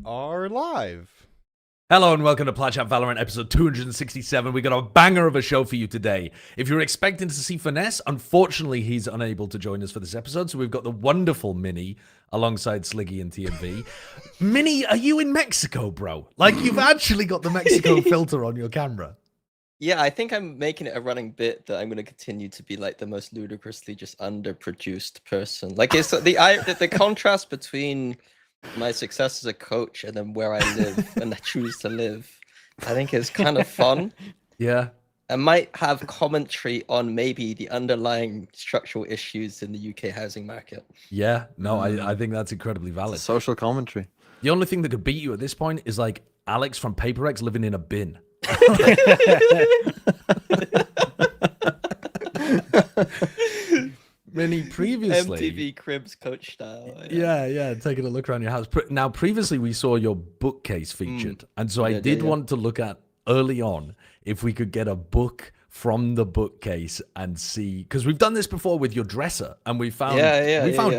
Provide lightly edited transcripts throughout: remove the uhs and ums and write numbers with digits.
are live. Hello and welcome to Plat VALORANT episode 267. We got a banger of a show for you today. If you're expecting to see Finesse, unfortunately he's unable to join us for this episode, so we've got the wonderful Minnie alongside Sliggy and TMV. Minnie, are you in Mexico, bro? Like, you've actually got the Mexico filter on your camera. Yeah, I think I'm making it a running bit that I'm going to continue to be like the most ludicrously just underproduced person. Like, it's the contrast between my success as a coach and then where I live and I choose to live, I think is kind of fun. Yeah. I might have commentary on maybe the underlying structural issues in the UK housing market. Yeah, no, I think that's incredibly valid. Social commentary. The only thing that could beat you at this point is like Alex from Paper X living in a bin. Minnie, previously MTV Cribs coach style. Yeah, taking a look around your house. Now, previously we saw your bookcase featured, and so I did want to look at early on if we could get a book from the bookcase and see, because we've done this before with your dresser, and we found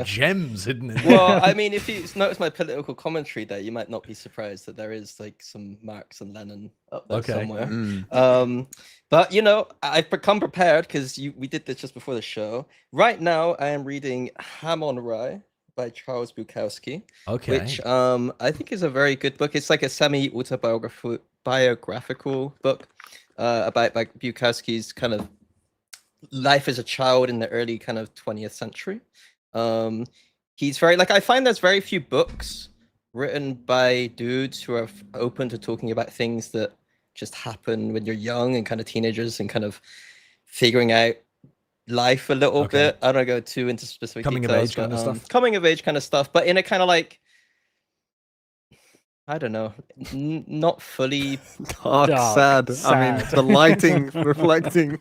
gems hidden in there. Well, I mean, if you notice my political commentary there, you might not be surprised that there is like some Marx and Lenin up there somewhere. But you know, I've become prepared because we did this just before the show. Right now, I am reading Ham on Rye by Charles Bukowski, which I think is a very good book. It's like a semi-autobiographical book about like Bukowski's kind of life as a child in the early kind of 20th century. He's very, like, I find there's very few books written by dudes who are open to talking about things that just happen when you're young and kind of teenagers and kind of figuring out life a little bit. I don't go too into specific coming details, of age kind of stuff. Coming of age kind of stuff, but in a kind of like, I don't know, not fully dark, sad. I mean, the lighting reflecting.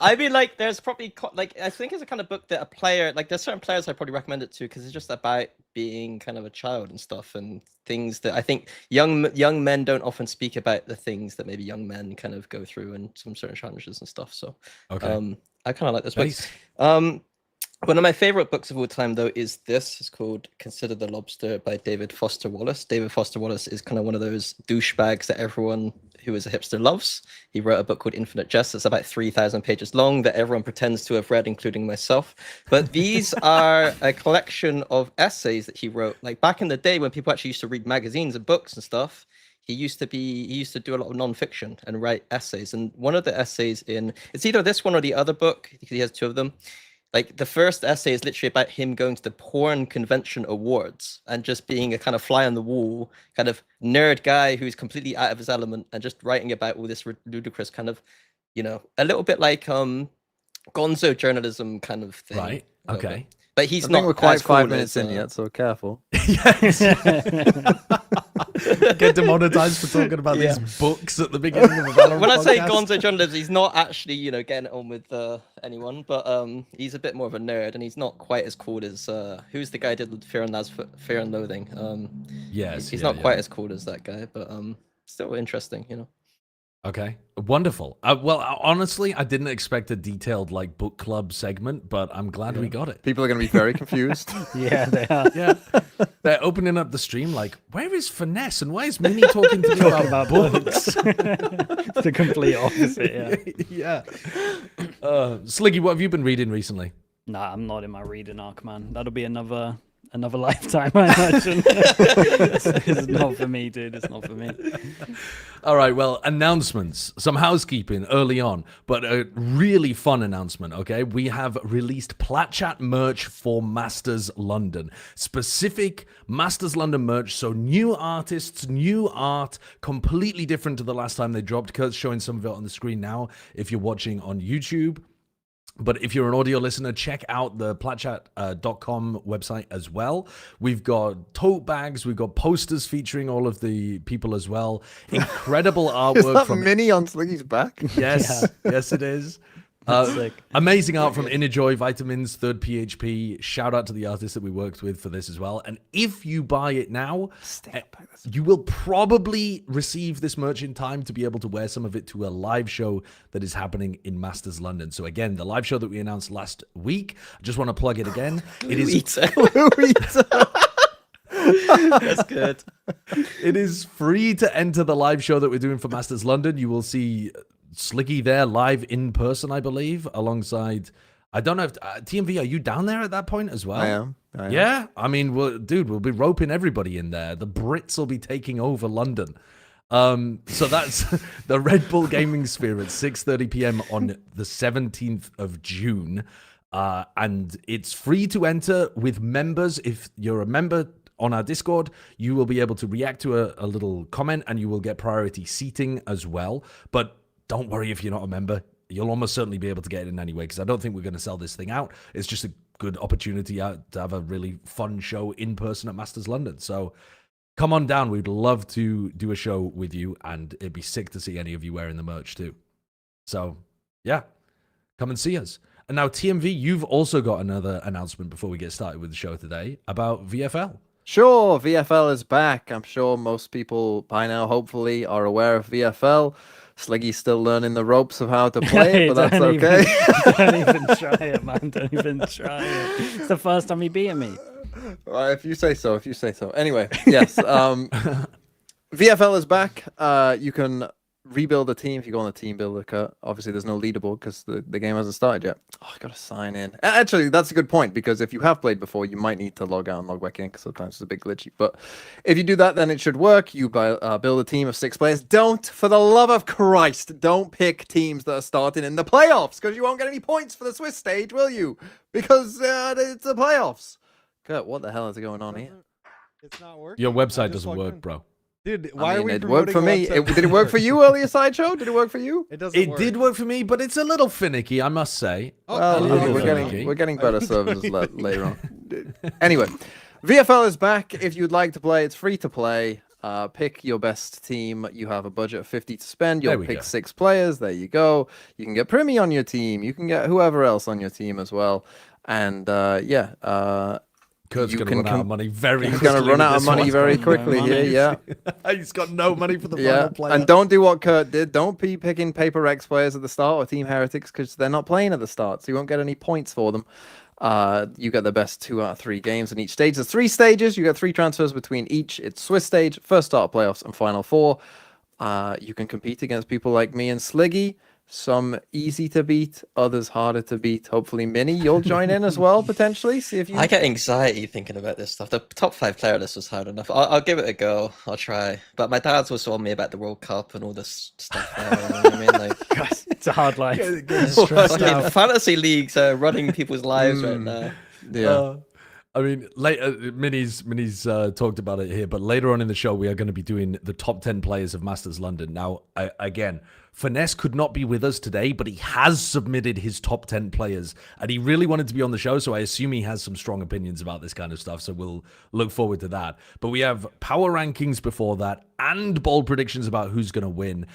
I mean, like, there's probably like, I think it's a kind of book that a player, like, there's certain players I probably recommend it to because it's just about being kind of a child and stuff, and things that I think young men don't often speak about, the things that maybe young men kind of go through and some certain challenges and stuff. So, I kind of like this book. One of my favorite books of all time, though, is this. It's called Consider the Lobster by David Foster Wallace. David Foster Wallace is kind of one of those douchebags that everyone who is a hipster loves. He wrote a book called Infinite Jest. It's about 3,000 pages long that everyone pretends to have read, including myself. But these are a collection of essays that he wrote. Like, back in the day when people actually used to read magazines and books and stuff, he used to do a lot of nonfiction and write essays. And one of the essays it's either this one or the other book, because he has two of them. Like, the first essay is literally about him going to the Porn Convention Awards and just being a kind of fly on the wall, kind of nerd guy who's completely out of his element and just writing about all this ludicrous kind of, you know, a little bit like gonzo journalism kind of thing. Right. Okay. But he's I not think we're quite cool 5 minutes in yet, so careful. Yes. Get demonetized for talking about these books at the beginning of the VALORANT When I say podcast. gonzo journalism, he's not actually, you know, getting it on with anyone, but he's a bit more of a nerd, and he's not quite as cool as who's the guy who did Fear and Loathing. He's not quite as cool as that guy, but still interesting, you know. Okay, wonderful. Well, honestly, I didn't expect a detailed like book club segment, but I'm glad we got it. People are going to be very confused. Yeah, they are. Yeah, they're opening up the stream like, where is Finesse and why is Minnie talking to me about books? It's the complete opposite. Yeah. Sliggy, what have you been reading recently? Nah, I'm not in my reading arc, man. That'll be another lifetime, I imagine. It's not for me, dude. It's not for me. All right, well, announcements. Some housekeeping early on, but a really fun announcement, okay? We have released Plat Chat merch for Masters London. Specific Masters London merch, so new artists, new art, completely different to the last time they dropped. Kurt's showing some of it on the screen now if you're watching on YouTube. But if you're an audio listener, check out the platchat.com website as well. We've got tote bags, we've got posters featuring all of the people as well. Incredible artwork. Is that from Minnie on Sliggy's back? Yes, yes it is. Amazing art from Innerjoy, Vitamins, Third PHP. Shout out to the artists that we worked with for this as well. And if you buy it now, you will probably receive this merch in time to be able to wear some of it to a live show that is happening in Masters London. So again, the live show that we announced last week, I just want to plug it again. It is That's good. It is free to enter the live show that we're doing for Masters London. You will see Sliggy there live in person, I believe, alongside. I don't know if TMV, are you down there at that point as well? I am. Yeah, I mean, dude, we'll be roping everybody in there. The Brits will be taking over London. So that's the Red Bull Gaming Sphere at 6:30 p.m. on the 17th of June. And it's free to enter with members. If you're a member on our Discord, you will be able to react to a little comment and you will get priority seating as well. But don't worry if you're not a member. You'll almost certainly be able to get in anyway, because I don't think we're going to sell this thing out. It's just a good opportunity to have a really fun show in person at Masters London. So come on down. We'd love to do a show with you, and it'd be sick to see any of you wearing the merch too. So, yeah, come and see us. And now, TMV, you've also got another announcement before we get started with the show today about VFL. Sure, VFL is back. I'm sure most people by now, hopefully, are aware of VFL. Sliggy's still learning the ropes of how to play it, but that's okay. Don't even try it, man. Don't even try it. It's the first time he beat me. Right, if you say so, if you say so. Anyway, yes. VFL is back. You can rebuild a team if you go on the team builder, Kurt. Obviously, there's no leaderboard because the game hasn't started yet. Oh, I got to sign in. Actually, that's a good point, because if you have played before, you might need to log out and log back in, because sometimes it's a bit glitchy. But if you do that, then it should work. You build a team of 6 players. Don't, for the love of Christ, don't pick teams that are starting in the playoffs, because you won't get any points for the Swiss stage, will you? Because it's the playoffs. Kurt, what the hell is going on here? It's not working. Your website doesn't work, bro. Dude, why are we it worked promoting for me. website- Did it work for you earlier, Sideshow? Did it work for you? It doesn't It work. did work for me, but it's a little finicky, I must say. Oh, Well, a little we're getting better services later on. Anyway, VFL is back. If you'd like to play, it's free to play. Pick your best team. You have a budget of 50 to spend. There You'll we pick go. 6 players. There you go. You can get Primi on your team. You can get whoever else on your team as well. And Kurt's you going to can run out of money very he's quickly. going to run with out of this money one. very No quickly money. here. Yeah. He's got no money for the Yeah, final player. and don't do what Kurt did. Don't be picking Paper Rex players at the start or Team Heretics, because they're not playing at the start, so you won't get any points for them. You get the best 2 out of 3 games in each stage. There's 3 stages. You get 3 transfers between each. It's Swiss stage, first start playoffs, and final 4. You can compete against people like me and Sliggy. Some easy to beat, others harder to beat. Hopefully, Minnie, you'll join in as well, potentially. See if you. I get anxiety thinking about this stuff. The top 5 player list was hard enough. I'll give it a go. I'll try. But my dad's also on me about the World Cup and all this stuff. Now, you know what I mean? Like, Guys, it's a hard life. fucking fantasy leagues are running people's lives right now. Yeah. I mean, Minnie's talked about it here, but later on in the show, we are going to be doing the top 10 players of Masters London. Now, again, Finesse could not be with us today, but he has submitted his top 10 players, and he really wanted to be on the show, so I assume he has some strong opinions about this kind of stuff, so we'll look forward to that. But we have power rankings before that, and bold predictions about who's going to win.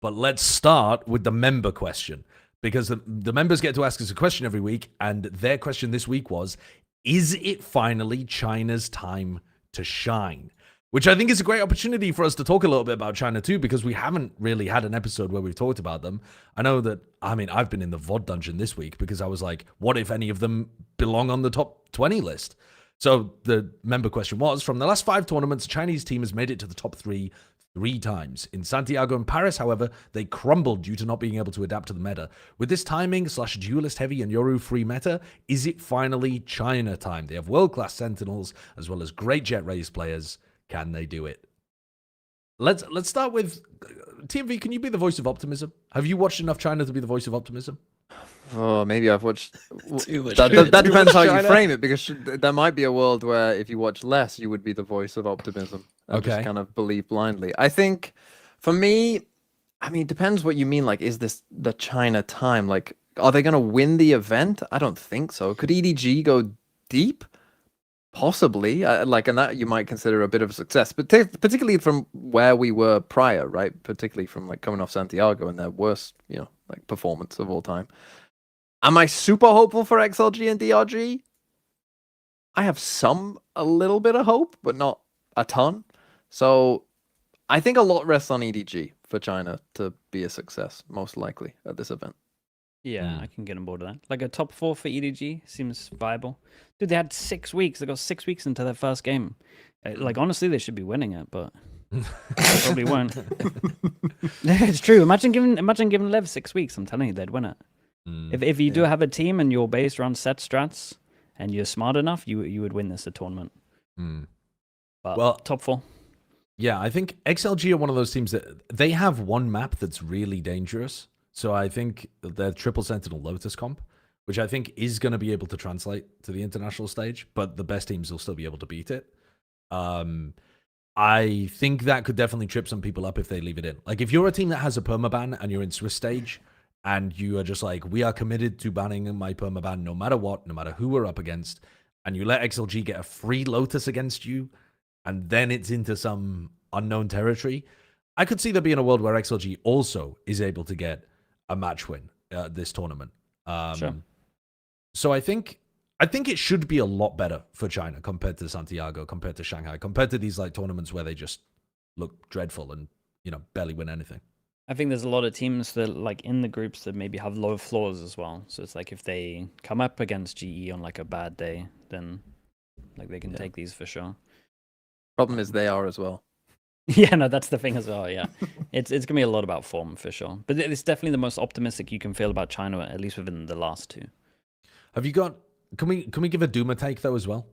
But let's start with the member question, because the members get to ask us a question every week, and their question this week was, is it finally China's time to shine? Which I think is a great opportunity for us to talk a little bit about China too, because we haven't really had an episode where we've talked about them. I know that, I mean, I've been in the VOD dungeon this week because I was like, what if any of them belong on the top 20 list? So the member question was, from the last 5 tournaments, a Chinese team has made it to the top 3 times. In Santiago and Paris, however, they crumbled due to not being able to adapt to the meta. With this timing / duelist heavy and Yoru free meta, is it finally China time? They have world-class sentinels as well as great jet race players. Can they do it? Let's start with TMV. Can you be the voice of optimism? Have you watched enough China to be the voice of optimism? Oh, maybe I've watched. Too much That China. depends how you China. frame it, because there might be a world where if you watch less, you would be the voice of optimism and Okay. just kind of believe blindly. I think, for me, I mean, it depends what you mean. Like, is this the China time? Like, are they going to win the event? I don't think so. Could EDG go deep? Possibly. And that you might consider a bit of a success, but particularly from where we were prior, right? Particularly from like coming off Santiago and their worst, like performance of all time. Am I super hopeful for XLG and DRG? I have a little bit of hope, but not a ton. So I think a lot rests on EDG for China to be a success, most likely, at this event. Yeah, I can get on board with that. Like a top 4 for EDG seems viable. Dude, they had 6 weeks. They got 6 weeks into their first game. Like, honestly, they should be winning it, but they probably won't. It's true. Imagine giving Lev 6 weeks. I'm telling you, they'd win it. If you do have a team and you're based around set strats and you're smart enough, you would win this tournament. But Well, top 4. Yeah, I think XLG are one of those teams that they have one map that's really dangerous. So I think their Triple Sentinel Lotus comp, which I think is going to be able to translate to the international stage, but the best teams will still be able to beat it. I think that could definitely trip some people up if they leave it in. Like, if you're a team that has a permaban and you're in Swiss stage, and you are just like, we are committed to banning my permaban no matter what, no matter who we're up against, and you let XLG get a free Lotus against you, and then it's into some unknown territory, I could see there being a world where XLG also is able to get a match win this tournament. Sure. So I think it should be a lot better for China compared to Santiago, compared to Shanghai, compared to these like tournaments where they just look dreadful and barely win anything. I think there's a lot of teams that like in the groups that maybe have low floors as well. So it's like if they come up against GE on like a bad day, then like they can take these for sure. Problem is they are as well. Yeah, no, that's the thing as well. Yeah, it's gonna be a lot about form for sure. But it's definitely the most optimistic you can feel about China, at least within the last 2. Have you got? Can we give a Duma take though as well?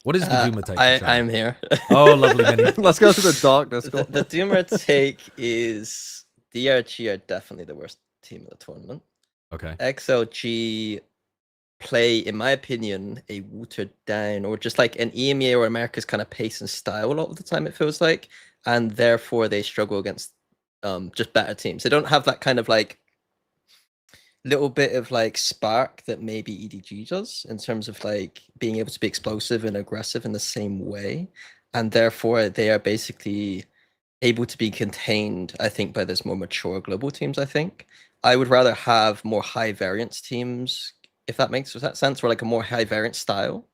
What is the Duma take? I'm here. Oh, lovely, Benny. Let's go to the darkness. The Duma take is DRG are definitely the worst team of the tournament. Okay. XLG play, in my opinion, a watered down or just like an EMEA or America's kind of pace and style a lot of the time, it feels like. And therefore they struggle against just better teams. They don't have that kind of like little bit of like spark that maybe EDG does in terms of like being able to be explosive and aggressive in the same way. And therefore they are basically able to be contained, I think, by this more mature global teams, I think. I would rather have more high variance teams, if that makes sense, or like a more high variance style,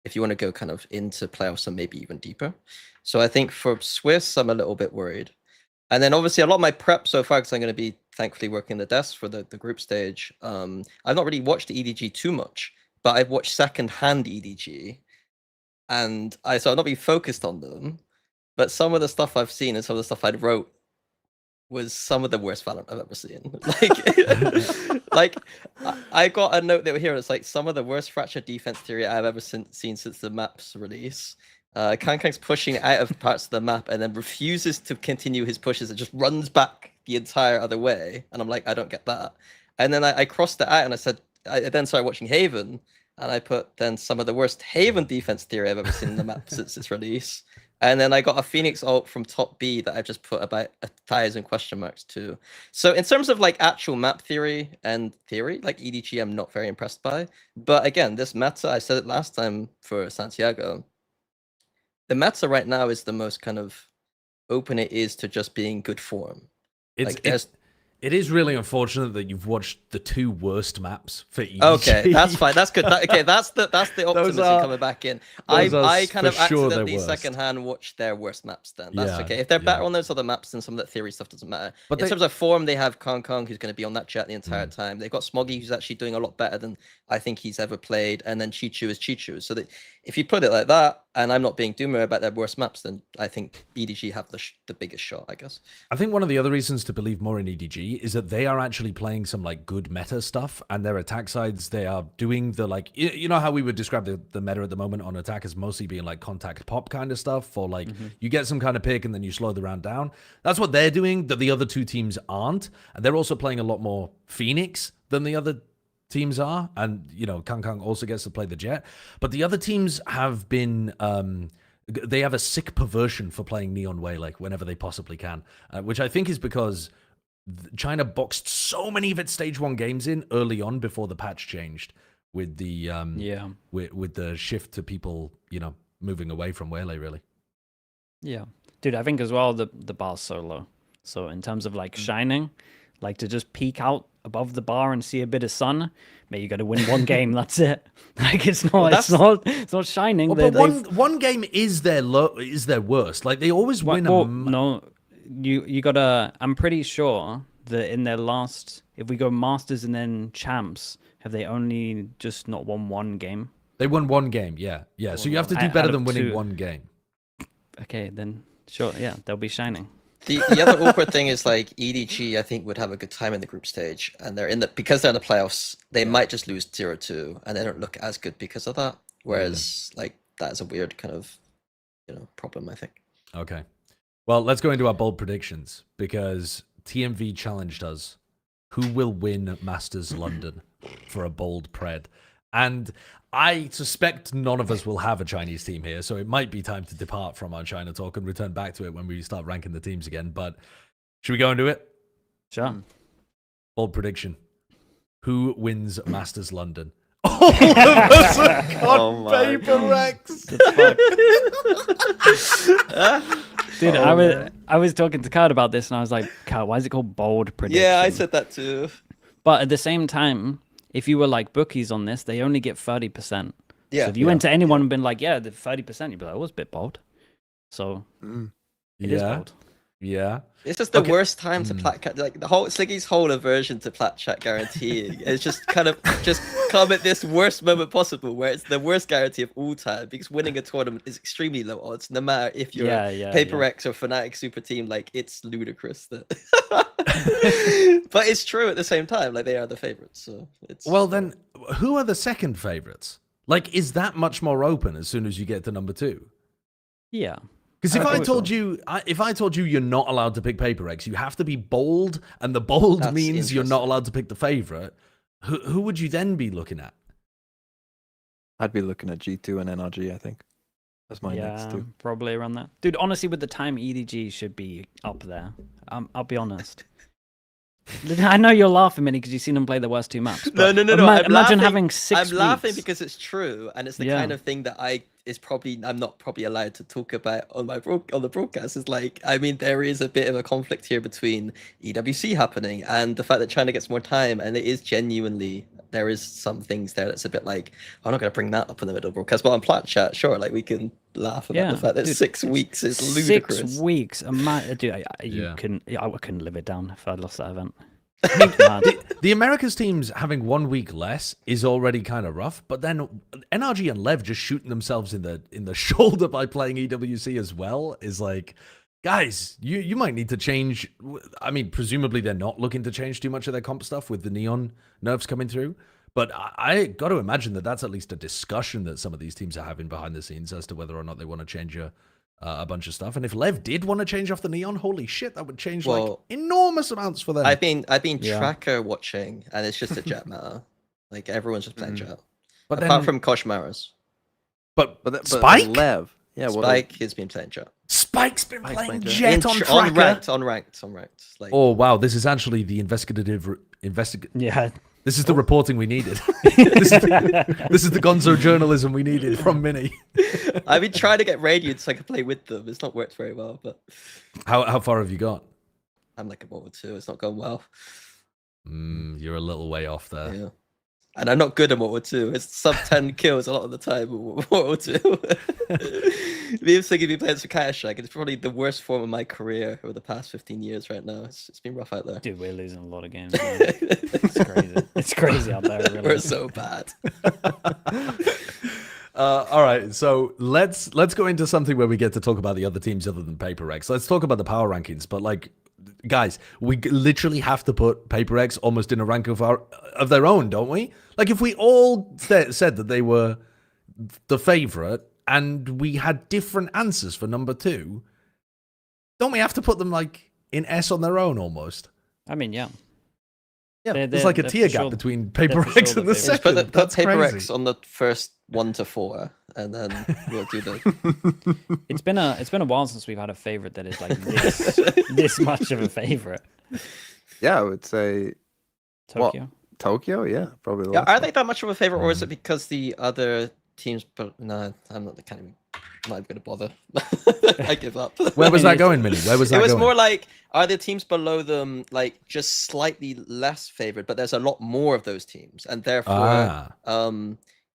if you want to go kind of into playoffs and maybe even deeper. So I think for Swiss, I'm a little bit worried. And then obviously a lot of my prep so far, because I'm going to be thankfully working the desk for the group stage. I've not really watched the EDG too much, but I've watched second-hand EDG, and so I've not been focused on them. But some of the stuff I've seen and some of the stuff I'd wrote was some of the worst VALORANT I've ever seen. Like I got a note that here. It's like some of the worst fracture defense theory I've ever seen since the map's release. Kankang's pushing out of parts of the map and then refuses to continue his pushes and just runs back the entire other way. And I'm like, I don't get that. And then I crossed it out and I said, I then started watching Haven, and I put then some of the worst Haven defense theory I've ever seen in the map since its release. And then I got a Phoenix ult from top B that I've just put about 1,000 question marks to. So in terms of like actual map theory, like EDG, I'm not very impressed by. But again, this meta, I said it last time for Santiago, the meta right now is the most kind of open it is to just being good form. It is really unfortunate that you've watched the 2 worst maps for EDG. Okay, that's fine. That's good. Okay, that's the optimism coming back in. I kind of accidentally secondhand watched their worst maps then. That's okay. If they're better on those other maps, then some of that theory stuff doesn't matter. But in terms of form, they have Kong, who's going to be on that jet the entire time. They've got Smoggy, who's actually doing a lot better than I think he's ever played. And then Chichu is Chichu. So that if you put it like that, and I'm not being doomer about their worst maps, then I think EDG have the biggest shot, I guess. I think one of the other reasons to believe more in EDG is that they are actually playing some like good meta stuff, and their attack sides, they are doing the like, you know how we would describe the meta at the moment on attack as mostly being like contact pop kind of stuff, or like you get some kind of pick and then you slow the round down. That's what they're doing that the other 2 teams aren't, and they're also playing a lot more Phoenix than the other teams are, and Kang also gets to play the jet, but the other teams have been they have a sick perversion for playing Neon Way like whenever they possibly can, which I think is because China boxed so many of its stage 1 games in early on before the patch changed with the with the shift to people moving away from Waylay, really. Yeah, dude, I think as well the bar's so low. So in terms of like shining, like to just peek out above the bar and see a bit of sun, mate, you got to win 1 game. That's it. Like it's not shining. Well, but one game is their worst. Like they always win. No, you gotta. I'm pretty sure that in their last, if we go Masters and then Champs, have they only just not won one game? They won one game, yeah. So you have to do Out better of than winning 2. one game. Okay, then sure, yeah, they'll be shining. The other awkward thing is like EDG, I think, would have a good time in the group stage, and because they're in the playoffs, they might just lose 0-2, and they don't look as good because of that. Whereas like that is a weird kind of problem, I think. Okay. Well, let's go into our bold predictions because TMV challenged us. Who will win Masters London for a bold pred? And I suspect none of us will have a Chinese team here, so it might be time to depart from our China talk and return back to it when we start ranking the teams again. But should we go into it? Sure. Bold prediction. Who wins Masters London? All of us have got Oh my Paper God. Rex. Dude, I was talking to Card about this, and I was like, Card, why is it called bold prediction? Yeah, I said that too. But at the same time, if you were like bookies on this, they only get 30%. Yeah. So if you went to anyone and been like, yeah, the 30%, you'd be like, oh, it was a bit bold. So it is bold. Yeah. It's just the Okay. worst time to Plat, like the whole Sliggy's whole aversion to Plat chat guaranteeing. It's just kind of just come at this worst moment possible, where it's the worst guarantee of all time, because winning a tournament is extremely low odds, no matter if you're Paper X or Fnatic Super Team. Like, it's ludicrous that. But it's true at the same time. Like, they are the favorites. So it's Well, then, who are the second favorites? Like, is that much more open as soon as you get to number 2? Yeah. Because if I I think told you, if I told you you're not allowed to pick Paper X, you have to be bold, and the bold That's means you're not interesting. allowed to pick the favorite. Who would you then be looking at? I'd be looking at G2 and NRG, I think. That's my next two. Probably around that. Dude, honestly, with the time, EDG should be up there. I'll be honest. I know you're laughing, Minnie, because you've seen them play the worst 2 maps. No. I'm I'm imagine laughing- having 6 I'm laughing weeks. because it's true, and it's the Yeah. kind of thing that I'm not probably allowed to talk about on the broadcast. It's like, I mean, there is a bit of a conflict here between EWC happening and the fact that China gets more time, and it is genuinely, there is some things there that's a bit like, I'm not going to bring that up in the middle of broadcast, but on Plat chat, sure, like we can laugh about the fact that dude, 6 weeks is ludicrous. 6 weeks. Dude, I Yeah. couldn't live it down if I'd lost that event. The Americas teams having 1 week less is already kind of rough, but then NRG and Lev just shooting themselves in the shoulder by playing EWC as well is like, guys, you might need to change. I mean, presumably they're not looking to change too much of their comp stuff with the neon nerfs coming through, but I got to imagine that that's at least a discussion that some of these teams are having behind the scenes as to whether or not they want to change a bunch of stuff. And if Lev did want to change off the neon, holy shit, that would change like enormous amounts for them. I've been tracker watching, and it's just a jet matter. Like, everyone's just playing jet. But Apart then, from Koshmaras. but But Spike? Lev. Yeah, Spike has been playing jet. Spike's been Spike's playing playing Jet. Jet on Tracker. On ranked. Like, Oh wow, this is actually the investigative Yeah. This is the reporting we needed. this is the gonzo journalism we needed from Mini. I've been trying to get Radiant so I can play with them. It's not worked very well, but How far have you got? I'm like a World War 2. It's not going well. You're a little way off there. Yeah. And I'm not good at World War 2. It's sub 10 kills a lot of the time in World War 2. Me and Sliggy been playing some Counter-Strike. It's probably the worst form of my career over the past 15 years right now. It's been rough out there. Dude, we're losing a lot of games. Man. It's crazy. It's crazy out there. Really. We're so bad. All right, so let's go into something where we get to talk about the other teams other than Paper X. Let's talk about the power rankings. But like, guys, we literally have to put Paper X almost in a rank of their own, don't we? Like, if we all said that they were the favorite and we had different answers for number 2, don't we have to put them like in S on their own almost? I mean, yeah. Yeah, there's like a they're tier for gap sure- between Paper they're for X sure and the the Just second. put That's Paper crazy. X on the first 1 to 4, and then we'll do the. It's been a while since we've had a favorite that is like this much of a favorite. Yeah, I would say Tokyo. Tokyo. Yeah, probably. the Yeah, last are one. they that much of a favorite, or is it because the other teams? But no, I'm not not even gonna bother. I give up. Where was I that mean, going, Minnie? Where was that It was going? more like, are the teams below them like just slightly less favored, but there's a lot more of those teams, and therefore,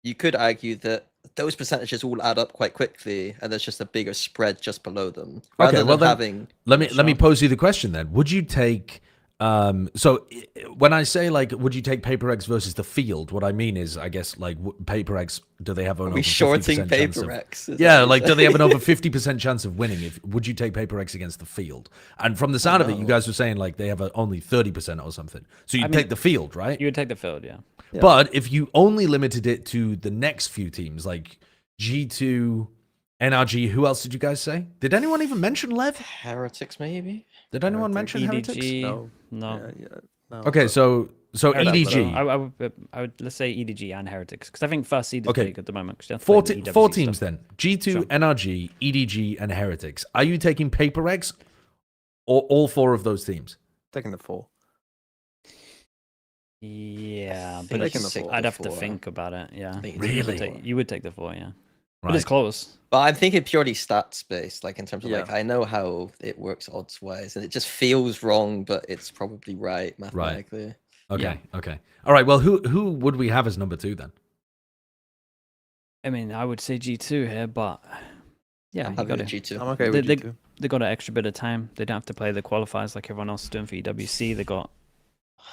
you could argue that those percentages all add up quite quickly, and there's just a bigger spread just below them. Rather Okay, well than then, having. let me pose you the question then. Would you take When I say like, would you take Paper X versus the field? What I mean is, I guess like Paper X, do they have an Are over we 50% shorting chance Paper of? X? Is Yeah, that what like you're do they have an saying? over 50% chance of winning? If would you take Paper X against the field? And from the sound of it, you guys were saying like they have only 30% or something. So you take the field, right? You would take the field, yeah. But if you only limited it to the next few teams, like G2, NRG, who else did you guys say? Did anyone even mention Lev? Heretics, maybe. Did anyone mention Heretics? EDG, no. No, Okay, but- so Heretics, EDG. I would let's say EDG and Heretics because I think first seed is Okay. big at the moment. 'Cause you have to Four, play the four EWC teams stuff. then. G2, Sure. NRG, EDG, and Heretics. Are you taking Paper X or all four of those teams? Taking the 4. Yeah, think but taking it's, the 4. I'd have to Four. think about it. Yeah, I think it's Really? you would take the 4, yeah. But Right. it's close. But I'm thinking purely stats based, like in terms of like Yeah. I know how it works odds wise, and it just feels wrong, but it's probably right mathematically. Okay. Yeah. Okay. All right. Well, who would we have as number 2 then? I mean, I would say G2 here, but yeah, I'm you happy got with to. G2. I'm okay They- with they- G2. They got an extra bit of time. They don't have to play the qualifiers like everyone else is doing for EWC. They got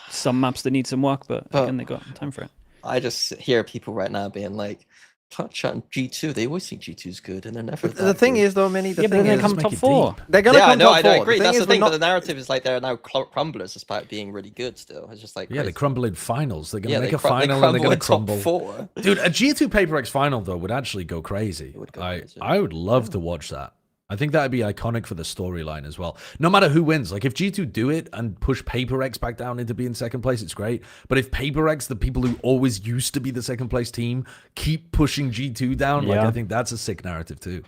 some maps that need some work, but again, they got time for it. I just hear people right now being like, Plat Chat and G2, they always think G2's good, and they're never. But the thing is, though, Minnie, the Yeah, but thing then they is, come make top it 4. deep. they're gonna yeah, I come know, top I 4. agree. That's the is, we're thing, but not- the narrative is like they're now crumblers despite being really good still. It's just like Yeah, they crazy. crumble in finals. They're going to Yeah, make they a cru- they final and they're going to in top crumble. 4. Dude, a G2 Paper X final, though, would actually go crazy. It would go crazy. I would love to watch that. I think that would be iconic for the storyline as well. No matter who wins, like if G2 do it and push Paper X back down into being second place, it's great. But if Paper X, the people who always used to be the second place team, keep pushing G2 down, like Yeah. I think that's a sick narrative too.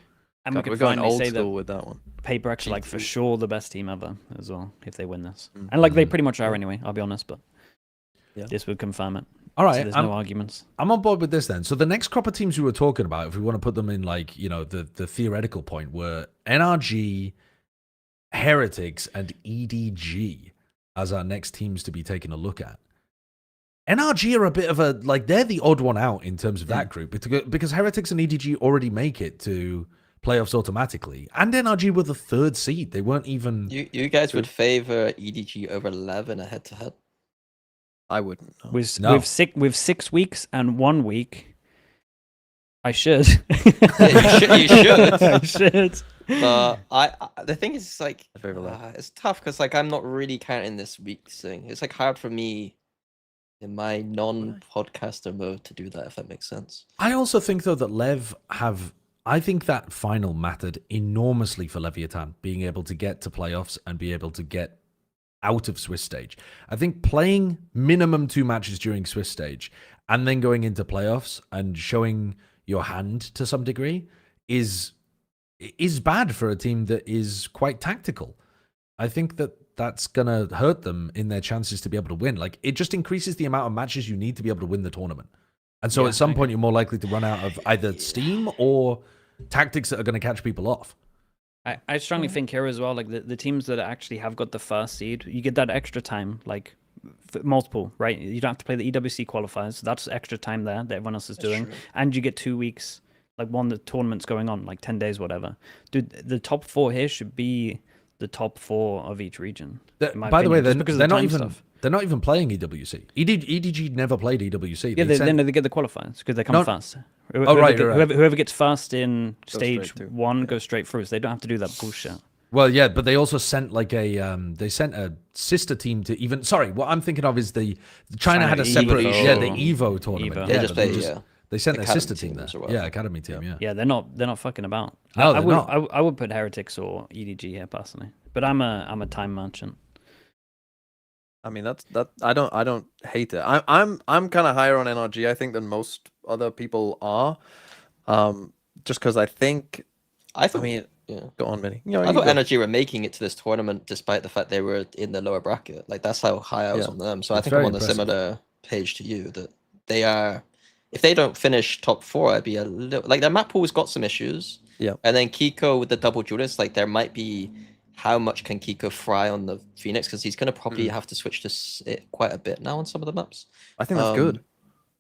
And we God, we're could going finally old say school that with that one. Paper X are like for G2. sure the best team ever as well if they win this. And like they pretty much are anyway, I'll be honest, but Yeah. this would confirm it. All So right, there's no arguments. I'm on board with this then. So the next crop of teams we were talking about, if we want to put them in like, you know, the theoretical point, were NRG, Heretics, and EDG as our next teams to be taking a look at. NRG are a bit of a, like, they're the odd one out in terms of that group because Heretics and EDG already make it to playoffs automatically. And NRG were the 3rd seed. They weren't even... You guys would favor EDG over 11 a head to head. I wouldn't. No. With 6 weeks and 1 week, I should. Yeah, you should. I should. But the thing is, like, I favour 11. it's tough because like I'm not really counting this week's thing. It's like hard for me in my non-podcaster mode to do that, if that makes sense. I also think, though, that Lev have... I think that final mattered enormously for Leviathan, being able to get to playoffs and be able to get out of Swiss stage. I think playing minimum 2 matches during Swiss stage and then going into playoffs and showing your hand to some degree is bad for a team that is quite tactical. I think that that's going to hurt them in their chances to be able to win. Like, it just increases the amount of matches you need to be able to win the tournament. And so Yeah, at some I point, you're more likely to run out of either steam or tactics that are going to catch people off. I strongly think here as well, like the teams that actually have got the first seed, you get that extra time, like multiple, right? You don't have to play the EWC qualifiers. So that's extra time there that everyone else is doing. true. And you get 2 weeks, like the tournament's going on, like 10 days, whatever. Dude, the top 4 here should be the top 4 of each region. in my By the way, opinion, just because of they're the not time even stuff. they're not even playing EWC. EDG never played EWC. Yeah, They then they get the qualifiers because they come No- first. right. Whoever gets first in straight stage through. 1 goes straight through. So they don't have to do that bullshit. Well, yeah, but they also sent like they sent a sister team to even. Sorry, what I'm thinking of is the China had a separate, Evo. the Evo tournament. Evo. They Yeah, just but play, they sent their Academy sister team there. teams or whatever. Yeah, academy team. Yeah. Yeah, they're not fucking about. No, I they're would not. I would put Heretics or EDG here personally, but I'm a time merchant. I mean, that I don't hate it. I'm kind of higher on NRG, I think, than most other people are. Just because I think, I I thought, mean, yeah. go on, Minnie. You know, I you thought go. Energy were making it to this tournament despite the fact they were in the lower bracket. Like that's how high I was Yeah. on them. So It's I think I'm very on a impressive. similar page to you that they are. If they don't finish top 4, I'd be a little like their map pool's got some issues. Yeah. And then Kiko with the double duelist, like there might be how much can Kiko fry on the Phoenix because he's going to probably have to switch to it quite a bit now on some of the maps. I think that's good.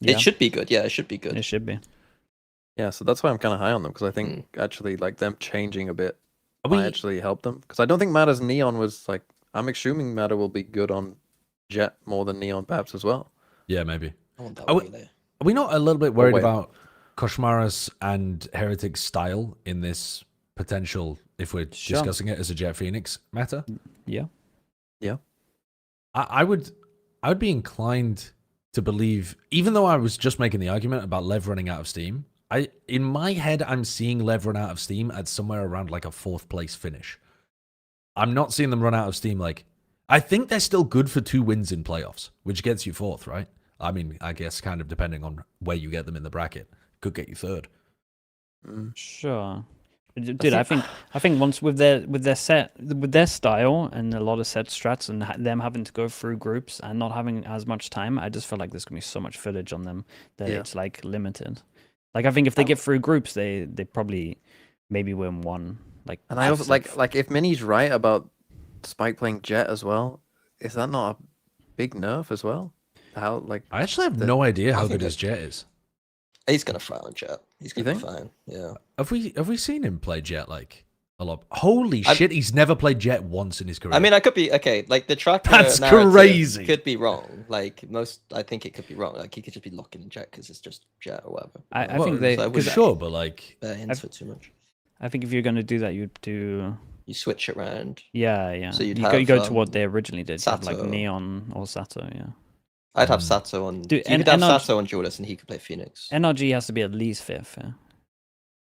Yeah. It should be good. Yeah, it should be good. It should be. Yeah, so that's why I'm kind of high on them because I think actually like them changing a bit Are might we- actually help them because I don't think Matters Neon was like I'm assuming Meta will be good on Jet more than Neon perhaps as well. Yeah, maybe. I want that Are we- relay. Are we not a little bit worried wait. about Koshmaris and Heretic's style in this potential, if we're Sure. discussing it as a Jet Phoenix meta? Yeah. I would be inclined to believe, even though I was just making the argument about Lev running out of steam, in my head I'm seeing Lev run out of steam at somewhere around like a 4th place finish. I'm not seeing them run out of steam like, I think they're still good for 2 wins in playoffs, which gets you 4th, right? I mean, I guess kind of depending on where you get them in the bracket, could get you 3rd. Sure. Dude, I think once with their style and a lot of set strats and them having to go through groups and not having as much time, I just feel like there's gonna be so much footage on them that it's like limited. Like I think if they get through groups, they probably maybe win one. Like, And I also like if Minnie's right about Spike playing Jet as well, is that not a big nerf as well? How like I actually have no idea how think good his Jet is. He's gonna fry on Jet. He's gonna be think? fine. Yeah. Have we seen him play Jet like a lot? Holy shit, he's never played Jet once in his career. I mean, I could be okay. Like the track That's narrative crazy. could be wrong. Like I think it could be wrong. Like he could just be locking in Jet because it's just Jet or whatever. I Well, think they so I for wouldn't sure, but like, into it too much. I think if you're gonna do that, you'd do You switch it around. yeah. So you'd you go have, to what they originally did, you'd have, like Sato. Neon or Sato, yeah. I'd have Sato on. Dude, You and could have NRG Sato on Julius, and he could play Phoenix. NRG has to be at least 5th, yeah.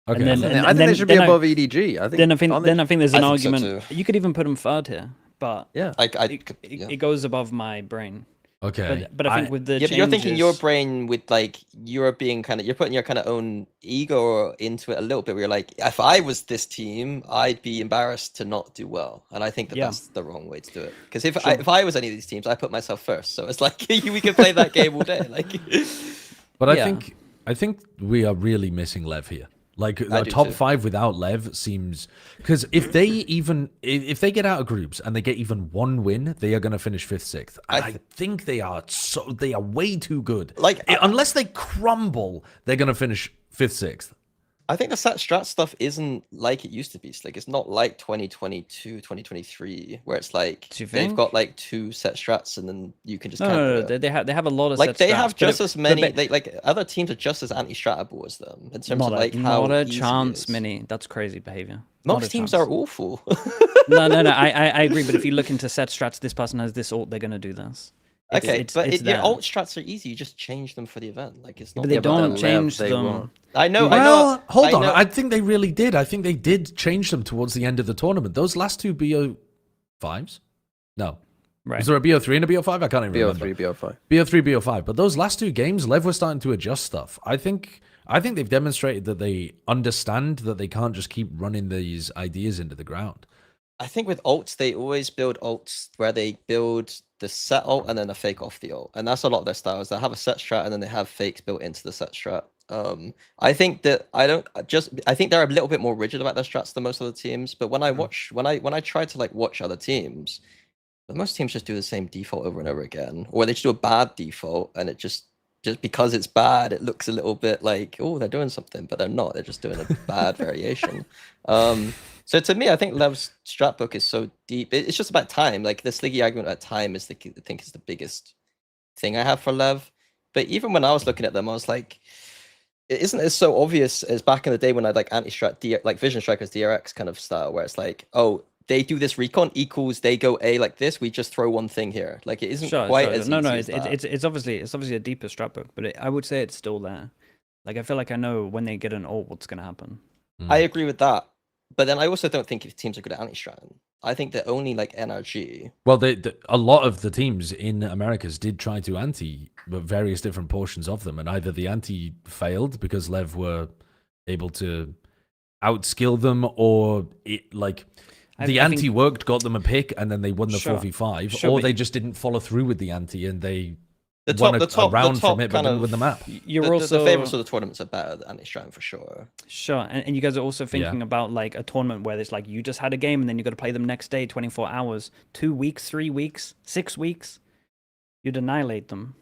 okay, then- I think they should be above EDG. I think Then I think there's an I think so argument. You could even put them 3rd here, but yeah. it goes above my brain. okay. But I think with the Yeah, but you're thinking your changes- brain with like you're putting your kind of own ego into it a little bit. Where you're like, if I was this team, I'd be embarrassed to not do well, and I think that Yeah. that's the wrong way to do it. Because if I was any of these teams, I put myself first. So it's like we could play that game all day. Like, But Yeah. I think we are really missing Lev here. Like I a do top too. 5 without Lev seems, because if they get out of groups and they get even 1 win, they are going to finish 5th, 6th. And I think they are way too good. Like, unless they crumble, they're going to finish 5th, 6th. I think the set strat stuff isn't like it used to be. Like it's not like 2022, 2023, where it's like Do you they've think? got like 2 set strats and then you can just No, counter it. they have a lot of Like set they strats, have but just it- as but many. ba- They like other teams are just as anti-stratable as them in terms not of like how not a easy it chance, is. Mini. That's crazy behavior. Not Most a teams chance. are awful. No. I agree. But if you look into set strats, this person has this ult, they're gonna do this. Your there. alt strats are easy. You just change them for the event. Like it's not. But they but don't the change Lev, they them. won't. I know. Well, hold on. know. I think they really did. I think they did change them towards the end of the tournament. Those last 2 BO5s? No. Right. Was there a BO3 and a BO5? I can't even remember. BO3, BO5. BO3, BO5. But those last 2 games, Lev was starting to adjust stuff. I think they've demonstrated that they understand that they can't just keep running these ideas into the ground. I think with ults, they always build ults where they build the set ult and then a fake off the ult, and that's a lot of their styles. They have a set strat and then they have fakes built into the set strat. I think that I think they're a little bit more rigid about their strats than most of the teams. But when I try to like watch other teams, most teams just do the same default over and over again, or they just do a bad default, and it just because it's bad, it looks a little bit like, oh, they're doing something, but they're not. They're just doing a bad variation. So to me, I think Lev's strat book is so deep. It's just about time. Like the Sliggy argument about time is I think is the biggest thing I have for Lev. But even when I was looking at them, I was like, it isn't as so obvious as back in the day when I like anti-strat, like Vision Strikers DRX kind of style, where it's like, oh, they do this recon equals they go A like this. We just throw one thing here. Like it isn't quite as no, easy as it's obviously a deeper strat book, but I would say it's still there. Like I feel like I know when they get an ult, what's gonna happen. I agree with that. But then I also don't think if teams are good at anti-stratting. I think that only like NRG. Well, a lot of the teams in Americas did try to anti various different portions of them, and either the anti failed because Lev were able to outskill them, or the I anti think- worked, got them a pick, and then they won the Sure. 4v5, Sure, or but- they just didn't follow through with the anti and they The won top, a round the top from it, but kind didn't of, win the map. You're the also favorites of the tournaments are better than anti-stratting for sure. Sure, and you guys are also thinking about like a tournament where it's like you just had a game and then you got to play them next day, 24 hours, 2 weeks, 3 weeks, 6 weeks. You'd annihilate them.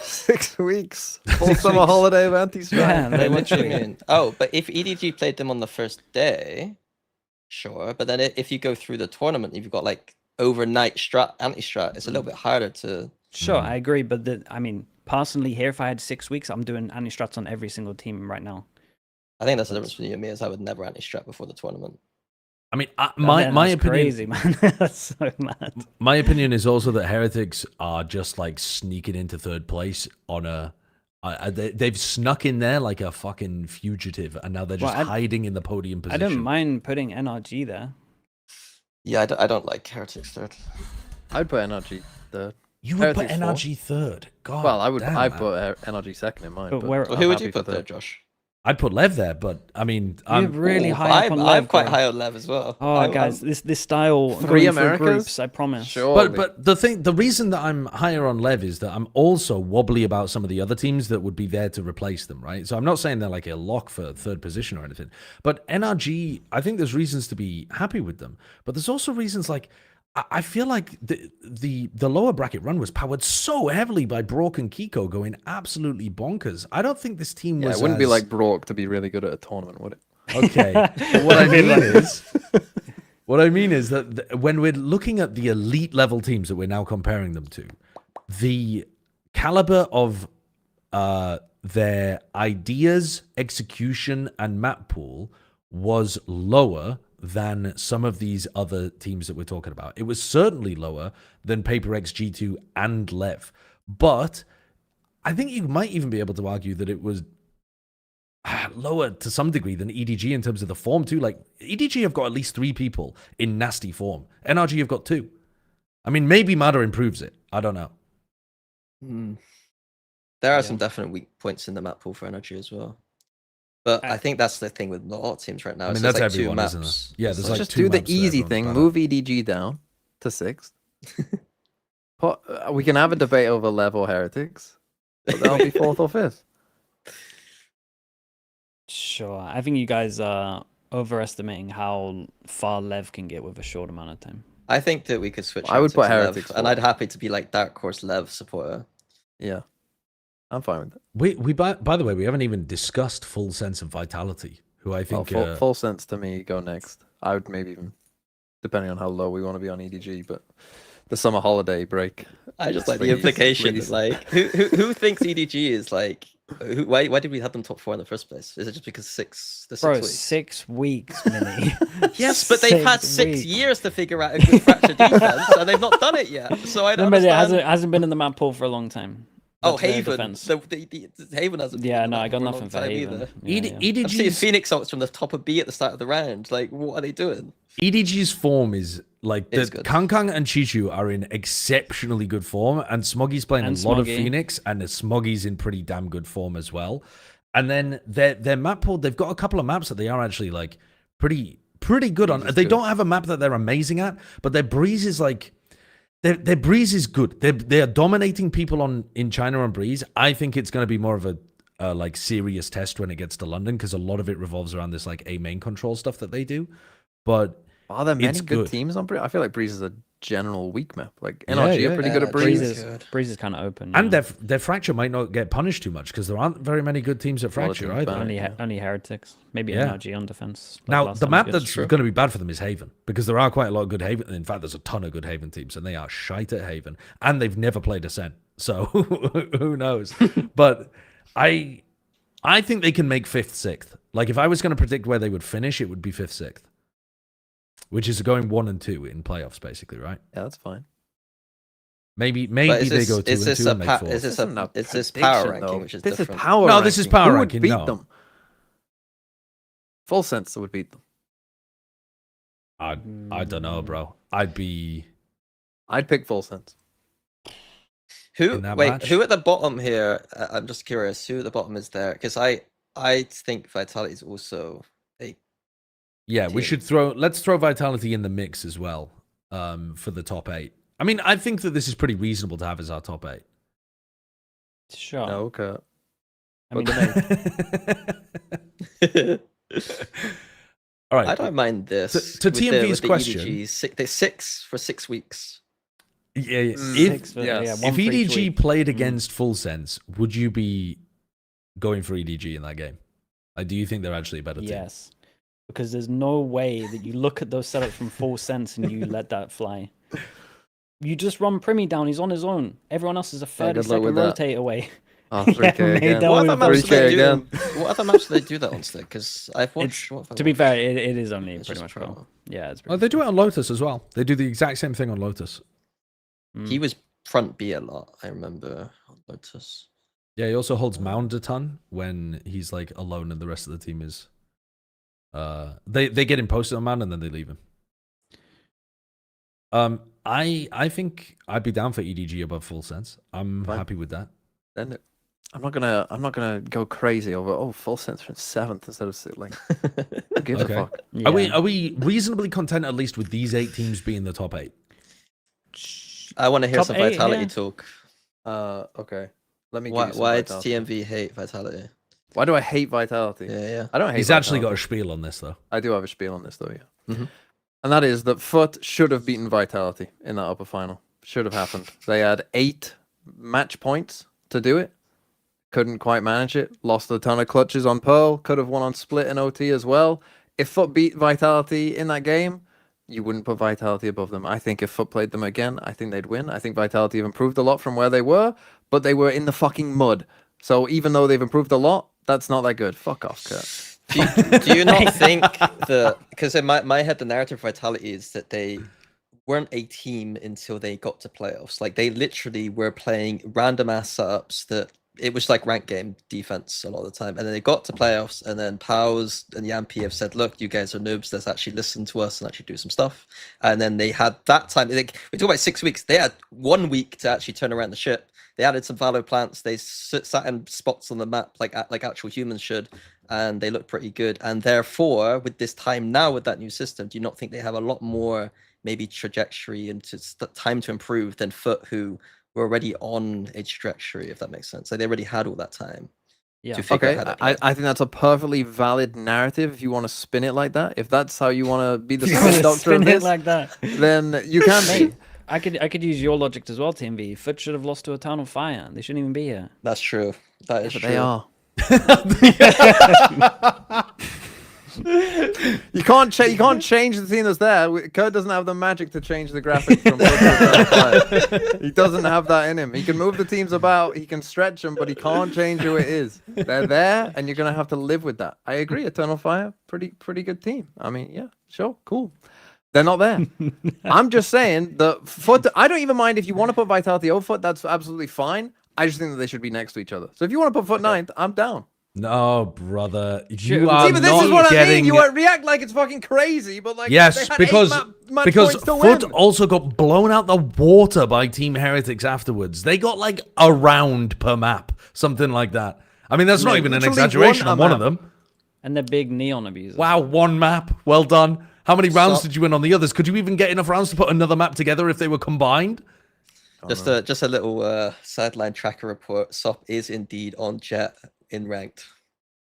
6 weeks. Full summer holiday of anti-strat. Yeah, they What do you literally. mean? Oh, but if EDG played them on the first day, sure. But then if you go through the tournament, you've got like overnight anti-strat, it's a little bit harder to. Sure, I agree, but I mean, personally, here, if I had 6 weeks, I'm doing anti-strats on every single team right now. I think that's the difference between you and me, is I would never anti-strat before the tournament. I mean, Man, my that's opinion, crazy, man. That's so mad. my opinion is also that heretics are just like sneaking into third place on a. They've snuck in there like a fucking fugitive, and now they're just hiding in the podium position. I don't mind putting NRG there. Yeah, I don't like heretics third. I'd put NRG third. You would put Heretics NRG third. God. Well, I would. damn, I'd man. put NRG second in mine. But But where- Well, I'm who would happy you for put there, third. Josh? I'd put Lev there, but I mean, You're really high up on I'm Lev, quite bro. high on Lev as well. Oh, guys, this style Three going through Americas? groups, I promise. Sure. But the reason that I'm higher on Lev is that I'm also wobbly about some of the other teams that would be there to replace them, right? So I'm not saying they're like a lock for third position or anything. But NRG, I think there's reasons to be happy with them. But there's also reasons like I feel like the lower bracket run was powered so heavily by Brock and Kiko going absolutely bonkers. I don't think this team was. it wouldn't be like Brock to be really good at a tournament, would it? Okay. But what I mean is that when we're looking at the elite level teams that we're now comparing them to, the caliber of their ideas, execution, and map pool was lower than some of these other teams that we're talking about. It was certainly lower than PaperX, G2, and Lev. But I think you might even be able to argue that it was lower to some degree than EDG in terms of the form too. Like EDG have got at least 3 people in nasty form. NRG have got 2. I mean, maybe Mada improves it. I don't know. There are some definite weak points in the map pool for energy as well. But I think that's the thing with a lot of teams right now. I mean, It's that's like 2 everyone, maps. isn't it? Yeah, there's It's like Just 2 do the maps that easy everyone's thing. bad at. Move EDG down to 6th. We can have a debate over Lev or heretics, but that'll be 4th or 5th. Sure. I think you guys are overestimating how far Lev can get with a short amount of time. I think that we could switch. I would Heretics put to Lev, Heretics and for I'd it. happy to be like Dark Horse Lev supporter. Yeah, I'm fine with that. We by the way, we haven't even discussed Full Sense of Vitality, who I think Full sense to me go next. I would maybe even, depending on how low we want to be on EDG, but the summer holiday break. I just like the Please, implications. please. Like, who thinks EDG is like? Why did we have them top 4 in the first place? Is it just because the 6 Bro, weeks? 6 weeks, Millie. Yes, but they've had 6 weeks. years to figure out a good fracture defense, and they've not done it yet. So I don't No, but it understand. hasn't been in the map pool for a long time. Oh, That's their Haven. defense. The Haven hasn't. been Yeah, in the no, map I got for a nothing long for time Haven. either. Yeah, yeah. I'm seeing EDG's Phoenix ults from the top of B at the start of the round. Like, what are they doing? EDG's form is like It's the good. Kang and Chichu are in exceptionally good form, and Smoggy's playing And a lot of Smoggy. Phoenix, and Smoggy's in pretty damn good form as well. And then their map pool, they've got a couple of maps that they are actually like pretty good on. Breeze is They good. don't have a map that they're amazing at, but their breeze is like their breeze is good. They are dominating people in China on breeze. I think it's going to be more of a like serious test when it gets to London, because a lot of it revolves around this like A main control stuff that they do. But Are there many It's good good. teams on Breeze? I feel like Breeze is a general weak map. Like Yeah, NRG yeah, are pretty yeah. good at Breeze Breeze. Breeze is, good. Breeze is kind of open. and yeah. their fracture might not get punished too much, because there aren't very many good teams at A lot of fracture teams either. ban. only, yeah. only heretics. Maybe Yeah. NRG on defense. like Now, last the time map was that's good. going to be bad for them is Haven, because there are quite a lot of good Haven. In fact, there's a ton of good Haven teams, and they are shite at Haven, and they've never played Ascent. So who knows? But I think they can make 5th, 6th. Like if I was going to predict where they would finish, it would be 5th, 6th, which is going 1 and 2 in playoffs, basically, right? Yeah, that's fine. Maybe But they go 2 and 2 and make 4th. is this Isn't a it's this power prediction, ranking, though. which is this different. is power. No, this is ranking. power Who ranking, would beat no. them? Full sense would beat them. I don't know, bro. I'd I'd pick full sense. in that Wait, match. who at the bottom here? I'm just curious. Who at the bottom is there? Because I think Vitality is also a Yeah, we team. should let's throw Vitality in the mix as well, for the top 8. I mean, I think that this is pretty reasonable to have as our top 8. Sure. No, Kurt. I mean, All right. I don't mind this. To with the- TMV's with the question- EDGs. They're 6 for 6 weeks. Yeah, yeah. Mm. If, Six for- yes. yeah, if one for each EDG week. played against Full Sense, would you be going for EDG in that game? Like, do you think they're actually a better team? yes. Because there's no way that you look at those setups from Full Sense and you let that fly. You just run Primy down. He's on his own. Everyone else is a Yeah, good 30 luck second with that. rotate away. Oh, Yeah, 3K mate, again. that What was other maps do 3K they do? again. What other maps do they do that on stick? Because I've watched. What have I To be watched? fair, it is only It's pretty just much pro. pro. Yeah, it's Oh, pretty they do it on Lotus as well. They do the exact same thing on Lotus. He was front B a lot. I remember on Lotus. Yeah, he also holds mound a ton when he's like alone and the rest of the team is. They get him posted on mound and then they leave him. I think I'd be down for EDG above full sense. I'm Fine. happy with that. Then I'm not gonna go crazy over full sense from 7th instead of 6th. Like, who gives Okay. a fuck? Yeah. Are we reasonably content at least with these 8 teams being the top 8? I want to hear Top some 8, Vitality yeah. talk. Okay. Let me. Why? Give you some Why does Vitality. TMV hate Vitality? Why do I hate Vitality? Yeah. I don't hate. He's actually got a Vitality. spiel on this though. I do have a spiel on this though, yeah. Mhm. And that is that Foot should have beaten Vitality in that upper final. Should have happened. They had 8 match points to do it. Couldn't quite manage it. Lost a ton of clutches on Pearl. Could have won on Split and OT as well. If Foot beat Vitality in that game, you wouldn't put Vitality above them. I think if Foot played them again, I think they'd win. I think Vitality have improved a lot from where they were, but they were in the fucking mud. So even though they've improved a lot, that's not that good. Fuck off, Kurt. Do you not think that? Because in my head, the narrative of Vitality is that they weren't a team until they got to playoffs. Like they literally were playing random ass setups that it was like rank game defense a lot of the time. And then they got to playoffs, and then Powers and Yampi have said, "Look, you guys are noobs. Let's actually listen to us and actually do some stuff." And then they had that time. We talk about 6 weeks. They had 1 week to actually turn around the ship. They added some Valo plants. They sat in spots on the map like actual humans should, and they look pretty good. And therefore, with this time now with that new system, do you not think they have a lot more maybe trajectory and time to improve than Foot, who were already on a trajectory, if that makes sense? Like they already had all that time Yeah. to figure Okay, out how to play. I think that's a perfectly valid narrative if you want to spin it like that. If that's how you want to be the You spin wanna doctor of spin it this, like that. then you can be. I could use your logic as well, TMV. Foot should have lost to a town on fire. They shouldn't even be here. That's true. That is But true. they are. You can't change the thing that's there. Kurt doesn't have the magic to change the graphics from fire. He doesn't have that in him. He can move the teams about, he can stretch them, but he can't change who it is. They're there, and you're gonna have to live with that. I agree. Eternal Fire, pretty good team. I mean, yeah, sure, cool. They're not there. I'm just saying the Foot. I don't even mind if you want to put Vitality over Foot. That's absolutely fine. I just think that they should be next to each other. So if you want to put Foot 9th, I'm down. No, brother. You Sure. are See, but this not is what I getting... mean. You react like it's fucking crazy, but like Yes, they had because 8 match because points to Foot win. also got blown out the water by Team Heretics afterwards. They got like a round per map, something like that. I mean, that's not even an literally exaggeration won on a one of map. them. And they're big neon abusers. Wow, 1 map. Well done. How many rounds So- did you win on the others? Could you even get enough rounds to put another map together if they were combined? Just a little sideline tracker report. Sop is indeed on Jet in ranked.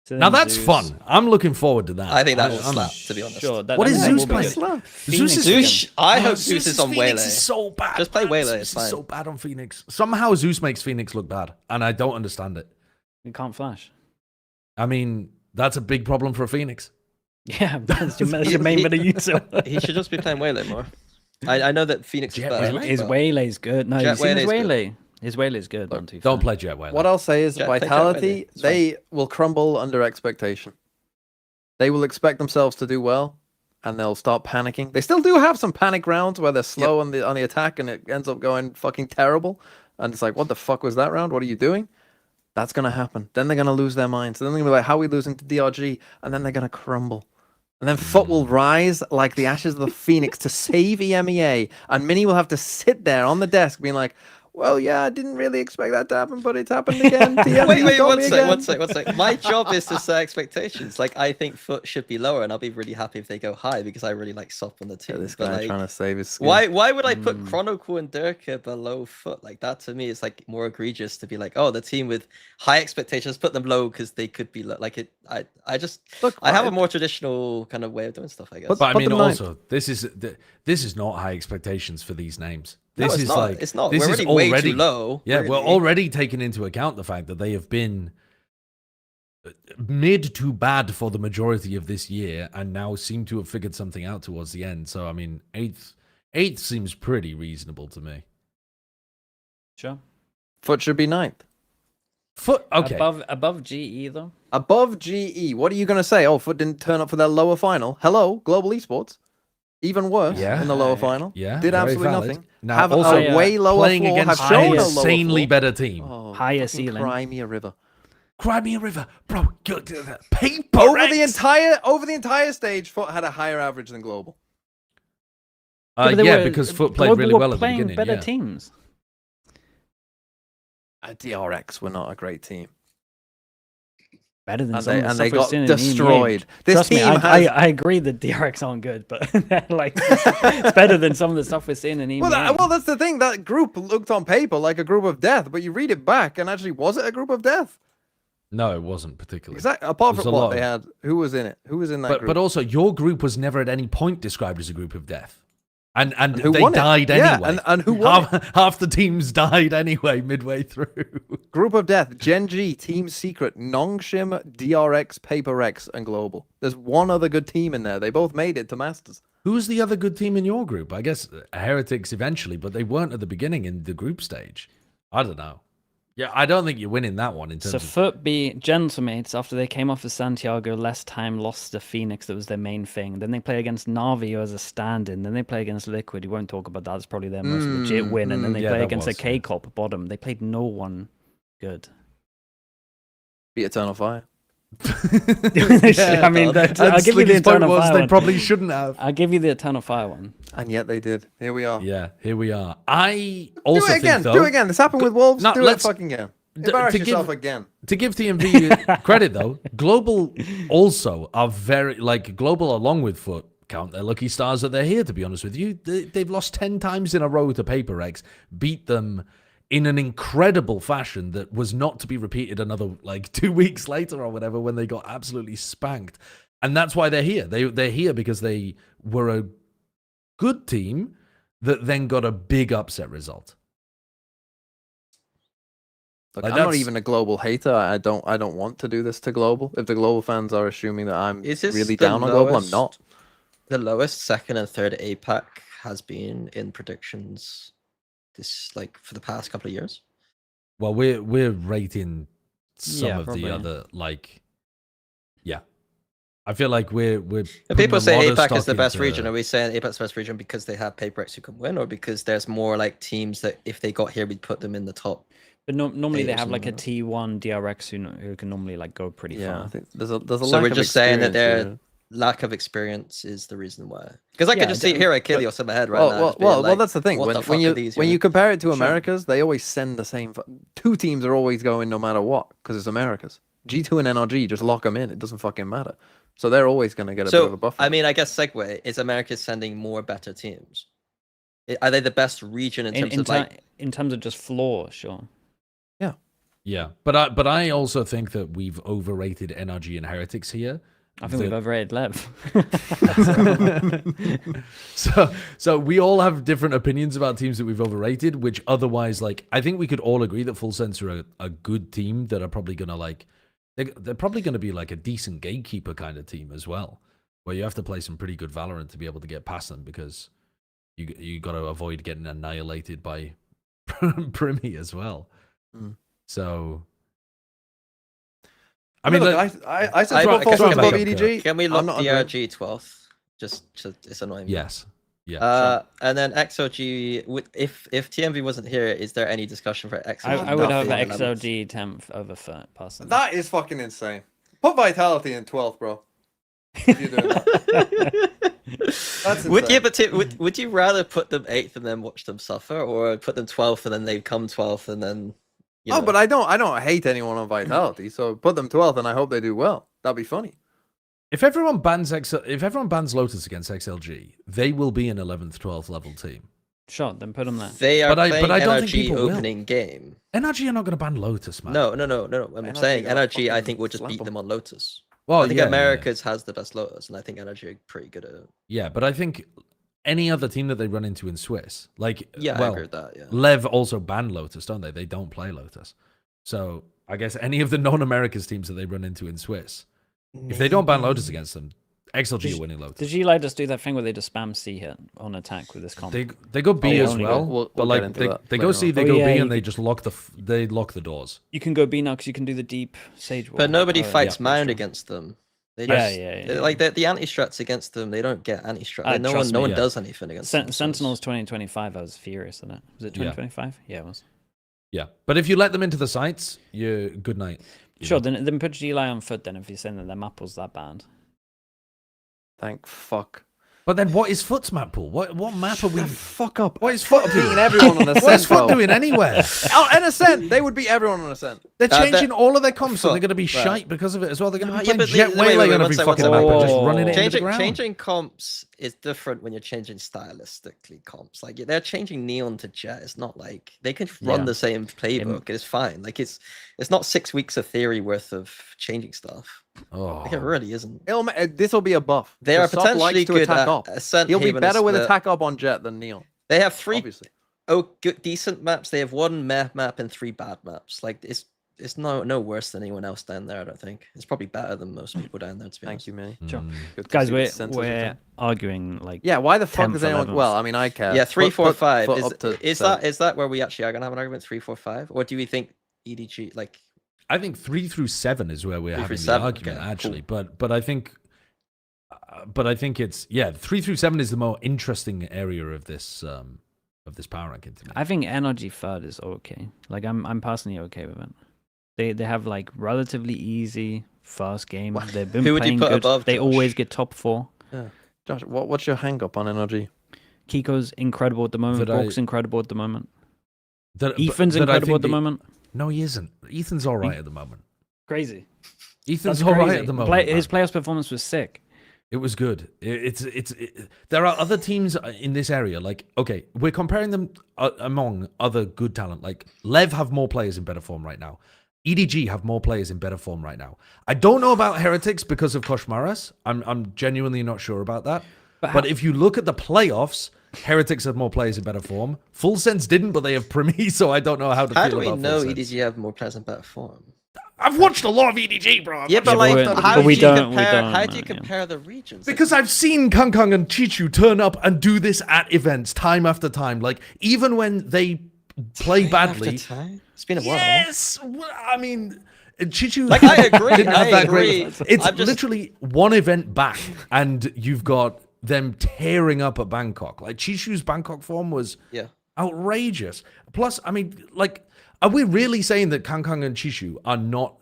So Now then that's Zeus- fun. I'm looking forward to that. I think that will I'm- slap, to be honest. Sure. What is that Zeus will be playing? good. Slap. Phoenix Zeus is- again. Zeus, I hope Zeus' Zeus is on Phoenix Waylay. is so bad. Just play man. Waylay, Zeus it's is fine. so bad on Phoenix. Somehow Zeus makes Phoenix look bad, and I don't understand it. You can't flash. I mean, that's a big problem for a Phoenix. Yeah, that's your main bit of util. He should just be playing Waylay more. I know that Phoenix is Jet better. Waylay? His but- Waylay's good. No, Jet you've seen his Waylay's good. Waylay. His Waylay's good. Look, on 2 Don't play Jet Waylay. What I'll say is Jet- take Jet Vitality, Waylay, it's they will crumble under expectation. They will expect themselves to do well, and they'll start panicking. They still do have some panic rounds where they're slow on the attack, and it ends up going fucking terrible. And it's like, what the fuck was that round? What are you doing? That's gonna happen. Then they're gonna lose their minds. Then they're gonna be like, how are we losing to DRG? And then they're gonna crumble. And then Foot will rise like the ashes of the phoenix to save EMEA, and Mini will have to sit there on the desk being like, well, yeah, I didn't really expect that to happen, but it's happened again. TM, Wait, you got one me sec, again." one sec. My job is to set expectations. Like, I think Foot should be lower, and I'll be really happy if they go high because I really like Sop on the Yeah, team. this But, guy like, trying to save his skin. why would I put Chronicle and Durka below Foot? Like, that to me is like more egregious to be like, oh, the team with high expectations, put them low because they could be low. Like, I just, Look, I have I- a more traditional kind of way of doing stuff, I guess. But- But I Put mean, them ninth. also, this is not high expectations for these names. No, This it's is not. like It's not. This We're is already way too low, Yeah, we're really. already taking into account the fact that they have been mid to bad for the majority of this year, and now seem to have figured something out towards the end. So I mean, 8th seems pretty reasonable to me. Sure. Foot should be 9th. Foot, okay. Above GE though. Above GE. What are you going to say? Oh, Foot didn't turn up for their lower final. Hello, Global Esports. Even worse Yeah. in the lower final. Yeah, Did very absolutely valid. nothing. Now, Have also, a way lower playing floor. against Have shown an a lower insanely floor. better team. Oh, Higher fucking ceiling. Cry me a river. Cry me a river, bro. Paper Over Rex. the entire stage, Foot had a higher average than Global. but they Yeah, were- because Foot played Global really were well at the playing beginning. better Yeah. teams. DRX were not a great team. Better than And some they, of the and stuff they we've got seen in destroyed. EMEA. This Trust me, team I has... agree that DRX aren't good, but like it's better than some of the stuff we're seeing in EMEA. Well, that's the thing. That group looked on paper like a group of death, but you read it back, and actually, was it a group of death? No, it wasn't particularly. Exactly. Apart There's from a what lot they of- had, who was in it? Who was in that But group? but also, your group was never at any point described as a group of death, and who they won it? died Yeah, anyway. and who won half the teams died anyway midway through. Group of death: Gen.G, Team Secret, Nongshim, DRX, Paper Rex, and Global. There's one other good team in there. They both made it to Masters. Who's the other good team in your group? I guess Heretics eventually, but they weren't at the beginning in the group stage. I don't know. Yeah, I don't think you're winning that one in terms So of... Foot beat Gentlemates after they came off of Santiago, less time, lost to Phoenix, that was their main thing. Then they play against Navi as a stand-in. Then they play against Liquid. You won't talk about that. It's probably their most legit win. And then they yeah, play that against was, a K-Cop bottom. They played no one good. Beat Eternal Fire. I mean, And I'll give you the Sliggy's point Eternal was Fire they one. probably shouldn't have. I'll give you the Eternal Fire one. And yet they did. Here we are. Yeah, here we are. I Do also it again. think, though... Do it again. This happened with Wolves. No, Do it let's- fucking again. to Embarrass give- yourself again. To give TMV credit though, Global also are very Global along with Foot count their lucky stars that they're here. To be honest with you, they've lost 10 times in a row to Paper X, beat them in an incredible fashion that was not to be repeated another 2 weeks later or whatever when they got absolutely spanked, and that's why they're here. They're here because they were a good team that then got a big upset result. Look, Like, I'm not that's- even a Global hater. I don't want to do this to Global. If the Global fans are assuming that I'm Is this really the down on Global, I'm lowest- not. The lowest second and third APAC has been in predictions this for the past couple of years. Well, we're rating some Yeah, of probably. the other yeah. I feel like we're If putting people a say lot of APAC is the stock best into- region, are we saying APAC's the best region because they have Paper X who can win, or because there's more teams that if they got here we'd put them in the top? But normally they Eight or have a something T1 DRX who can normally go pretty Yeah, I far. think there's a lack So we're of just saying that experience their here. lack of experience is the reason why. Because I Yeah, could just see d- Hero Achilles in my head right now. Well, just being like, that's the thing. what When, the when fuck you are these, when you you know? compare it to Sure. Americas, they always send the same. Two teams are always going no matter what because it's Americas. G2 and NRG just lock them in. It doesn't fucking matter. So they're always going to get a bit of a So buffer. I mean, I guess segue is America sending more better teams. Are they the best region in terms of in terms of just floor, sure. Yeah, but I also think that we've overrated NRG and Heretics here. I think we've overrated Lev. So we all have different opinions about teams that we've overrated, which otherwise, I think we could all agree that Full Sense are a good team that are probably gonna they're probably gonna be a decent gatekeeper kind of team as well, where you have to play some pretty good Valorant to be able to get past them because you got to avoid getting annihilated by Primi as well. Mm. So. I mean, look, I said I- Full can- Sense can above we- EDG. Can we I'm look not DRG 12th? Just it's annoying. me. Yes. Yeah. And then XOG. If TMV wasn't here, is there any discussion for XOG? I would have Nothing. XOG 10th over Foot, personally. That is fucking insane. Put Vitality in 12th, bro. If you're doing that. That's Would you, insane. but would you rather put them 8th and then watch them suffer, or put them 12th and then they come 12th and then? Oh, but I don't hate anyone on Vitality, so put them 12th, and I hope they do well. That'd be funny. If everyone bans Lotus against XLG, they will be an 11th, 12th level team. Sure, then put them there. They are But I playing don't think NRG people will. opening game. NRG are not going to ban Lotus, man. No. I'm NRG saying gotta NRG. I fucking think will just slap beat 'em. them on Lotus. Well, I think yeah, Americas has the best Lotus, and I think NRG are pretty good at it. Yeah, but I think any other team that they run into in Swiss, I well, agree with that. Yeah. Lev also ban Lotus, don't they? They don't play Lotus. So I guess any of the non-Americas teams that they run into in Swiss, if they don't ban Lotus against them, XLG are winning Lotus. Did G-Light just do that thing where they just spam C hit on attack with this comp? They go B Oh, as only well, we'll but get like into they, that they later go C, on. they Oh, go yeah, B, you and they could- just lock the doors. You can go B now because you can do the deep Sage Wall. But nobody Oh, fights yeah, Mound true. against them. They Yeah, just, yeah. like the anti-strats against them. They don't get anti-strat. Ah, no trust one me. Yeah. does anything against them. so it's- Sentinels 2025. I was furious at it. Was it Yeah. 2025? Yeah, it was. Yeah, but if you let them into the sites, you're good night. you Sure. know. Then put G-Light on foot. Then if you're saying that their map was that bad. Thank fuck. But then what is Foot's map pool? What map are we? Fuck up. What is Foot beating doing? everyone on Ascent? What is Foot bro. doing anywhere? Oh, an Ascent. They would beat everyone on Ascent. They're that- changing all of their comps, so Foot, they're going to be right. shite because of it as well. They're going to No, be yeah, playing but Jet wait, Waylay wait, on one every sec, fucking one map sec. and just Oh. running it into the Changing, ground. changing comps is different when you're changing stylistically comps. Like they're changing Neon to Jet. It's not like they can run Yeah. the same playbook. It's fine. Like it's not 6 weeks of theory worth of changing stuff. Oh, Like it really isn't. This will be a buff. They are The Sop likes potentially to good attack at up. Ascent. He'll be Haven, better with Split. attack up on Jet than Neon. They have three Obviously. good, decent maps. They have one meh map and 3 bad maps. Like it's no worse than anyone else down there. I don't think it's probably better than most people down there. To be Thank honest. you, Minnie. Sure. Good to Guys, see the sense of we're return. arguing like. Yeah, why the fuck 10th, does anyone? 11th. Well, I mean, I care. Yeah, 3, 4, 5. Foot up to Is 7. that where we actually are gonna have an argument? 3, 4, 5, or do we think EDG like? I think 3 through 7 is where we're 3 having through the 7, argument, okay, actually. cool. But I think it's 3 through 7 is the more interesting area of this power ranking to me. I think Energy third is okay. Like I'm personally okay with it. They have like relatively easy first game. What- They've been who would you playing put good. above They Josh? always get top 4. Josh, what's your hang up on NRG? Kiko's incredible at the moment. That I- Bork's incredible at the moment. That- Ethan's that I incredible think at the moment. No, he isn't. Ethan's all right at the moment. Crazy. Ethan's That's all right crazy. at the moment. His man. playoffs performance was sick. It was good. There are other teams in this area. Like, okay, we're comparing them among other good talent. Like, Lev have more players in better form right now. EDG have more players in better form right now. I don't know about Heretics because of Koshmaras. I'm genuinely not sure about that. But if you look at the playoffs, Heretics have more players in better form. Full Sense didn't, but they have Primi, so I don't know how to How feel do we about know Full Sense. EDG have more present better form? I've watched a lot of EDG, bro. Yeah, but but like, we- how but do we you don't- we compare? don't How know, do you yeah. compare the regions? Because I've seen Kang Kang and Chichu turn up and do this at events time after time. Like, even when they play badly. After time? It's been a while. Yes! Well, I mean, Chichu. Like, I agree, didn't have I that great- agree. It's I'm just- literally one event back, and you've got them tearing up at Bangkok. Like, Chichu's Bangkok form was Yeah. outrageous. Plus, I mean, like, are we really saying that Kang Kang and Chichu are not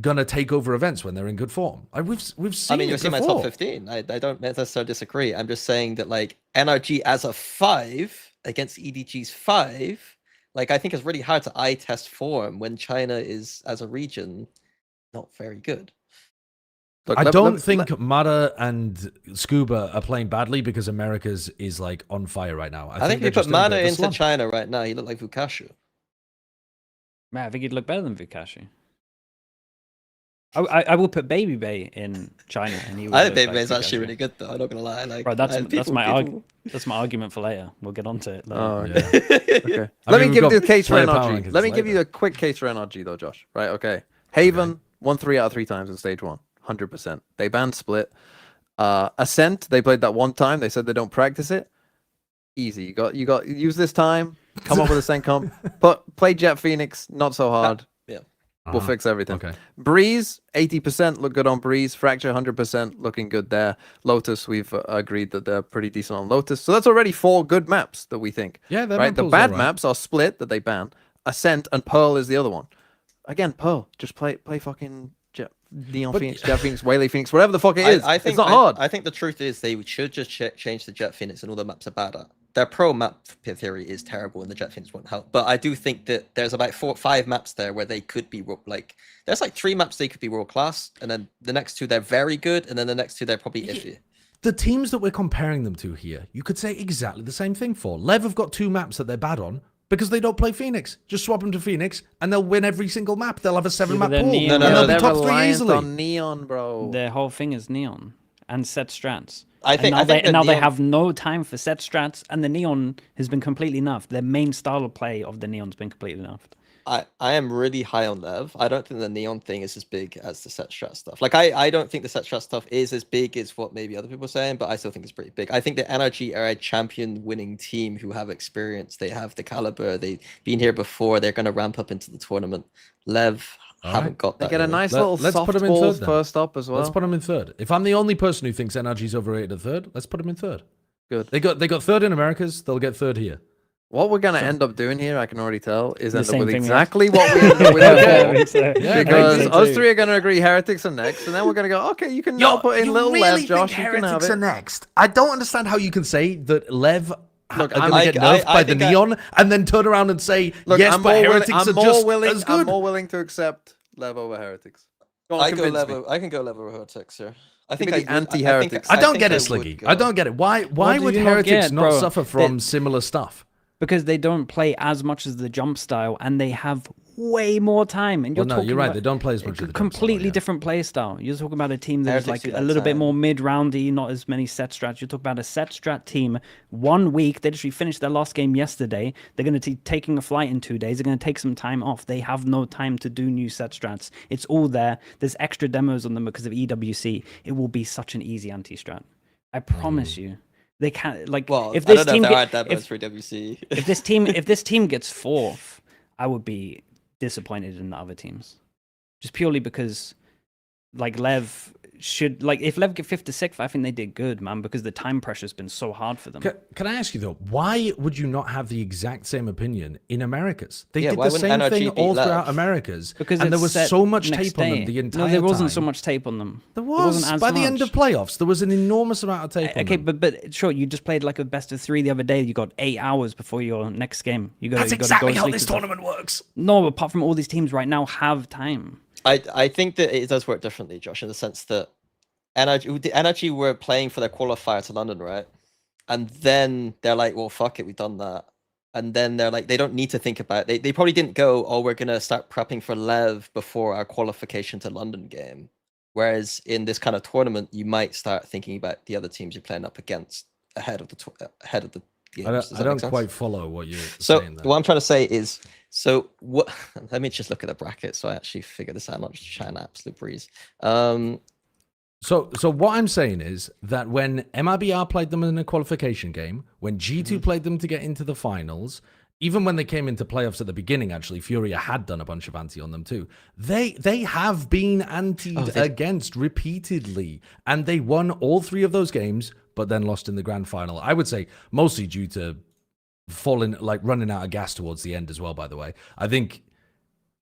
gonna take over events when they're in good form? Like, we've seen. I mean, it you'll see my before. top 15. I don't necessarily disagree. I'm just saying that like NRG as a 5 against EDG's 5, like I think it's really hard to eye test form when China is as a region not very good. Look, I let- don't let- think Mada and Scuba are playing badly because America's is like on fire right now. I think they're we put just in a bit Mana of a into slump. China right now. He looked like Vukashu. Man, I think he'd look better than Vikashi. I will put Baby Bay in China, and he. Would I think look Baby like is actually Vikashi. really good though. I'm not gonna lie. Like, Bro, that's people- my people- that's my argument for later. We'll get onto it. Later. Oh, Yeah. okay. Okay. I Let mean, me we've give you got the case for player power NRG. rankings Let me give later. you a quick case for NRG though, Josh. Right? Okay. Haven won 3 out of 3 times in stage 1, 100%. They banned Split. Ascent, they played that one time. They said they don't practice it. Easy. You got use this time. Come up with a Ascent comp. But play Jet Phoenix. Not so hard. Yeah. We'll Uh-huh. fix everything. Okay. Breeze, 80% look good on Breeze. Fracture, 100% looking good there. Lotus, we've agreed that they're pretty decent on Lotus. So that's already 4 good maps that we think. Yeah, their Right? map The pool's bad alright. maps are Split that they ban. Ascent and Pearl is the other one. Again, Pearl. Just play fucking Neon But- Phoenix, Jet Phoenix, Waylay Phoenix, whatever the fuck it is. I think it's not hard. I think the truth is they should just change the Jet Phoenix and all the maps are bad at. Their pro map theory is terrible and the Jet Phoenix won't help. But I do think that there's about 4 or 5 maps there where they could be like there's like 3 maps they could be world class, and then the next 2 they're very good, and then the next 2 they're probably iffy. The teams that we're comparing them to here, you could say exactly the same thing for. Lev have got 2 maps that they're bad on because they don't play Phoenix. Just swap them to Phoenix and they'll win every single map. They'll have a 7-map they're pool. Neon. And No, they'll they're be top 3 reliant easily. on Neon, bro. Their whole thing is Neon and set strats. I think and the now they Neon- have no time for set strats, and the Neon has been completely nerfed. Their main style of play of the Neon's been completely nerfed. I am really high on Lev. I don't think the Neon thing is as big as the set strat stuff. Like I don't think the set strat stuff is as big as what maybe other people are saying, but I still think it's pretty big. I think the NRG are a champion winning team who have experience. They have the caliber. They've been here before. They're going to ramp up into the tournament. Lev haven't got They that. get a really. nice Let's little put 'em in softball third then. first up as well. Let's put them in third. If I'm the only person who thinks NRG's overrated at third, let's put them in third. Good. They got third in Americas. They'll get third here. What we're gonna end up doing here, I can already tell, is The end up same with thing we exactly what we end up with before. Yeah, Because great. us three are gonna agree heretics are next, and then we're gonna go, okay, you can now put in little Lev, Josh, you can have it. next. I don't understand how you can say that Lev Look, are I'm- going to get nerfed by the think Neon and then turn around and say, Look, yes, I'm but more heretics willing, are I'm more just willing, as I'm good. more willing to accept Lev over heretics. Go on, I go convince me. Lev. I can go Lev over heretics here. I Give think me the I would- anti-heretics. I don't think get it, would Sliggy. go- I don't get it. Why What do would you not heretics get, not bro? suffer from similar stuff? Because they don't play as much as the jump style, and they have way more time. And Well, you're no, talking you're right. about They don't play as much as the jump style, completely yeah. different play style. You're talking about a team that's Heretics like do a that little bit time. more mid-roundy, not as many set strats. You're talking about a set strat team. 1 week, they literally finished their last game yesterday. They're going to be taking a flight in 2 days. They're going to take some time off. They have no time to do new set strats. It's all there. There's extra demos on them because of EWC. It will be such an easy anti-strat. I promise you. They can't like Well, if I this don't know team if there are get, demos if, for WC. if this team gets fourth, I would be disappointed in the other teams, just purely because like Lev should like if Lev get 5th to 6th, I think they did good, man, because the time pressure's been so hard for them. Can I ask you though, why would you not have the exact same opinion in Americas? They Yeah, did why the wouldn't same NRG thing beat all Lev? throughout Americas, Because and there it's was set so much next tape on them day. the entire No, there wasn't time. so much tape on them. There wasn't was as by the end of much. playoffs. There was an enormous amount of tape. on Okay, them. but sure, you just played like a best of 3 the other day. You got 8 hours before your next game. That's you exactly go how sleep this and stuff. tournament works. No, apart from all these teams right now have time. I think that it does work differently, Josh, in the sense that NRG were playing for their qualifier to London, right? And then they're like, well, fuck it, we've done that. And then they're like, they don't need to think about it. They probably didn't go, oh, we're going to start prepping for Lev before our qualification to London game. Whereas in this kind of tournament, you might start thinking about the other teams you're playing up against ahead of the games. Does I that don't make sense? quite follow what you're So saying there. what I'm trying to say is, so what? Let me just look at the bracket so I actually figure this out. I'm not just chatting absolute breeze. So what I'm saying is that when MIBR played them in a qualification game, when G2 played them to get into the finals, even when they came into playoffs at the beginning, actually, Furia had done a bunch of anti on them too. They have been antied against repeatedly, and they won all 3 of those games, but then lost in the grand final. I would say mostly due to running out of gas towards the end as well, by the way. I think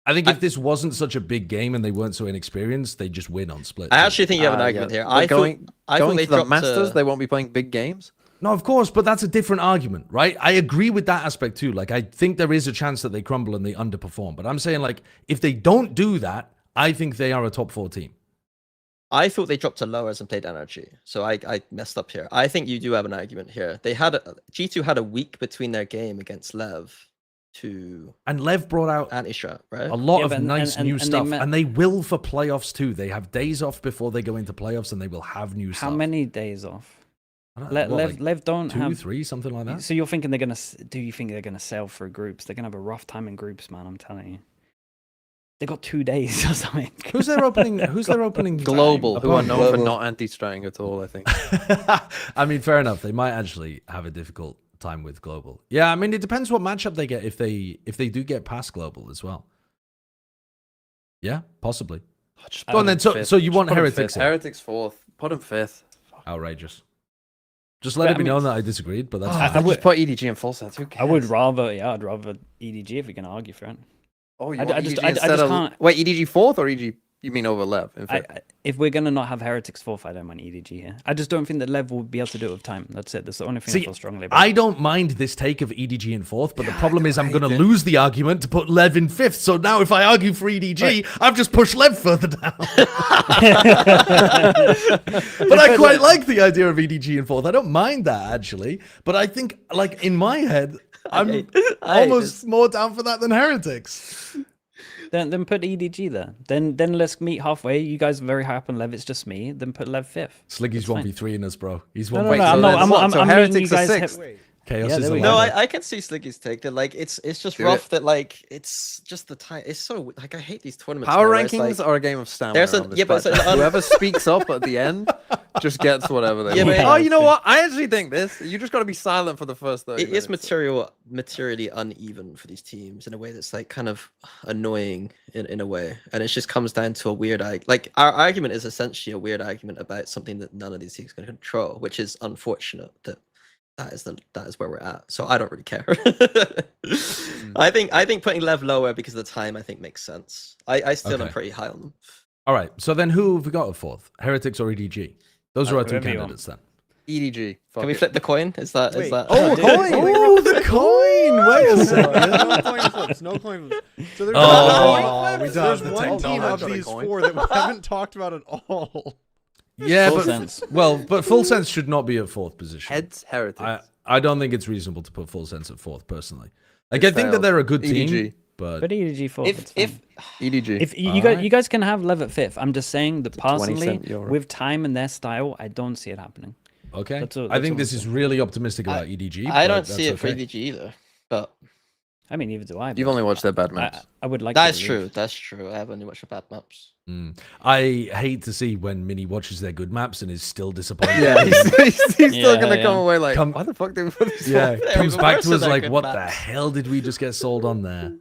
if this wasn't such a big game and they weren't so inexperienced, they'd just win on split. I actually think you have an argument here. But going I thought they to the dropped, Masters, they won't be playing big games. No, of course, but that's a different argument, right? I agree with that aspect too. Like, I think there is a chance that they crumble and they underperform. But I'm saying, like, if they don't do that, I think they are a top 4 team. I thought they dropped to lowers and played NRG, so I messed up here. I think you do have an argument here. G2 had a week between their game against Lev to And Lev brought out anti-strat, right? a lot Yeah, of but- nice and new they stuff. met- And they will for playoffs too. They have days off before they go into playoffs and they will have new stuff. How many days off? I don't know, what, like Lev don't 2, have 3, something like that? So you're thinking they're gonna? Do you think they're gonna sail through groups? They're gonna have a rough time in groups, man. I'm telling you. They got 2 days or something. Who's their opening Global, who are opponent? known for not anti-straying at all, I think. I mean, fair enough. They might actually have a difficult time with global. Yeah, I mean, it depends what matchup they get if they do get past global as well. Yeah, possibly. Go on then. So you want heretics? in? Heretics 4th. Put him 5th. Outrageous. Just let it be known that I disagreed, but that's I fine. would just put EDG in full sets. Who cares? I would rather, I'd rather EDG if we can argue for it. Oh, you I want just- EDG I just instead of... can't- Wait, EDG 4th or EDG? You mean over Lev? In fact. If we're gonna not have heretics 4th, I don't mind EDG here. I just don't think that Lev will be able to do it with time. That's it. That's the only thing I See, feel strongly about. I don't mind this take of EDG in 4th, but the problem is I'm going to lose the argument to put Lev in 5th. So now if I argue for EDG, I've just pushed Lev further down. But I quite like the idea of EDG in 4th. I don't mind that, actually. But I think, like, in my head, I'm almost more down for that than heretics. Then put EDG there. Then let's meet halfway. You guys are very high up on Lev. It's just me. Then put Lev 5th. Sliggy's That's fine. 1v3 in us, bro. He's No, 1v3. no, I'm so not. then what? So I'm meeting you heretics are guys. 6th? Wait, Chaos Yeah, is there we alive. go. No, I can see Sliggy's take that like it's just Do rough that like it's just the time. It's so like I hate these tournaments. Power now where it's rankings like, are a game of stamina. there's a- on this yeah, but it's Plat chat. an- Whoever speaks up at the end just gets whatever they Yeah, want. but- Oh, you know what? I actually think this. You just got to be silent for the first 30 it is minutes. materially uneven for these teams in a way that's like kind of annoying in a way, and it just comes down to a weird like our argument is essentially a weird argument about something that none of these teams can control, which is unfortunate that is where we're at. So I don't really care. I think putting Lev lower because of the time I think makes sense. I still am Okay. pretty high on them. All right. So then who have we got at fourth? Heretics or EDG? Those are our two whoever you want. candidates then. EDG. Can we flip the coin? Is that Wait. is that? Oh, dude. coin! Oh, the coin! Wait a second. No coin flips. No coin flips. So there's Oh, we don't there's have the one team technology. of these four that we haven't talked about at all. Yeah, Full but sense. but full sense should not be at fourth position. Heads Heretics. I don't think it's reasonable to put full sense at fourth personally. Like I think that failed. they're a good team, EDG. but But EDG fourth. If it's fine. EDG. If you Alright. you guys can have Lev at fifth, I'm just saying that 20 personally, cent euro. with time and their style, I don't see it happening. okay. That's all- I think that's this all is I'm really optimistic about EDG. I but don't see it that's for okay. EVG either. But I mean, neither do I. You've but only watched their bad maps. I would like. that's to true. believe. That's true. I have only watched the bad maps. I hate to see when Mini watches their good maps and is still disappointed. Yeah, he's still Yeah, gonna yeah. come away like, Come- why the fuck did we put this Yeah, on? They're comes even back worse to than us their like, good what maps. the hell did we just get sold on there?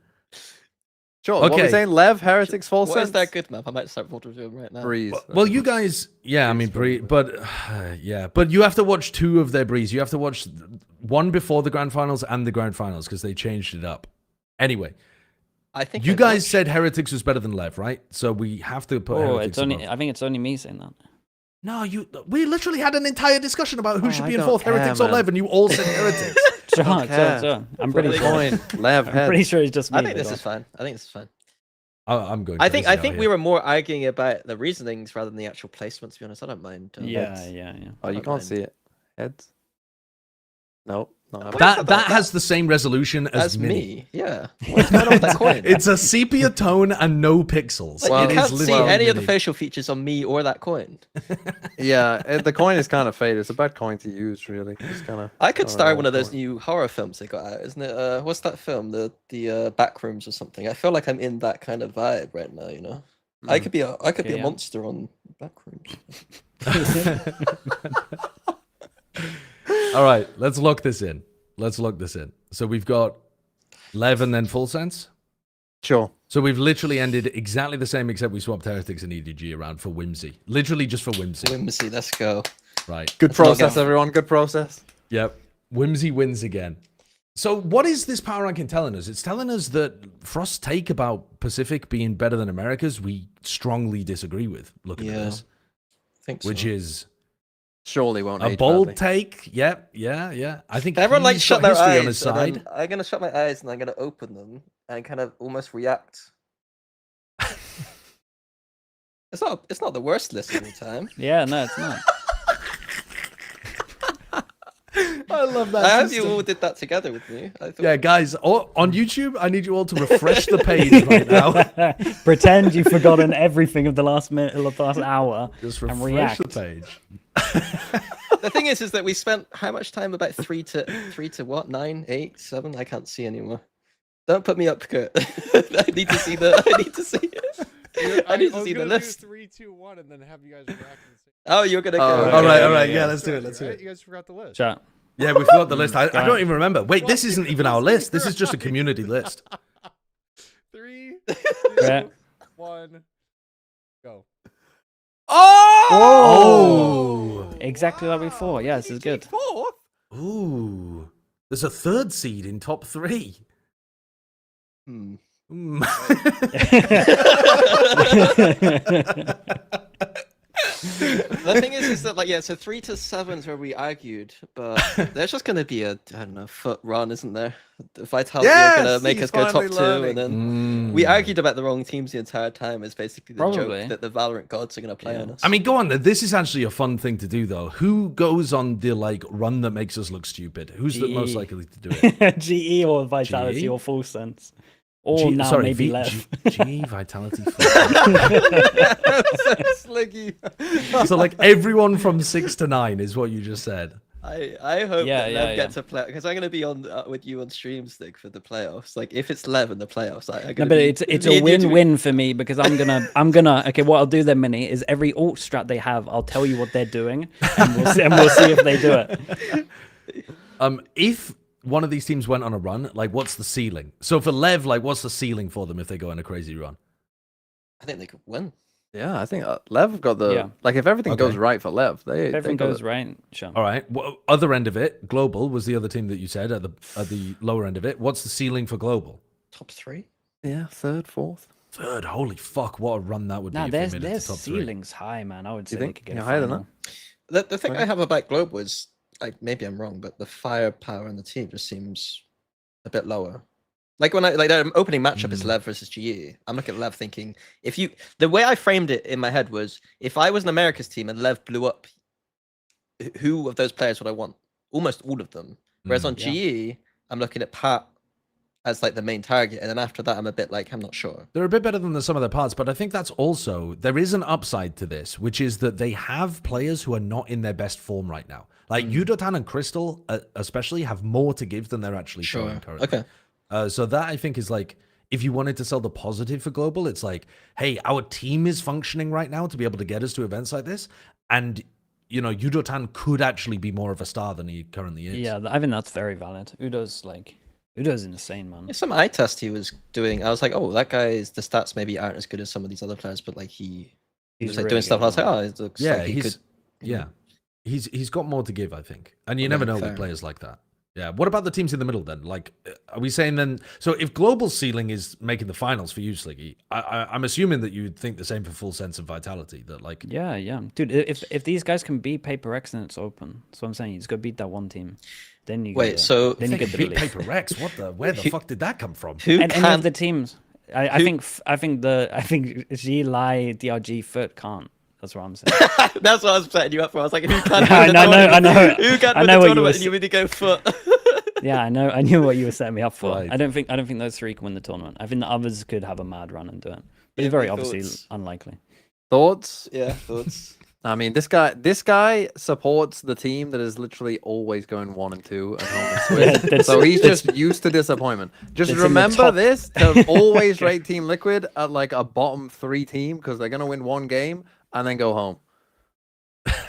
Sure, what Okay. we saying? Lev, Heretics, Full What Sense? is that good map? I might start voting reviewing right now. Breeze. Well, you guys, yeah, I mean, but yeah, but you have to watch two of their breeze. You have to watch one before the grand finals and the grand finals because they changed it up. Anyway, I think you I'd guys watch- said Heretics was better than Lev, right? So we have to put Oh, Heretics it's only. above. I think it's only me saying that. No, we literally had an entire discussion about who Oh, should I be in don't fourth, care, Heretics or man. Lev, and you all said Heretics. Sure, care. sure. I'm pretty Flip sure. the Coin. Lev, I'm head. pretty sure it's just me. I think but this go is fine. I think this is fine. I'm going. I think crazy out we here. were more arguing about the reasonings rather than the actual placement. To be honest, I don't mind. Yeah, Heads. yeah. Oh, you don't can't mind. see it. Heads. No, not happening. that. That has the same resolution as As Mini. me, yeah. What's going on with that coin? It's a sepia tone and no pixels. Like, Well, you It can't is see literally any of the Mini. facial features on me or that coin. Yeah, the coin is kind of faded. It's a bad coin to use, really. It's kind of. I could star in one of those new horror films they got out, isn't it? What's that film? The Backrooms or something. I feel like I'm in that kind of vibe right now. You know, I could be a Okay, yeah. monster on Backrooms. All right, let's lock this in. So we've got Lev and then Full Sense. Sure. So we've literally ended exactly the same, except we swapped Heretics and EDG around for whimsy. Literally just for whimsy. Whimsy, let's go. Right. Good Let's not process, get- everyone. Good process. Yep. Whimsy wins again. So what is this power ranking telling us? It's telling us that Frost's take about Pacific being better than America's, we strongly disagree with, looking at Yeah. this. I think so. Which is Surely won't a age bold badly. take. Yep. Yeah. I think Everyone like he's shut got their history eyes. on his And side. then I'm gonna shut my eyes and I'm gonna open them and kind of almost react. It's not the worst list of all time. Yeah, no, it's not. I love that. I hope system. you all did that together with me. I thought, Yeah, guys, on YouTube, I need you all to refresh the page right now. Pretend you've forgotten everything of the last minute, of the last hour, Just and refresh the react. page. The thing is that we spent how much time? About three to what? 9, 8, 7? I can't see anymore. Don't put me up, Kurt. I need to see the. I need to see it. I need to see the list. 3, 2, 1, and then have you guys react. And say, Oh, you're gonna go. Oh, All right, yeah. yeah, let's do it. Let's do right? it. You guys forgot the list. Chat. Yeah, we forgot the list. I Go don't on. even remember. Wait, this isn't even our list. This is just a community list. 3, Yeah. 2, 1, go. Oh! Exactly like before. Yeah, this is good. Ooh. There's a third seed in top 3. Hmm. Mm. The thing is that so 3 to 7 is where we argued, but there's just gonna be a foot run, isn't there? The Vitality are gonna Yes, make he's us go top finally 2, learning. and then Mm. we argued about the wrong teams the entire time. Is basically the Probably. joke that the Valorant gods are gonna play on us. I mean, go on. This is actually a fun thing to do, though. Who goes on the run that makes us look stupid? Who's the most GE. likely to do it? GE or Vitality GE? or Full Sense. Or now maybe left. G Vitality. Sliggy. So like everyone from 6 to 9 is what you just said. I hope Yeah, that yeah, Lev gets a play because I'm gonna be on with you on stream stick for the playoffs. Like if it's Lev in the playoffs, I'm No, gonna but be, it's me a and you two- win-win for me because I'm gonna okay. What I'll do then, Mini, is every alt strat they have, I'll tell you what they're doing, and we'll see if they do it. If one of these teams went on a run, like what's the ceiling? So for Lev, like what's the ceiling for them if they go on a crazy run? I think they could win. Yeah, I think Lev got the Yeah. like if everything goes Okay. right for Lev, they If everything got goes it. right, sure. All right. Other end of it, Global was the other team that you said at the lower end of it. What's the ceiling for Global? Top 3. Yeah, third, fourth. Third. Holy fuck! What a run that would Nah, be if they there's made it to top three. ceilings high, man. I would say You they think? could get You're a higher than final. The thing I have about Global is like maybe I'm wrong, but the firepower in the team just seems a bit lower. Like when the opening matchup is Lev versus GE, I'm looking at Lev thinking the way I framed it in my head was if I was an America's team and Lev blew up, who of those players would I want? Almost all of them. Whereas on GE, I'm looking at Pat as like the main target, and then after that, I'm a bit like I'm not sure. They're a bit better than the sum of their parts, but I think that's also there is an upside to this, which is that they have players who are not in their best form right now. Like Yudotan and Crystal, especially, have more to give than they're actually showing currently. Okay. So that I think is like, if you wanted to sell the positive for Global, it's like, hey, our team is functioning right now to be able to get us to events like this, and Yudotan could actually be more of a star than he currently is. Yeah, I think that's very valid. Udo's insane, man. Yeah, some eye test he was doing, I was like, oh, that guy's the stats maybe aren't as good as some of these other players, but like he was like really doing stuff. good, I was like, man. oh, it looks Yeah, like he could. he's got more to give, I think, and you Okay, never know fair. with players like that. Yeah. What about the teams in the middle then? Like, are we saying then? So if Global ceiling is making the finals for you, Sliggy, I'm assuming that you'd think the same for Full Sense of Vitality. That like, Yeah, dude. If these guys can beat Paper X, then it's open. That's what I'm saying. You just go beat that one team. Then you Wait, get so then you they get the beat belief. Paper Rex. Where the fuck did that come from? Who And any can of the teams, I think G, Lai, DRG, Foot can't. That's what I'm saying. That's what I was setting you up for. I was like, who can Yeah, win the I know, tournament? Who can I win know the what you tournament? were And you really go foot. Yeah, I knew what you were setting me up for. Right. I don't think those three can win the tournament. I think the others could have a mad run and do it, but Yeah, it's very my obviously thoughts. unlikely. Thoughts? Yeah, thoughts. I mean, this guy supports the team that is literally always going 1 and 2 at home and Yeah, Swiss. that's- So he's just used to disappointment. Just It's in the remember top. this: to always rate Team Liquid at like a bottom 3 team because they're gonna win one game and then go home.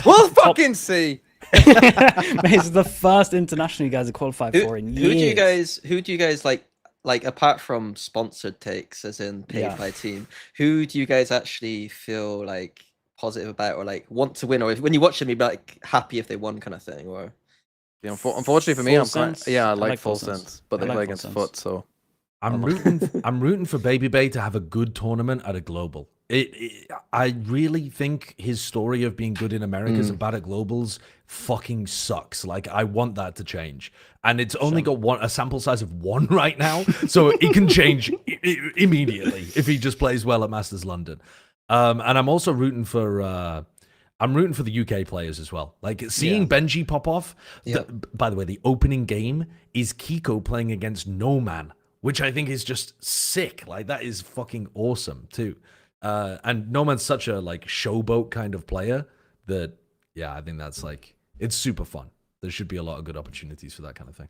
We'll fucking see. It's the first international you guys have qualified for in years. Who do you guys like apart from sponsored takes, as in paid Yeah. by team? Who do you guys actually feel like positive about, or like want to win, or if, when you watch them, you'd be like happy if they won, kind of thing? Or Yeah, unfortunately for me, Full I'm quite, Sense? yeah, I I like like full Full Sense. sense, but they I like play Full against Sense. Foot, so I'm rooting for Baby Bay to have a good tournament at a global. I really think his story of being good in Americas and bad at globals fucking sucks. Like, I want that to change, and it's only got a sample size of 1 right now, so it can change immediately if he just plays well at Masters London. And I'm also rooting for the UK players as well. Like seeing Gen.G pop off. Yeah. By the way, the opening game is Kiko playing against No Man, which I think is just sick. Like that is fucking awesome too. And No Man's such a like showboat kind of player that I think that's like it's super fun. There should be a lot of good opportunities for that kind of thing.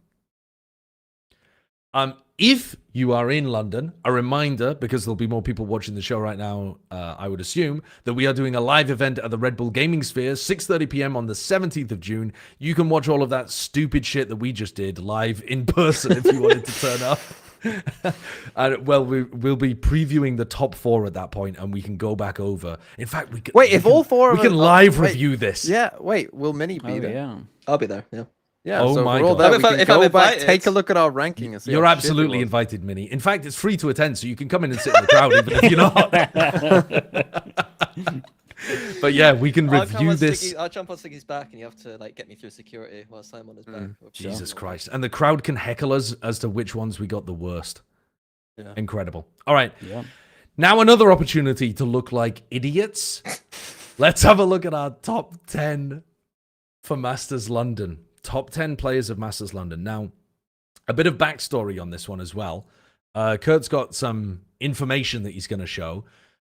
If you are in London, a reminder, because there'll be more people watching the show right now, I would assume, that we are doing a live event at the Red Bull Gaming Sphere, 6:30 p.m. on the 17th of June. You can watch all of that stupid shit that we just did live in person if you wanted to turn up. And, well, we'll be previewing the top 4 at that point, and we can go back over. In fact, we can. wait. If all 4 of we can us- live wait, review this. Yeah, wait. Will Mini be Oh there? yeah. I'll be there. Yeah. Yeah. Oh so my we're all God. there. If We I- can if go I'm back, invited- take a look at our ranking, and see. You're how shit it absolutely was. invited, Minnie. In fact, it's free to attend, so you can come in and sit in the crowd even if you're not. But yeah, we can review this. I'll jump on Sliggy's back, and you have to like get me through security whilst I'm on his back. Jesus Christ. And the crowd can heckle us as to which ones we got the worst. Yeah. Incredible. All right. Yeah. Now another opportunity to look like idiots. Let's have a look at our top 10 for Masters London. Top 10 players of Masters London. Now, a bit of backstory on this one as well. Kurt's got some information that he's going to show,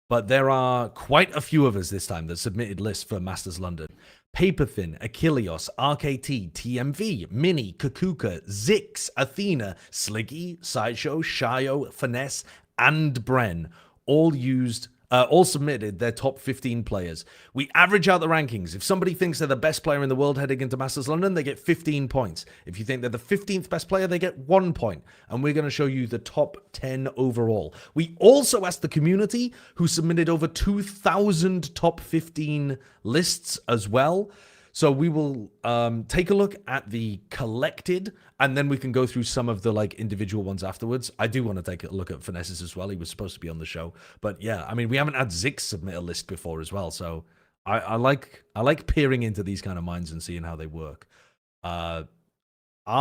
but there are quite a few of us this time that submitted lists for Masters London. Paperthin, Achilleos, RKT, TMV, Mini, Kakuka, Zix, Athena, Sliggy, Sideshow, Shyo, Finesse, and Bren all submitted their top 15 players. We average out the rankings. If somebody thinks they're the best player in the world heading into Masters London, they get 15 points. If you think they're the 15th best player, they get 1 point. And we're going to show you the top 10 overall. We also asked the community, who submitted over 2,000 top 15 lists as well. So we will take a look at the collected, and then we can go through some of the like individual ones afterwards. I do want to take a look at Finesse's as well. He was supposed to be on the show, but yeah, I mean, we haven't had Zix submit a list before as well, so I like peering into these kind of minds and seeing how they work. Are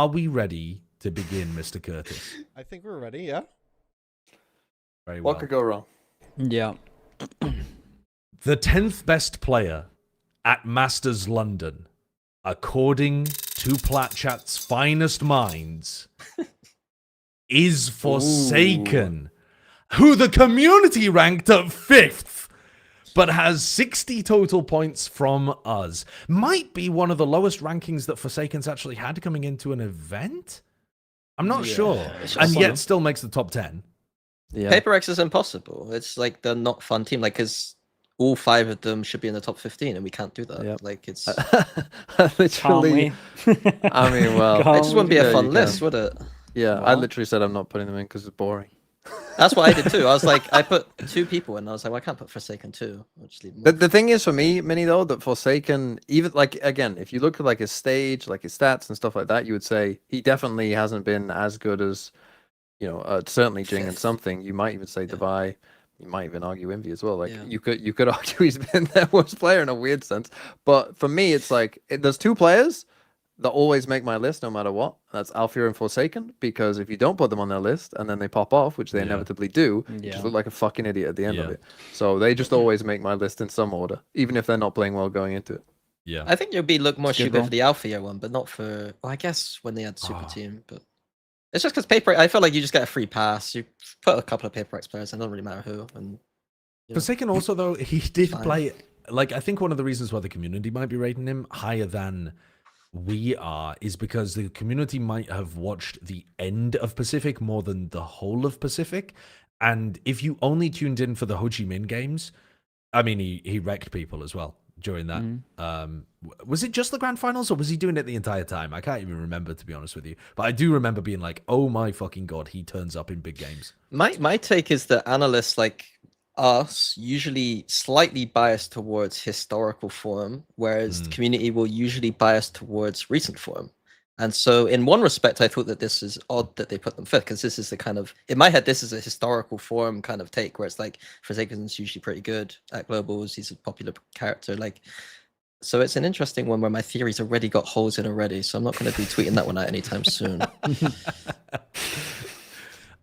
we ready to begin, Mr. Kurtis? I think we're ready. Yeah. Very well. What could go wrong? Yeah. The 10th best player at Masters London, according to Plat Chat's finest minds, is Forsaken, who the community ranked at 5th, but has 60 total points from us. Might be one of the lowest rankings that Forsaken's actually had coming into an event? I'm not sure. And yet still makes the top 10. Yeah. Paper X is impossible. It's like the not fun team. Like, because all 5 of them should be in the top 15, and we can't do that. Yep. Like, it's literally. I mean, well, it just wouldn't be yeah, a fun you list, can. would it? Yeah, I literally said I'm not putting them in because it's boring. That's what I did too. I was like, I put 2 people in, and I was like, well, I can't put Forsaken 2. I'll just leave them off. The thing is for me, Mini, though, that Forsaken, even like again, if you look at like his stage, like his stats and stuff like that, you would say he definitely hasn't been as good as, you know, certainly Jing and something. You might even say Devi. You might even argue Envy as well. Like you could argue he's been their worst player in a weird sense. But for me, it's like there's 2 players that always make my list no matter what. That's Alfia and Forsaken, because if you don't put them on their list and then they pop off, which they inevitably do, you just look like a fucking idiot at the end of it. So they just always make my list in some order, even if they're not playing well going into it. Yeah. I think you'll be look more It's good stupid roll. for the Alpha one, but not for. Well, I guess when they had Super Team, but it's just because Paper. I feel like you just get a free pass. You put a couple of Paper X players, and it doesn't really matter who. And Forsaken also, though, he did Fine. play, like, I think one of the reasons why the community might be rating him higher than we are is because the community might have watched the end of Pacific more than the whole of Pacific. And if you only tuned in for the Ho Chi Minh games, I mean, he wrecked people as well during that. Was it just the grand finals, or was he doing it the entire time? I can't even remember, to be honest with you. But I do remember being like, oh my fucking God, he turns up in big games. my take is that analysts like us usually slightly biased towards historical form, whereas the community will usually bias towards recent form. And so in one respect, I thought that this is odd that they put them 5th, because this is the kind of, in my head, this is a historical form kind of take, where it's like, Forsaken's usually pretty good at globals, he's a popular character, like, so it's an interesting one where my theory's already got holes in already, so I'm not going to be tweeting that one out anytime soon.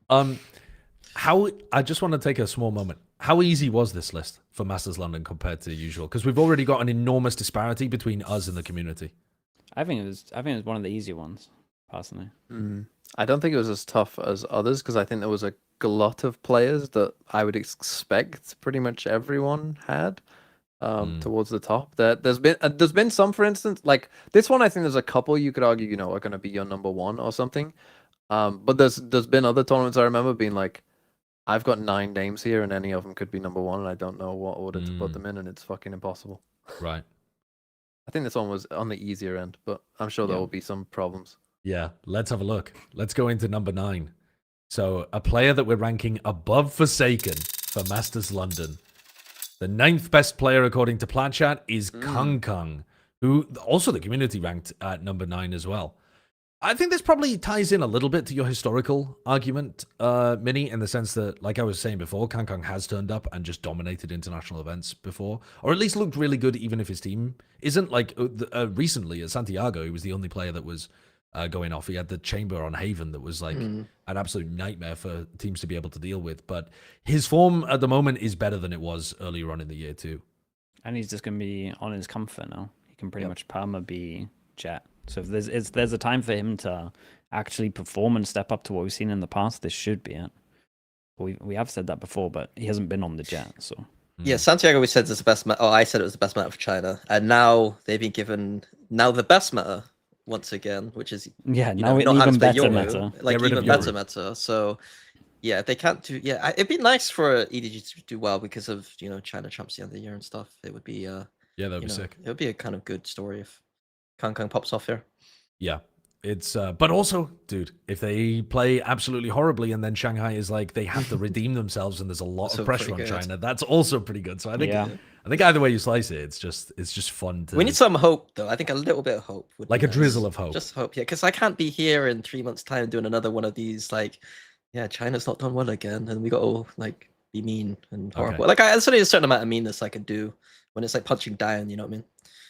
I just want to take a small moment. How easy was this list for Masters London compared to usual? Because we've already got an enormous disparity between us and the community. I think it was one of the easier ones, personally. I don't think it was as tough as others, because I think there was a glut of players that I would expect pretty much everyone had towards the top. There's been some, for instance, like this one. I think there's a couple you could argue, are going to be your number 1 or something. But there's been other tournaments I remember being like, I've got 9 names here, and any of them could be number 1, and I don't know what order to put them in, and it's fucking impossible. Right. I think this one was on the easier end, but I'm sure there will be some problems. Yeah, let's have a look. Let's go into number 9. So a player that we're ranking above Forsaken for Masters London. The 9th best player according to Plat Chat is Kung Kung, who also the community ranked at number 9 as well. I think this probably ties in a little bit to your historical argument, Mini, in the sense that, like I was saying before, Kung Kung has turned up and just dominated international events before, or at least looked really good even if his team isn't. Like recently at Santiago, he was the only player that was going off. He had the chamber on Haven that was like an absolute nightmare for teams to be able to deal with. But his form at the moment is better than it was earlier on in the year too. And he's just going to be on his comfort now. He can pretty much perma be Jet. So if there's a time for him to actually perform and step up to what we've seen in the past, this should be it. We have said that before, but he hasn't been on the Jet, so Yeah, Santiago always said it's the best meta. Oh, I said it was the best meta for China, and now they've been given the best meta once again, which is Yeah, you now know, an not even hands but better Yoru, meta. like Get rid even of better Yoru. meta. So yeah, if they can't do it'd be nice for EDG to do well because of China champs the other year and stuff. It would be Yeah, that'd be sick. it would be a kind of good story if Kang pops off here. Yeah. It's but also, dude, if they play absolutely horribly and then Shanghai is like they have to redeem themselves and there's a lot Also of pressure on pretty good. China, that's also pretty good. So I think Yeah. I think either way you slice it, it's just fun to We need some hope, though. I think a little bit of hope would like be a drizzle nice. of hope. Just hope, yeah. Because I can't be here in 3 months' time doing another one of these. Like, yeah, China's not done well again, and we got to like be mean and horrible. Like, there's only a certain amount of meanness I can do when it's like punching down. You know what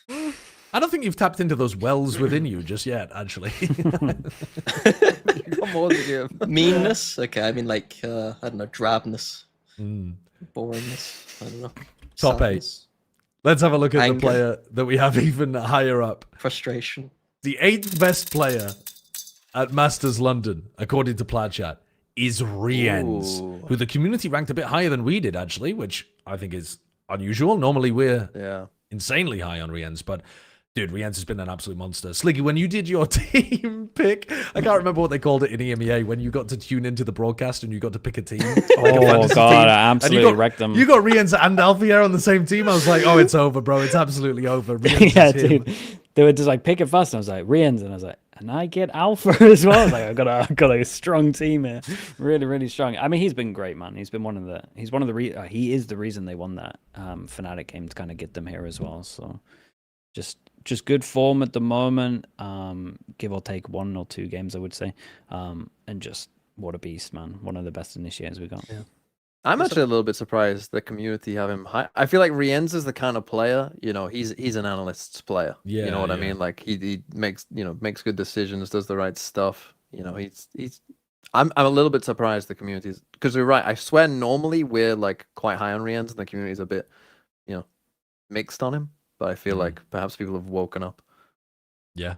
I mean? I don't think you've tapped into those wells within you just yet, actually. Got more to give. Meanness. Okay, I mean like I don't know, drabness, Mm. boringness. I don't know. Top sadness, Let's have a look at Anger. the player that we have even higher up. frustration. The 8th best player at Masters London, according to Plat Chat, is Rienz, Ooh. who the community ranked a bit higher than we did, actually, which I think is unusual. Normally, we're Yeah. insanely high on Rienz, but dude, Rienz has been an absolute monster. Sliggy, when you did your team pick, I can't remember what they called it in EMEA, when you got to tune into the broadcast and you got to pick a team. Like a Oh fantasy god, team, I and absolutely wrecked them. You got Rienz and Alfier on the same team. I was like, oh, it's over, bro. It's absolutely over. Rienz Yeah, is him. dude. They were just like pick it first, and I was like Rienz, and I was like, and I get Alpha as well. I was like, I got a strong team here, really, really strong. I mean, he's been great, man. He's been one of the he is the reason they won that Fnatic game to kind of get them here as well. So just good form at the moment, give or take 1 or 2 games, I would say, and just what a beast, man. One of the best initiators we got. Yeah. I'm actually a little bit surprised the community have him high. I feel like Rienz is the kind of player, he's an analyst's player. Yeah, You know what I yeah. mean? Like he makes makes good decisions, does the right stuff. He's I'm a little bit surprised the community's, because you're right. I swear normally we're like quite high on Rienz and the community's a bit, mixed on him. But I feel like perhaps people have woken up. Yeah,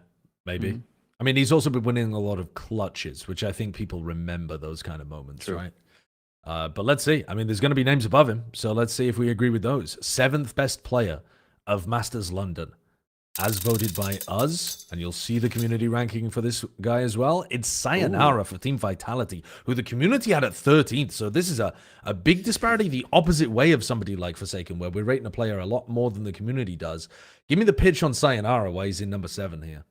maybe. Mhm. I mean, he's also been winning a lot of clutches, which I think people remember those kind of moments, True. right? But let's see. I mean, there's going to be names above him, so let's see if we agree with those. 7th best player of Masters London, as voted by us, and you'll see the community ranking for this guy as well. It's Sayonara for Team Vitality, who the community had at 13th. So this is a big disparity the opposite way of somebody like Forsaken, where we're rating a player a lot more than the community does. Give me the pitch on Sayonara, why he's in number 7 here.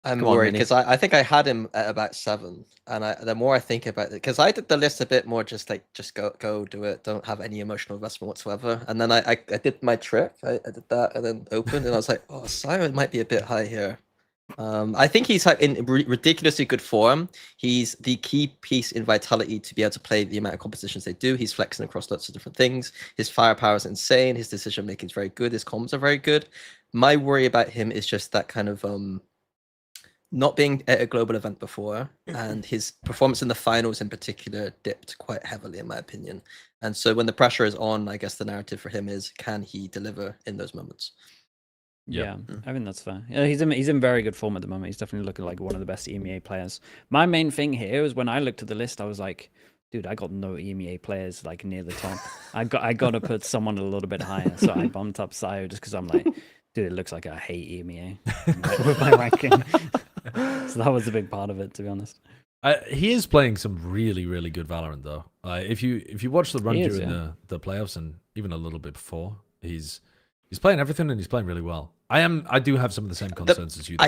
I'm Come on, worried Minnie. because I think I had him at about 7, and the more I think about it, because I did the list a bit more just go do it, don't have any emotional investment whatsoever, and then I did my trick, I did that, and then opened, and I was like, oh, Siren might be a bit high here. I think he's in ridiculously good form. He's the key piece in Vitality to be able to play the amount of compositions they do. He's flexing across lots of different things. His firepower is insane. His decision making is very good. His comms are very good. My worry about him is just that kind of not being at a global event before, and his performance in the finals in particular dipped quite heavily, in my opinion. And so when the pressure is on, I guess the narrative for him is, can he deliver in those moments? Yeah, I think that's fair. Yeah, he's in very good form at the moment. He's definitely looking like one of the best EMEA players. My main thing here is when I looked at the list, I was like, dude, I got no EMEA players like near the top. I got to put someone a little bit higher. So I bumped up Sio just because I'm like, dude, it looks like I hate EMEA with my ranking. So that was a big part of it, to be honest. He is playing some really, really good Valorant, though. If you watch the run He is, during the playoffs and even a little bit before, he's playing everything and he's playing really well. I do have some of the same concerns as you do.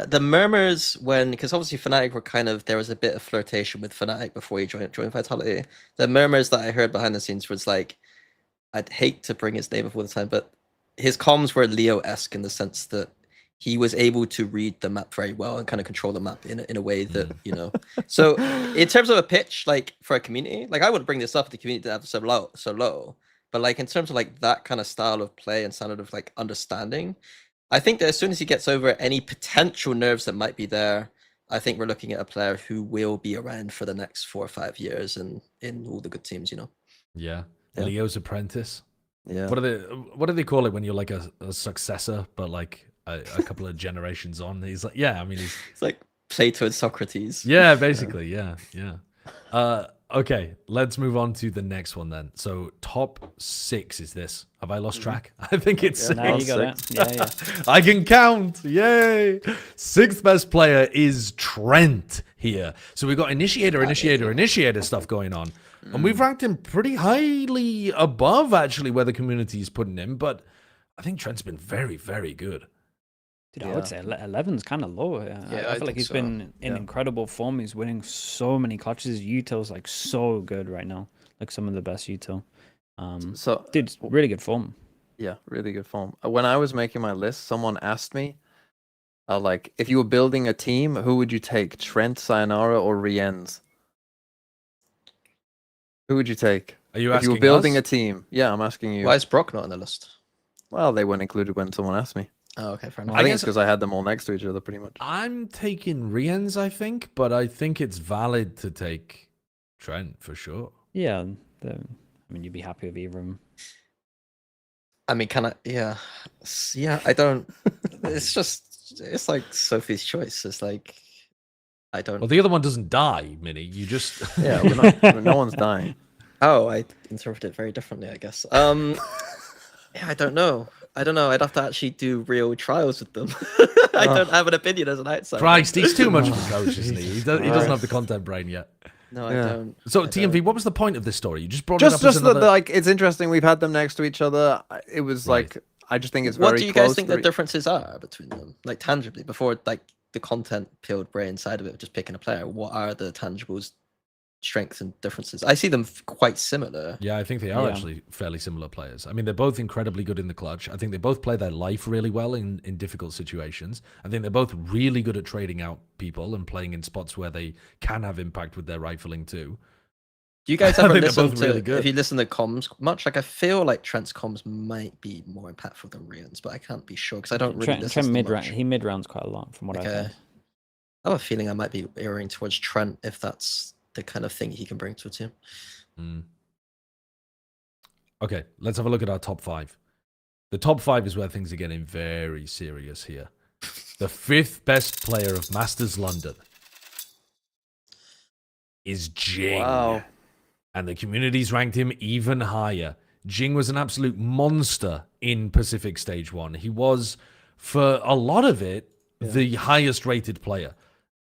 The murmurs because obviously Fnatic were there was a bit of flirtation with Fnatic before he joined Vitality. The murmurs that I heard behind the scenes was like, I'd hate to bring his name up all the time, but his comms were Leo-esque in the sense that he was able to read the map very well and kind of control the map in a way that, So in terms of a pitch, like for a community, like I would bring this up if the community didn't have so low. But like in terms of like that kind of style of play and standard of like understanding, I think that as soon as he gets over any potential nerves that might be there, I think we're looking at a player who will be around for the next 4 or 5 years and in all the good teams, Yeah. Yeah. Leo's apprentice. Yeah. What do they call it when you're like a successor, but like a couple of generations on? He's like, yeah, I mean, It's like Plato and Socrates. yeah, basically, yeah. Okay, let's move on to the next one then. So top 6 is this. Have I lost track? I think it's Now you 6. got it. Yeah. I can count. Yay. 6th best player is Trent here. So we've got initiator stuff going on. And we've ranked him pretty highly above actually where the community is putting him, but I think Trent's been very, very good. Dude, I would say 11's kind of low. I feel like he's been in incredible form. He's winning so many clutches. His util's like so good right now. Like some of the best util. So, Dude, really good form. yeah, really good form. When I was making my list, someone asked me, like, if you were building a team, who would you take, Trent, Sayonara, or Rienz? Who would you take? Are you If asking you were building us? a team? Yeah, I'm asking you. Why is Brock not on the list? Well, they weren't included when someone asked me. Oh, okay, fair enough. I think guess- it's because I had them all next to each other, pretty much. I'm taking Rienz, I think, but I think it's valid to take Trent for sure. Yeah. I mean, you'd be happy with either of them. I mean, yeah, I don't. It's like Sophie's choice. It's like I don't. Well, the other one doesn't die, Minnie. You just Yeah, no one's dying. Oh, I interpreted it very differently, I guess. Yeah, I don't know. I'd have to actually do real trials with them. I don't have an opinion as an outsider. Christ, he's too much of a coach, isn't he? He doesn't have the content brain yet. No, I Yeah. don't. So I TMV, don't. what was the point of this story? You just brought Just it up as another... like, it's interesting. We've had them next to each other. It was Right. like, I just think it's What very do you close. guys think the differences are between them? Like tangibly, before like the content peeled brain side of it, just picking a player. What are the tangibles, strengths and differences? I see them quite similar. Yeah, I think they are Yeah. actually fairly similar players. I mean, they're both incredibly good in the clutch. I think they both play their life really well in difficult situations. I think they're both really good at trading out people and playing in spots where they can have impact with their rifling too. Do you guys I ever think they're listen both to really good. if you listen to comms much? Like I feel like Trent's comms might be more impactful than Rian's, but I can't be sure because I don't really Trent listen to mid round. much. He mid rounds quite a lot from what I've Okay. heard. I have a feeling I might be erring towards Trent if that's the kind of thing he can bring to a team. Mm. Okay, let's have a look at our top 5. The top 5 is where things are getting very serious here. The 5th best player of Masters London is Jing. Wow. And the community's ranked him even higher. Jing was an absolute monster in Pacific Stage 1. He was, for a lot of it, the highest rated player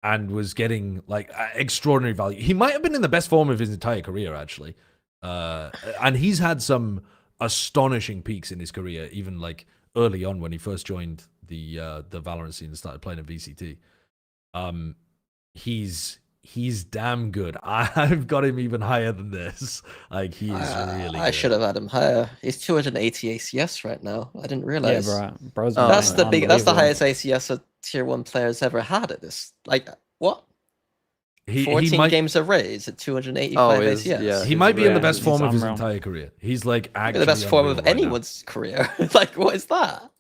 and was getting like extraordinary value. He might have been in the best form of his entire career, actually. And he's had some astonishing peaks in his career, even like early on when he first joined the Valorant scene and started playing at VCT. He's damn good. I've got him even higher than this. Like he is really. I good. should have had him higher. He's 280 ACS right now. I didn't Yeah, realize. bro's Oh, been That's playing That's the unbelievable. highest ACS a tier 1 player's ever had at this. Like what? He 14 might games of Raze at 285 Oh, is- ACS. yeah. he might be in the Yeah, best he's form of his unreal. entire career. He's like Maybe actually the best form unreal of right now. anyone's career. Like, what is that?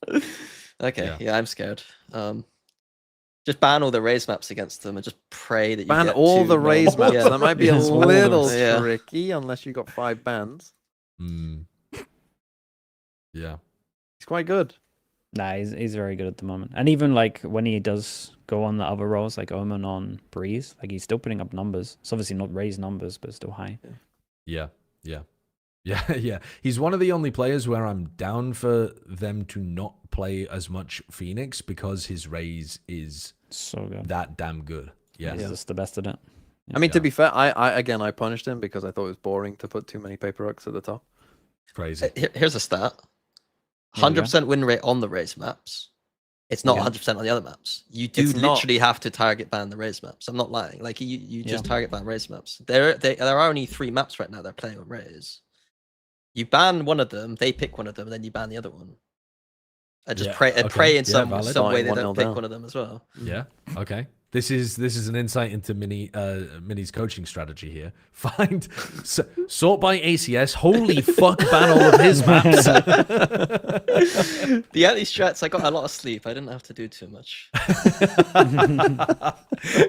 Okay, Yeah. yeah, I'm scared. Just ban all the Raze maps against them and just pray that you Ban get all 2 the more. raise maps. Yeah. That might be a Yes, all of little them. Yeah. tricky unless you got 5 bans. Mm. Yeah. He's quite good. Nah, he's very good at the moment. And even like when he does go on the other roles, like Omen on Breeze, like he's still putting up numbers. It's obviously not raised numbers, but still high. Yeah. Yeah. He's one of the only players where I'm down for them to not play as much Phoenix because his raise is So good. that damn good. Yeah. He's just the best at it. I mean, to Yeah. be fair, I punished him because I thought it was boring to put too many paper rocks at the top. Crazy. Here's a stat. There you go. 100% win rate on the Raze maps. It's not Yeah. 100% on the other maps. You do It's not. literally have to target ban the Raze maps. I'm not lying. Like you just Yeah. target ban Raze maps. There are only 3 maps right now they're playing on Raze. You ban one of them, they pick one of them, and then you ban the other one. And just Yeah, pray and okay. pray in Yeah, some valid. way Starting they 1-0 don't pick down. one of them as well. Yeah. Okay. This is an insight into Mini's coaching strategy here. Find sort by ACS. Holy fuck! Ban all of his maps. The early strats, I got a lot of sleep. I didn't have to do too much.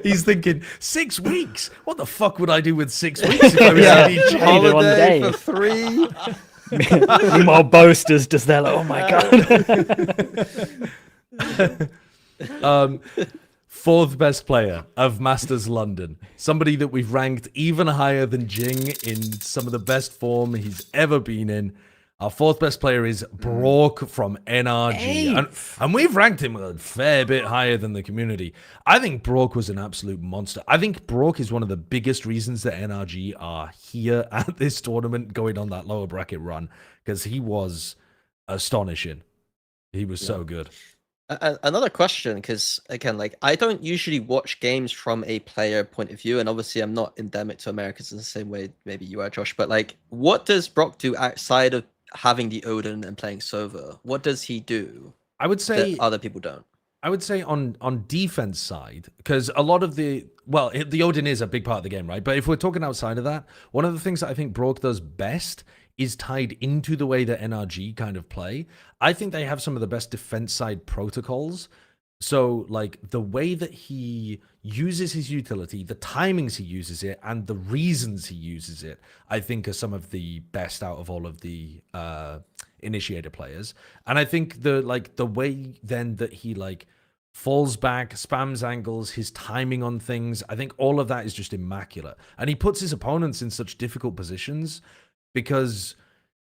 He's thinking 6 weeks. What the fuck would I do with 6 weeks if I was Yeah. in each? How you do on the Holiday day? for 3. Meanwhile, boasters just there like, oh my god. fourth best player of Masters London. Somebody that we've ranked even higher than Jing in some of the best form he's ever been in. Our fourth best player is Brock from NRG. And we've ranked him a fair bit higher than the community. I think Brock was an absolute monster. I think Brock is one of the biggest reasons that NRG are here at this tournament going on that lower bracket run, because he was astonishing. He was so good. Another question, because again, like I don't usually watch games from a player point of view, and obviously I'm not endemic to Americans in the same way maybe you are, Josh. But like, what does Brock do outside of having the Odin and playing Sova? What does he do? I would say that other people don't. I would say on defense side, because a lot of the Odin is a big part of the game, right? But if we're talking outside of that, one of the things that I think Brock does best is tied into the way that NRG kind of play. I think they have some of the best defense side protocols. So, like, the way that he uses his utility, the timings he uses it, and the reasons he uses it, I think are some of the best out of all of the initiator players. And I think the way then that he, like, falls back, spams angles, his timing on things, I think all of that is just immaculate. And he puts his opponents in such difficult positions, because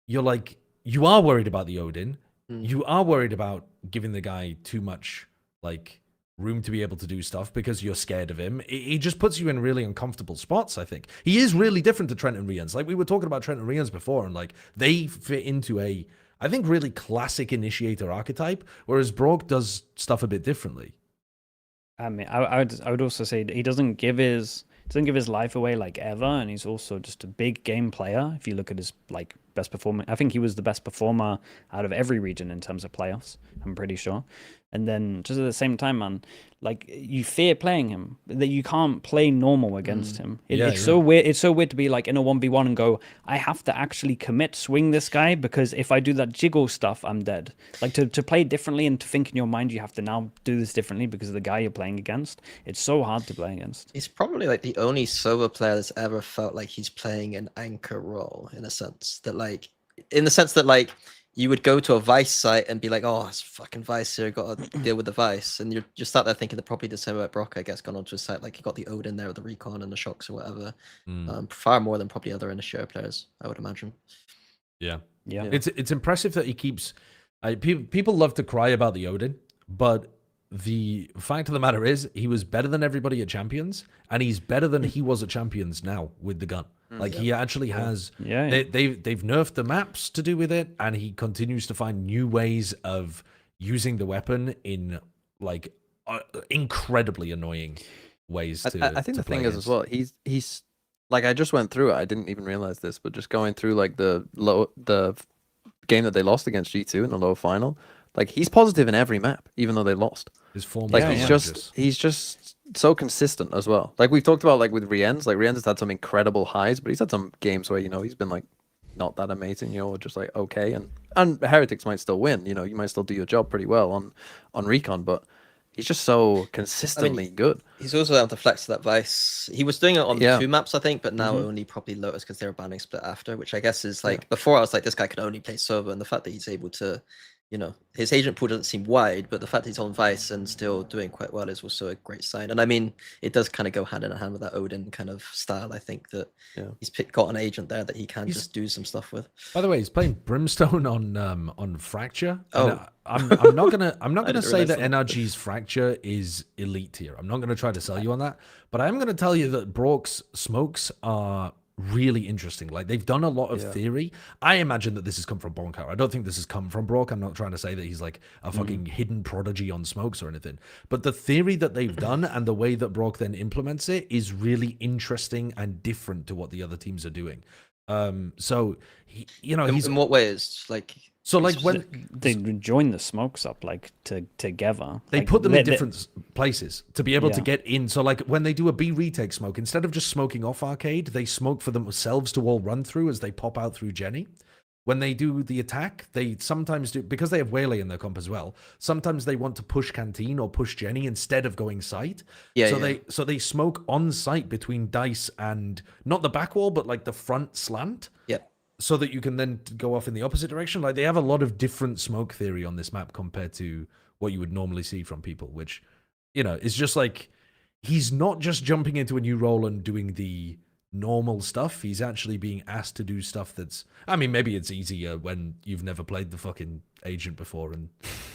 you are worried about the Odin. You are worried about giving the guy too much like room to be able to do stuff because you're scared of him. He just puts you in really uncomfortable spots, I think. He is really different to Trent and Rians. Like, we were talking about Trent and Rians before, and like they fit into a, I think, really classic initiator archetype, whereas Brock does stuff a bit differently. I mean, I would also say he doesn't give his life away like ever, and he's also just a big game player. If you look at his like best performer, I think he was the best performer out of every region in terms of playoffs, I'm pretty sure. And then just at the same time, man, like you fear playing him, that you can't play normal against him. It's so weird. It's so weird to be like in a 1v1 and go, I have to actually swing this guy, because if I do that jiggle stuff, I'm dead. Like to play differently and to think in your mind, you have to now do this differently because of the guy you're playing against. It's so hard to play against. He's probably like the only solo player that's ever felt like he's playing an anchor role, in the sense that like you would go to a Vice site and be like, oh, it's fucking Vice here, got to deal with the Vice. And you're just sat there thinking they're probably the same about Brock, I guess, gone onto a site like you got the Odin there with the Recon and the Shocks or whatever. Far more than probably other initiator players, I would imagine. Yeah. Yeah. It's impressive that he keeps... people love to cry about the Odin, but the fact of the matter is he was better than everybody at Champions, and he's better than he was at Champions now with the gun. Like, he actually has... They've nerfed the maps to do with it, and he continues to find new ways of using the weapon in, like, incredibly annoying ways to I think to the play thing is against. as well, he's like, I just went through it. I didn't even realize this, but just going through like the game that they lost against G2 in the low final, like he's positive in every map, even though they lost. His form, Like is he's just so consistent as well. Like we've talked about, like with Rien's, like Rien's has had some incredible highs, but he's had some games where he's been like not that amazing, or just like okay, and Heretics might still win. You might still do your job pretty well on Recon, but he's just so consistently good. He's also able to flex to that Vice. He was doing it on the 2 maps, I think, but now only probably Lotus because they were banning Split after, which I guess is like before I was like, this guy can only play Sova, and the fact that he's able to, his agent pool doesn't seem wide, but the fact that he's on Vice and still doing quite well is also a great sign. And I mean, it does kind of go hand in hand with that Odin kind of style. I think that he's got an agent there that he can just do some stuff with. By the way, he's playing Brimstone on Fracture. Oh. I'm not gonna say that NRG's Fracture is elite tier. I'm not gonna try to sell you on that, but I am gonna tell you that Brock's smokes are really interesting. Like, they've done a lot of theory. I imagine that this has come from Boncar. I don't think this has come from Brock. I'm not trying to say that he's like a fucking hidden prodigy on smokes or anything, but the theory that they've done and the way that Brock then implements it is really interesting and different to what the other teams are doing. So he's In what ways? Like, so like when they join the smokes up like together, they like, put them in different places to be able to get in. So like when they do a B retake smoke, instead of just smoking off arcade, they smoke for themselves to all run through as they pop out through Jenny. When they do the attack, they sometimes do, because they have Waylay in their comp as well, sometimes they want to push Canteen or push Jenny instead of going site. So they smoke on site between Dice and not the back wall, but like the front slant. Yeah. So that you can then go off in the opposite direction. Like, they have a lot of different smoke theory on this map compared to what you would normally see from people, which you know, it's just like he's not just jumping into a new role and doing the normal stuff. He's actually being asked to do stuff that's, I mean, maybe it's easier when you've never played the fucking agent before and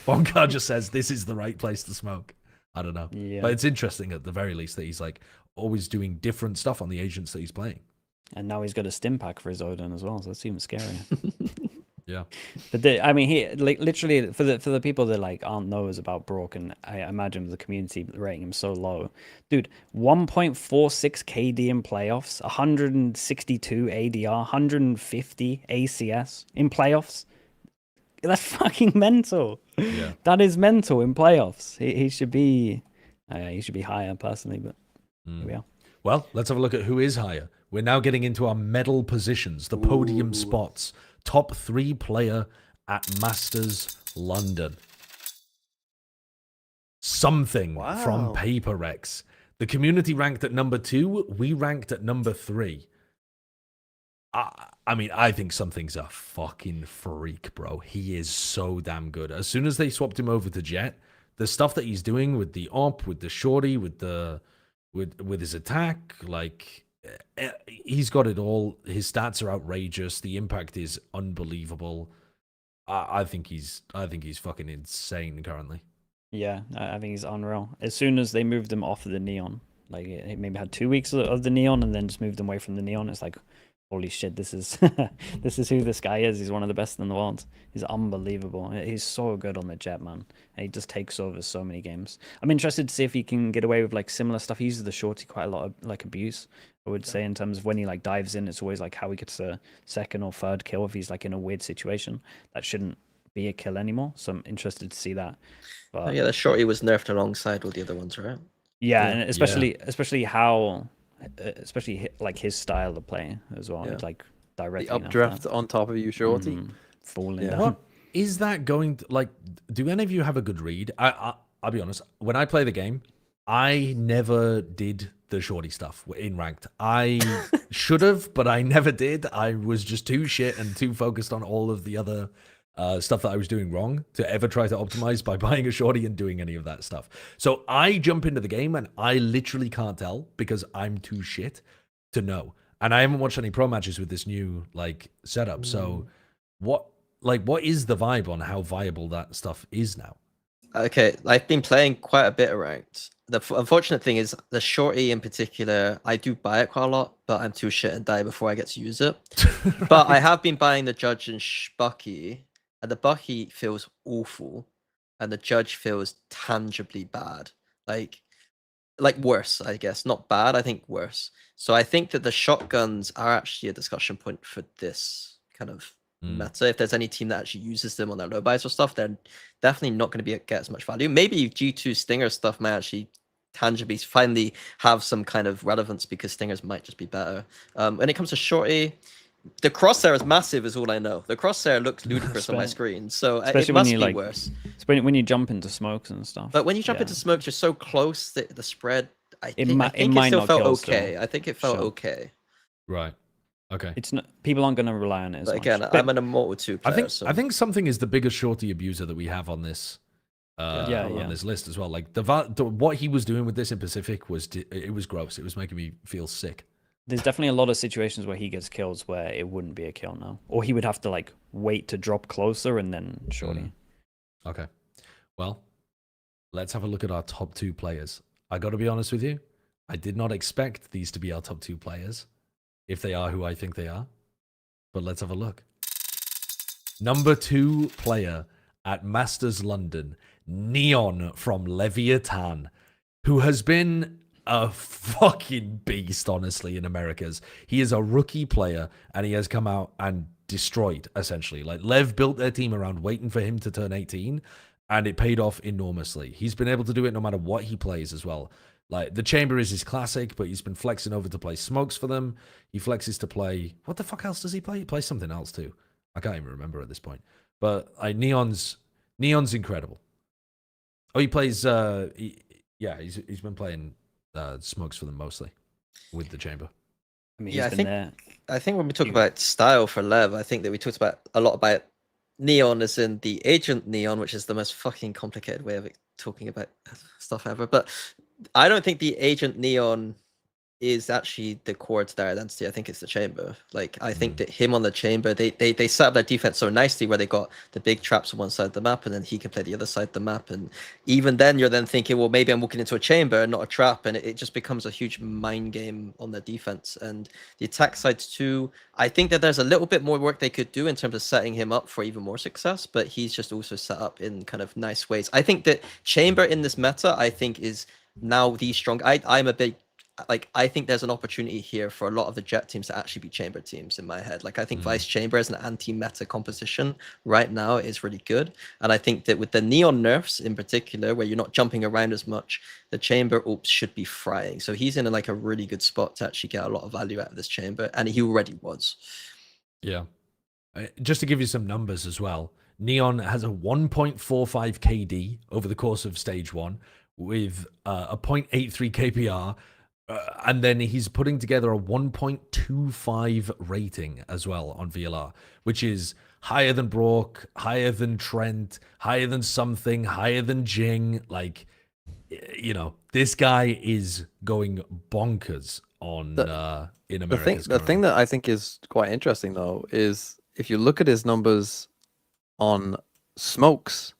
Boncar just says this is the right place to smoke. I don't know. Yeah. But it's interesting at the very least that he's like always doing different stuff on the agents that he's playing. And now he's got a stim pack for his Odin as well, so that's even scarier. Yeah. But I mean, he like literally for the people that like aren't knows about Brook, and I imagine the community rating him so low, dude. 1.46 KD in playoffs, 162 ADR, 150 ACS in playoffs. That's fucking mental. Yeah. That is mental in playoffs. He should be higher personally, but here we are. Well, let's have a look at who is higher. We're now getting into our medal positions, the podium spots. Top 3 player at Masters London. Something from Wow. Paper Rex. The community ranked at number 2. We ranked at number 3. I mean, I think something's a fucking freak, bro. He is so damn good. As soon as they swapped him over to Jet, the stuff that he's doing with the op, with the shorty, with his attack, like he's got it all. His stats are outrageous. The impact is unbelievable. I think he's fucking insane currently. Yeah, I think he's unreal. As soon as they moved him off of the neon, like it maybe had 2 weeks of the neon, and then just moved him away from the neon. It's like, holy shit, this is this is who this guy is. He's one of the best in the world. He's unbelievable. He's so good on the Jet, man. And he just takes over so many games. I'm interested to see if he can get away with like similar stuff. He uses the shorty quite a lot of like abuse, I would say, in terms of when he like dives in. It's always like how he gets a second or third kill if he's like in a weird situation. That shouldn't be a kill anymore. So I'm interested to see that. But Oh, yeah, the shorty was nerfed alongside all the other ones, right? yeah, Yeah. and especially how, especially like his style of play as well. Yeah. It's like The directly after updraft that. on top of you, shorty. Falling Yeah. down. What is that going to, like, do any of you have a good read? I'll be honest, when I play the game, I never did the shorty stuff in ranked. I should have, but I never did. I was just too shit and too focused on all of the other stuff that I was doing wrong to ever try to optimize by buying a shorty and doing any of that stuff. So I jump into the game and I literally can't tell because I'm too shit to know. And I haven't watched any pro matches with this new like setup. So what is the vibe on how viable that stuff is now? Okay, I've been playing quite a bit of ranked. The unfortunate thing is the shorty in particular, I do buy it quite a lot, but I'm too shit and die before I get to use it. But I have been buying the Judge and Bucky, and the Bucky feels awful, and the Judge feels tangibly bad. Like worse, I guess. Not bad, I think worse. So I think that the shotguns are actually a discussion point for this kind of meta. If there's any team that actually uses them on their low buys or stuff, they're definitely not going to get as much value. Maybe G2 Stinger stuff might actually tangibly finally have some kind of relevance because Stingers might just be better. When it comes to shorty, the crosshair is massive, is all I know. The crosshair looks ludicrous on my screen, so it Especially when must you, be like, worse. when you jump into smokes and stuff. But when you jump yeah. into smokes, you're so close that the spread. I It think, mi- I it think might still not felt kill okay. still. I think it felt Sure. okay. Right. Okay. It's not, people aren't going to rely on it as But much. again, But- I'm an Immortal 2 player. I think something is the biggest shorty abuser that we have on this Yeah. on this list as well. Like what he was doing with this in Pacific was gross. It was making me feel sick. There's definitely a lot of situations where he gets kills where it wouldn't be a kill now, or he would have to like wait to drop closer and then shorty. Okay. Well, let's have a look at our top 2 players. I got to be honest with you. I did not expect these to be our top 2 players, if they are who I think they are. But let's have a look. Number 2 player at Masters London, Neon from Leviathan, who has been a fucking beast, honestly, in Americas. He is a rookie player, and he has come out and destroyed, essentially. Like, Lev built their team around waiting for him to turn 18, and it paid off enormously. He's been able to do it no matter what he plays as well. Like, the Chamber is his classic, but he's been flexing over to play smokes for them. He flexes to play... What the fuck else does he play? He plays something else, too. I can't even remember at this point. But Neon's incredible. Oh, he plays... he's been playing smokes for them mostly with the Chamber. I mean, Yeah, he's been there. I think when we talk about style for Lev, I think that we talked about a lot about Neon as in the agent Neon, which is the most fucking complicated way of talking about stuff ever, but I don't think the Agent Neon is actually the core to their identity. I think it's the chamber. Like, I think that him on the chamber, they set up their defense so nicely where they got the big traps on one side of the map and then he can play the other side of the map. And even then you're then thinking, well, maybe I'm walking into a chamber and not a trap. And it just becomes a huge mind game on their defense. And the attack sides too, I think that there's a little bit more work they could do in terms of setting him up for even more success, but he's just also set up in kind of nice ways. I think that chamber in this meta, I think is now the strong. I'm a big, like, I think there's an opportunity here for a lot of the Jet teams to actually be chamber teams in my head. Like, I think Vice Chamber as an anti-meta composition right now is really good. And I think that with the Neon nerfs in particular, where you're not jumping around as much, the chamber oops should be frying. So he's in a really good spot to actually get a lot of value out of this chamber. And he already was. Yeah. Just to give you some numbers as well, Neon has a 1.45 KD over the course of stage 1 with a 0.83 KPR. And then he's putting together a 1.25 rating as well on VLR, which is higher than Brock, higher than Trent, higher than something, higher than Jing. Like, you know, this guy is going bonkers on in America. The thing that I think is quite interesting though is if you look at his numbers on smokes,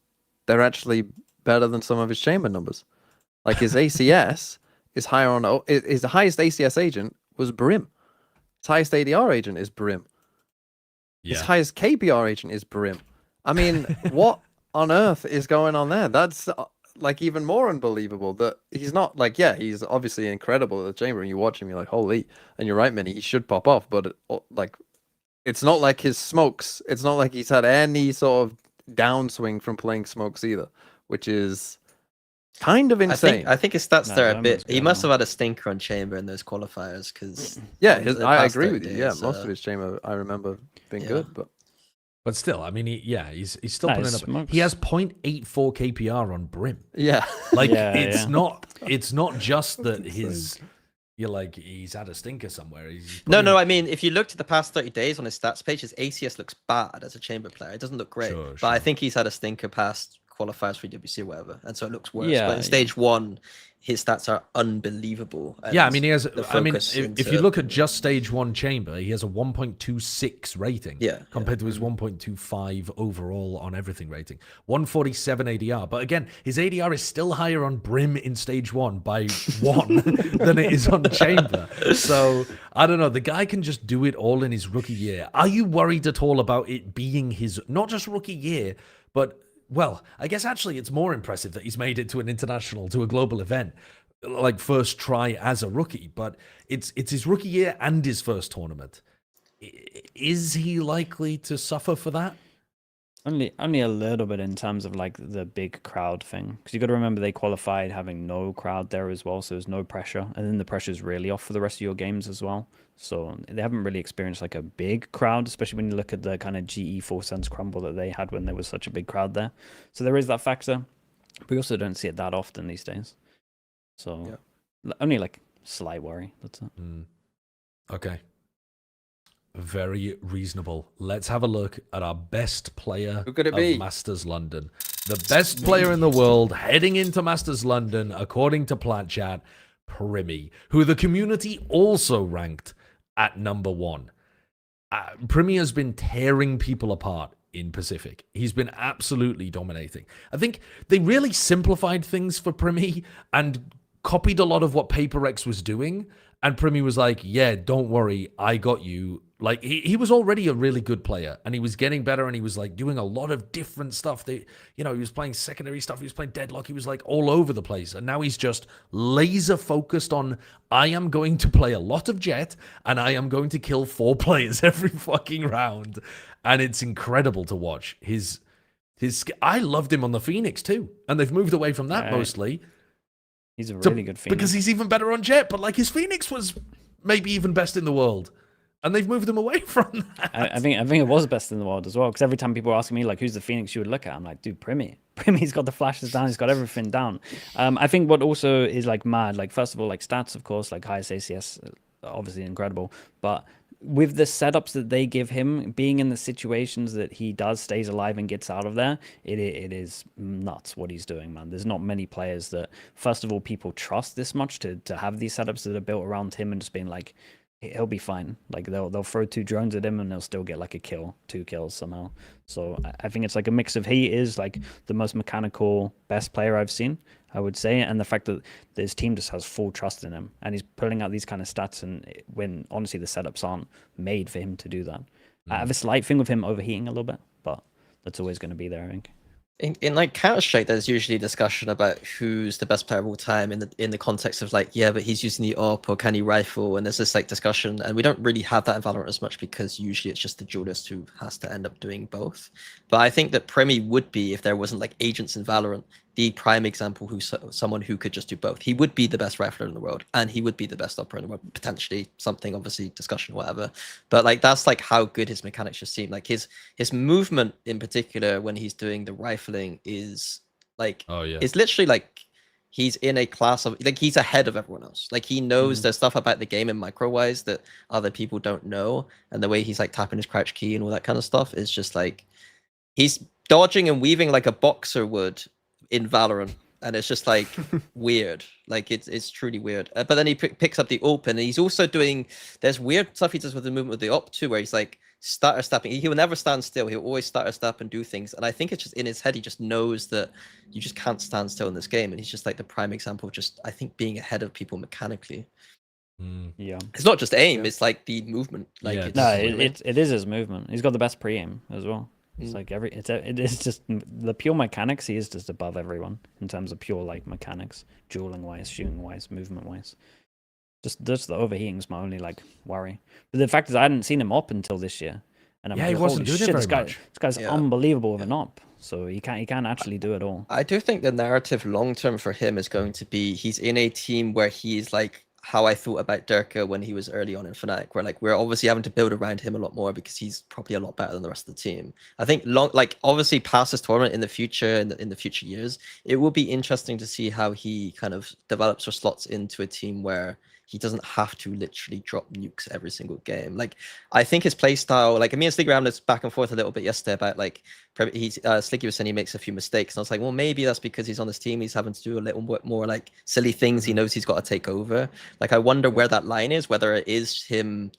they're actually better than some of his chamber numbers. Like his ACS is higher on his highest ACS agent was Brim. His highest ADR agent is Brim. His highest KPR agent is Brim. I mean, what on earth is going on there? That's like even more unbelievable that he's not like, yeah, he's obviously incredible at the chamber and you watch him, you're like, holy, and you're right, Minnie, he should pop off, but like, it's not like his smokes, it's not like he's had any sort of downswing from playing smokes either, which is kind of insane. I think his stats there are a bit. He must have had a stinker on chamber in those qualifiers because I agree with you. Yeah, most of his chamber I remember being good, but still, I mean, he's still putting up. Smokes. He has 0.84 KPR on Brim. Yeah, like it's not just that you're like he's had a stinker somewhere. No. I mean, if you looked at the past 30 days on his stats page, his ACS looks bad as a chamber player. It doesn't look great, but I think he's had a stinker past qualifiers for WC or whatever, and so it looks worse. But in stage 1, his stats are unbelievable. Yeah, I mean, he has. I mean, if you look at just stage 1 chamber, he has a 1.26 rating. Compared to his 1.25 overall on everything rating, 147 ADR. But again, his ADR is still higher on Brim in stage 1 by 1 than it is on chamber. So I don't know. The guy can just do it all in his rookie year. Are you worried at all about it being his not just rookie year, but well, I guess actually it's more impressive that he's made it to a global event, like first try as a rookie, but it's his rookie year and his first tournament. Is he likely to suffer for that? Only a little bit in terms of like the big crowd thing, because you got to remember they qualified having no crowd there as well, so there's no pressure, and then the pressure's really off for the rest of your games as well. So they haven't really experienced like a big crowd, especially when you look at the kind of GE 4 cents crumble that they had when there was such a big crowd there. So there is that factor. We also don't see it that often these days. So only like slight worry. That's it. Okay. Very reasonable. Let's have a look at our best player Who could it of be? Masters London. The best player in the world heading into Masters London, according to Plat Chat, Primmy, who the community also ranked at number 1. Primmy has been tearing people apart in Pacific. He's been absolutely dominating. I think they really simplified things for Primmy and copied a lot of what PaperX was doing. And Primmy was like, yeah, don't worry, I got you. Like, he was already a really good player, and he was getting better, and he was, like, doing a lot of different stuff. He was playing secondary stuff, he was playing Deadlock, he was, like, all over the place. And now he's just laser-focused on, I am going to play a lot of Jet, and I am going to kill 4 players every fucking round. And it's incredible to watch. I loved him on the Phoenix, too. And they've moved away from that mostly. He's a really good Phoenix. Because he's even better on Jet, but, like, his Phoenix was maybe even best in the world. And they've moved him away from that. I think it was best in the world as well. Because every time people were asking me, like, who's the Phoenix you would look at? I'm like, dude, Primmy. Primmy's got the flashes down. He's got everything down. I think what also is, like, mad, like, first of all, like, stats, of course, like, highest ACS, obviously incredible. But with the setups that they give him, being in the situations that he does, stays alive and gets out of there, it is nuts what he's doing, man. There's not many players that, first of all, people trust this much to have these setups that are built around him and just being like, he'll be fine. Like they'll throw 2 drones at him and they'll still get like a kill, 2 kills somehow. So I think it's like a mix of, he is like the most mechanical, best player I've seen, I would say, and the fact that his team just has full trust in him, and he's pulling out these kind of stats, and when honestly the setups aren't made for him to do that. I have a slight thing with him overheating a little bit, but that's always going to be there, I think. In like Counter-Strike, there's usually discussion about who's the best player of all time in the context of like, yeah, but he's using the AWP or can he rifle, and there's this like discussion, and we don't really have that in Valorant as much because usually it's just the duelist who has to end up doing both. But I think that Premi would be, if there wasn't like agents in Valorant, the prime example who's someone who could just do both. He would be the best rifler in the world, and he would be the best operator in the world, potentially. Something, obviously, discussion, whatever. But like that's like how good his mechanics just seem. Like his movement in particular when he's doing the rifling is like, it's literally like he's in a class of, like, he's ahead of everyone else. Like he knows there's stuff about the game in micro-wise that other people don't know, and the way he's like tapping his crouch key and all that kind of stuff is just like he's dodging and weaving like a boxer would in Valorant, and it's just like weird. Like it's truly weird. But then he picks up the AWP, and he's also doing, there's weird stuff he does with the movement with the AWP too, where he's like stutter stepping. He will never stand still. He'll always stutter step and do things. And I think it's just in his head, he just knows that you just can't stand still in this game. And he's just like the prime example of just, I think, being ahead of people mechanically. Yeah, it's not just aim; it's like the movement. Like it is his movement. He's got the best pre-aim as well. It's like it is just the pure mechanics. He is just above everyone in terms of pure like mechanics, dueling wise, shooting wise, movement wise. Just the overheating's my only like worry. But the fact is, I hadn't seen him up until this year, and I'm he like, wasn't doing it very much. This guy's unbelievable with an op. So he can actually do it all. I do think the narrative long term for him is going to be he's in a team where he's like how I thought about Durka when he was early on in Fnatic, where like we're obviously having to build around him a lot more because he's probably a lot better than the rest of the team. I think obviously past this tournament in the future, in the future years, it will be interesting to see how he kind of develops or slots into a team where he doesn't have to literally drop nukes every single game. Like, I think his play style, like me and Sliggy were having this back and forth a little bit yesterday about like, Sliggy was saying he makes a few mistakes. And I was like, well, maybe that's because he's on this team. He's having to do a little bit more like silly things. He knows he's got to take over. Like, I wonder where that line is, whether it is him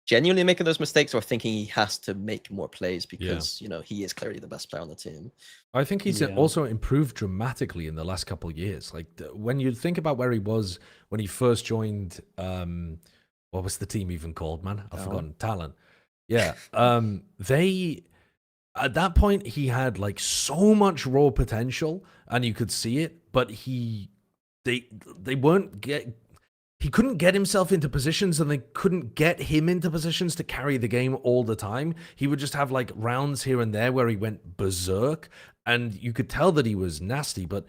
genuinely making those mistakes or thinking he has to make more plays because, you know, he is clearly the best player on the team. I think he's also improved dramatically in the last couple of years. Like when you think about where he was when he first joined, what was the team even called, man? I've forgotten. Talent. Yeah. At that point, he had like so much raw potential and you could see it, but they weren't he couldn't get himself into positions and they couldn't get him into positions to carry the game all the time. He would just have like rounds here and there where he went berserk and you could tell that he was nasty, but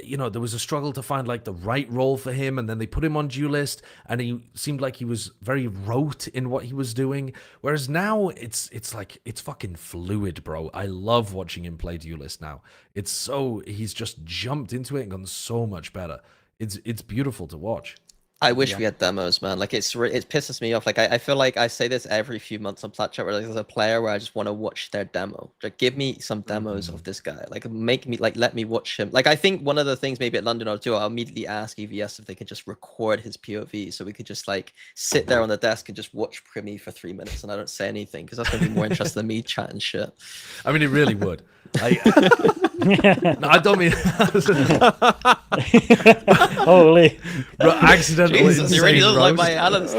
you know, there was a struggle to find like the right role for him, and then they put him on duelist and he seemed like he was very rote in what he was doing. Whereas now it's like, it's fucking fluid, bro. I love watching him play duelist now. He's just jumped into it and gone so much better. It's beautiful to watch. I wish we had demos, man. Like it pisses me off. Like I feel like I say this every few months on Plat Chat, where there's a player where I just want to watch their demo. Like give me some demos of this guy. Like make me let me watch him. Like I think one of the things maybe at London I'll do, I'll immediately ask EVS if they could just record his POV, so we could just like sit there on the desk and just watch Primi for 3 minutes and I don't say anything because that's gonna be more interesting than me chatting shit. I mean, it really would. No, I don't mean. Holy! Accidentally, Jesus, you really don't like my Alan's.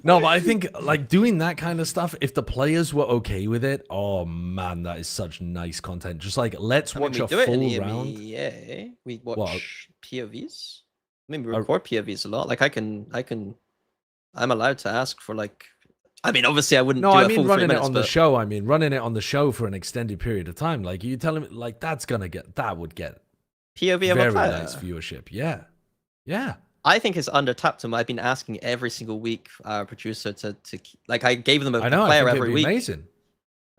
No, but I think like doing that kind of stuff, if the players were okay with it, oh man, that is such nice content. Just like let's watch a full round. Yeah, we watch POVs. I mean, we record POVs a lot. Like I'm allowed to ask for like. I mean, obviously, I wouldn't. No, do I a mean full running 3 it minutes, on the show. I mean running it on the show for an extended period of time. Like you tell him, like that would get POV of very a player. nice viewership. Yeah, yeah. I think it's under tapped him. I've been asking every single week our producer to like I gave them a player every week. Amazing.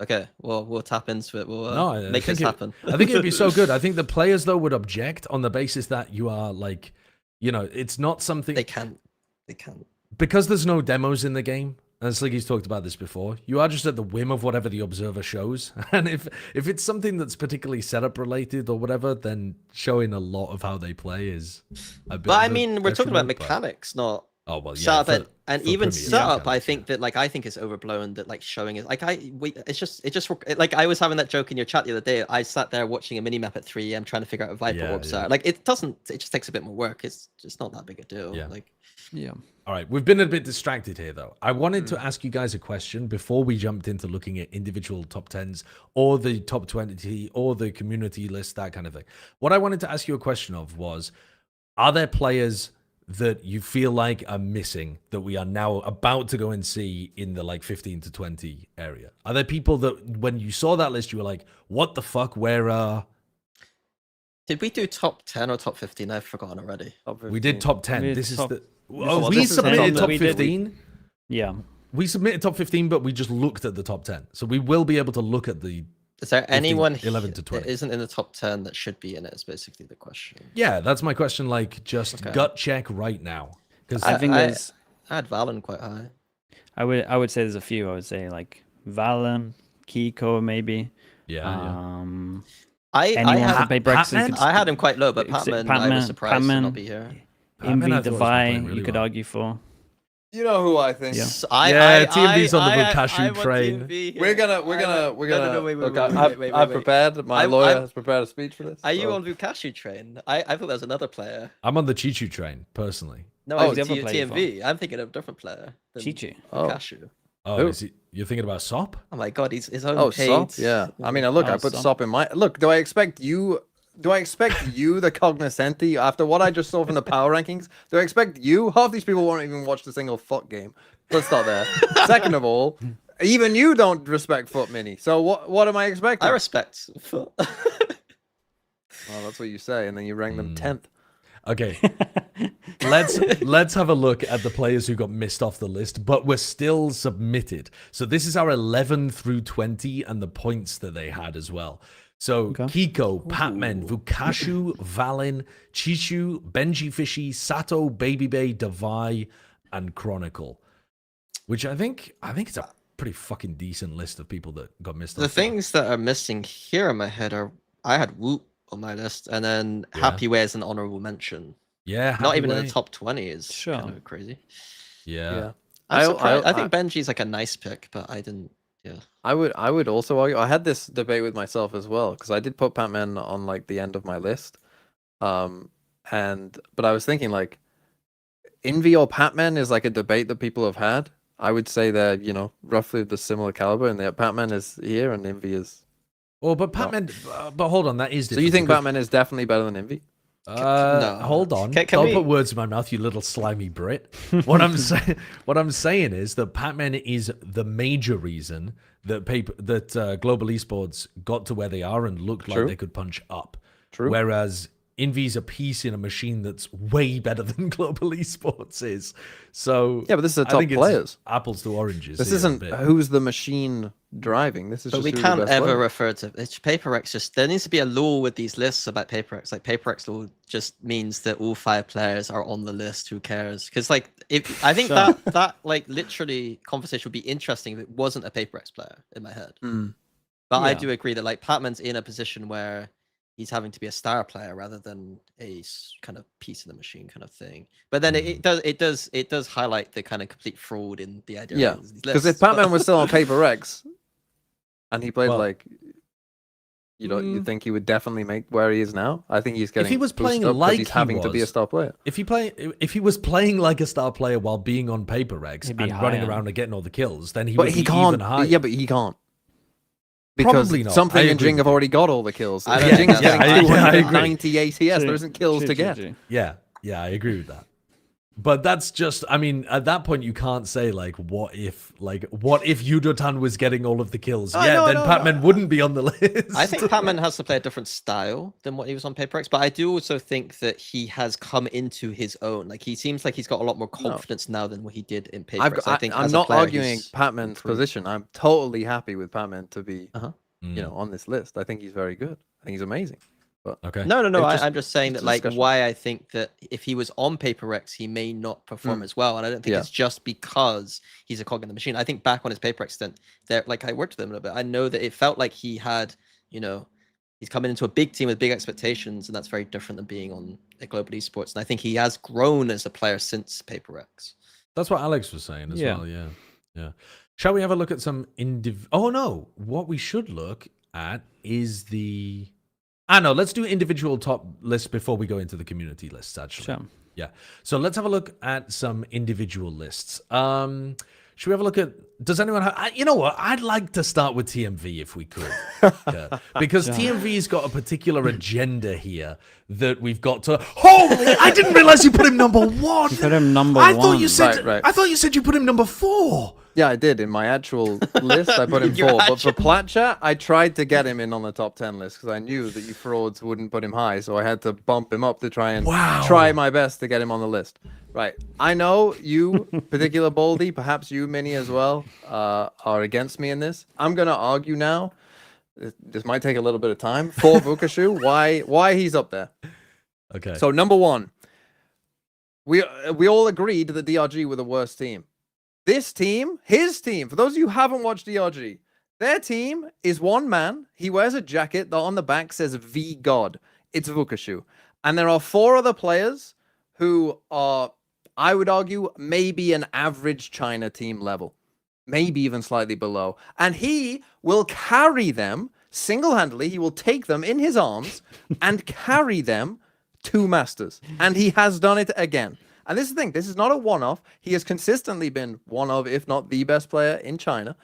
Okay, well we'll tap into it. We'll make this happen. I think it'd be so good. I think the players though would object on the basis that you are like, you know, it's not something they can't. because there's no demos in the game, and Sliggy's talked about this before, you are just at the whim of whatever the observer shows. And if it's something that's particularly setup related or whatever, then showing a lot of how they play is a bit. But I of a mean, we're talking about detriment, but- mechanics, not Oh well, yeah. setup, for- and for even Premier setup. I mechanics, think that I think it's overblown. That like showing it, it just like I was having that joke in your chat the other day. I sat there watching a mini map at 3 a.m. trying to figure out a Viper Yeah, orbs yeah. are. Like it doesn't. It just takes a bit more work. It's just not that big a deal. Yeah. Like Yeah. All right, we've been a bit distracted here, though. I wanted to ask you guys a question before we jumped into looking at individual top 10s or the top 20 or the community list, that kind of thing. What I wanted to ask you a question of was, are there players that you feel like are missing that we are now about to go and see in the like 15 to 20 area? Are there people that when you saw that list, you were like, what the fuck, where are... did we do top 10 or top 15? I've forgotten already. We did top 10. We did This top- is the... well, Oh, this we is the submitted top top that we did. 15? Yeah. We submitted top 15, but we just looked at the top 10. So we will be able to look at the... Is there 15, anyone 11 to that 20. isn't in the top 10 that should be in it? Is basically the question. Yeah, that's my question. Like, just Okay. gut check right now. Because I think there's. I had Valen quite high. I would say there's a few. I would say like Valen, Kiko, maybe. yeah, Anyone had, from Paper X. Patman? I had him quite low, but Except Patman, I was Patman- surprised to Patman. not be here. Patman, I Envy, thought has been Devi, playing really you could well. argue for. You know who I think. Yeah. TMV's on the Bukashu train. We're gonna. No, wait, Look, wait, I've prepared. My I'm- lawyer I'm- has prepared a speech for this. Are you so- on Bukashu train? I thought there was another player. I'm on the Chichu train, personally. No, Oh, it's the other player you TMV. I'm thinking of a different player. than Chichi. Oh. Bukashu. Oh, Who? you're thinking about Sop? Oh my god, he's his own Oh, paid. Sop. Yeah. I mean, look, I Oh, put Sop. Sop in my. Look, do I expect you, the cognoscenti, after what I just saw from the power rankings? Do I expect you? Half these people won't even watch the single fuck game. Let's start there. Second of all, even you don't respect Foot Mini. So what am I expecting? I respect. Well, that's what you say, and then you rank them 10th. Okay. let's have a look at the players who got missed off the list, but were still submitted. So this is our 11 through 20 and the points that they had as well. So Kiko, Patman, Vukashu, Valin, Chichu, Benji Fishy, Sato, Baby Bay, Devi, and Chronicle. Which I think it's a pretty fucking decent list of people that got missed off. The things that are missing here in my head are I had Whoop on my list, and then Yeah. Happy Way as an honorable mention. Yeah, Not Happy even in Way. the top 20 is Sure. kind of crazy. Yeah. I think Benji's like a nice pick, but I didn't. Yeah. I would also argue. I had this debate with myself as well because I did put Patman on like the end of my list, but I was thinking like, Envy or Patman is like a debate that people have had. I would say they're roughly the similar caliber, and that Patman is here and Envy is. Well, but Patman, but hold on, that is So different. you think because- Patman is definitely better than Envy? No. Hold on. Can Don't we- put words in my mouth, you little slimy Brit. What I'm saying is that Patman is the major reason that Global Esports got to where they are and looked like True. they could punch up. True. Whereas Envy's a piece in a machine that's way better than Global Esports is. So Yeah, but this is the I top think it's players. apples to oranges. This here a isn't bit. who's the machine driving. This is But just we who's can't the best ever player. refer to it's PaperX. Just there needs to be a law with these lists about PaperX. Like PaperX law just means that all 5 players are on the list. Who cares? Because like if I think Sure. that like literally conversation would be interesting if it wasn't a PaperX player in my head. Mm. But I Yeah. do agree that like Patman's in a position where he's having to be a star player rather than a kind of piece of the machine kind of thing. But then it does highlight the kind of complete fraud in the idea. Yeah, of these because lists, if but- Patman was still on Paper X, and he played Well- like, you think he would definitely make where he is now? I think he's getting. he was boosted playing up 'cause like he's he having to be a was- star player. If he was playing like a star player while being on Paper X He'd and be running higher. around and getting all the kills, then he But would he be can't. even higher. Yeah, but he can't. Because Probably not. I something and agree Jing with have you. already got all the kills. I If don't Jing's think that's- getting Yeah, I agree. 290 ATS. There True, isn't kills true, to true, get. true. Yeah, I agree with that. But that's just, I mean, at that point, you can't say, what if Yudotan was getting all of the kills? Oh, yeah, no, then no, Patman wouldn't be on the list. I think Patman has to play a different style than what he was on PaperX, but I do also think that he has come into his own. Like he seems like he's got a lot more confidence now than what he did in PaperX. I think I'm as a not player, arguing he's Patman's improved. position. I'm totally happy with Patman to be, Uh-huh. Mm. on this list. I think he's very good. I think he's amazing. Okay. No. It's just- I'm just saying it's that, a like, discussion. why I think that if he was on Paper X, he may not perform as well. And I don't think Yeah. it's just because he's a cog in the machine. I think back on his Paper X stint, there, like, I worked with him a little bit. I know that it felt like he had, he's coming into a big team with big expectations, and that's very different than being on a global esports. And I think he has grown as a player since Paper X. That's what Alex was saying as Yeah. well. Yeah. Shall we have a look at some Oh no, what we should look at is the. No, let's do individual top lists before we go into the community lists. Actually, Sure. yeah. So let's have a look at some individual lists. Should we have a look at? Does anyone have? You know what? I'd like to start with TMV if we could, yeah. Because TMV's got a particular agenda here that we've got to. Holy! I didn't realize you put him number 1. You put him number I one. thought you said. Right. I thought you said you put him number 4. Yeah, I did. In my actual list, I put him Your 4. But for actual- Plat Chat, I tried to get him in on the top 10 list because I knew that you frauds wouldn't put him high. So I had to bump him up to try my best to get him on the list. Right. I know you, particular Baldy, perhaps you, Minnie, as well, are against me in this. I'm going to argue now. This might take a little bit of time. For Vukashu, why he's up there. Okay. So, number 1, we all agreed that DRG were the worst team. This team, his team, for those of you who haven't watched DRG, their team is one man. He wears a jacket that on the back says V God. It's Vukashu. And there are 4 other players who are, I would argue, maybe an average China team level. Maybe even slightly below. And he will carry them single-handedly. He will take them in his arms and carry them to Masters. And he has done it again. And this is the thing, this is not a one-off. He has consistently been one of, if not the best player in China.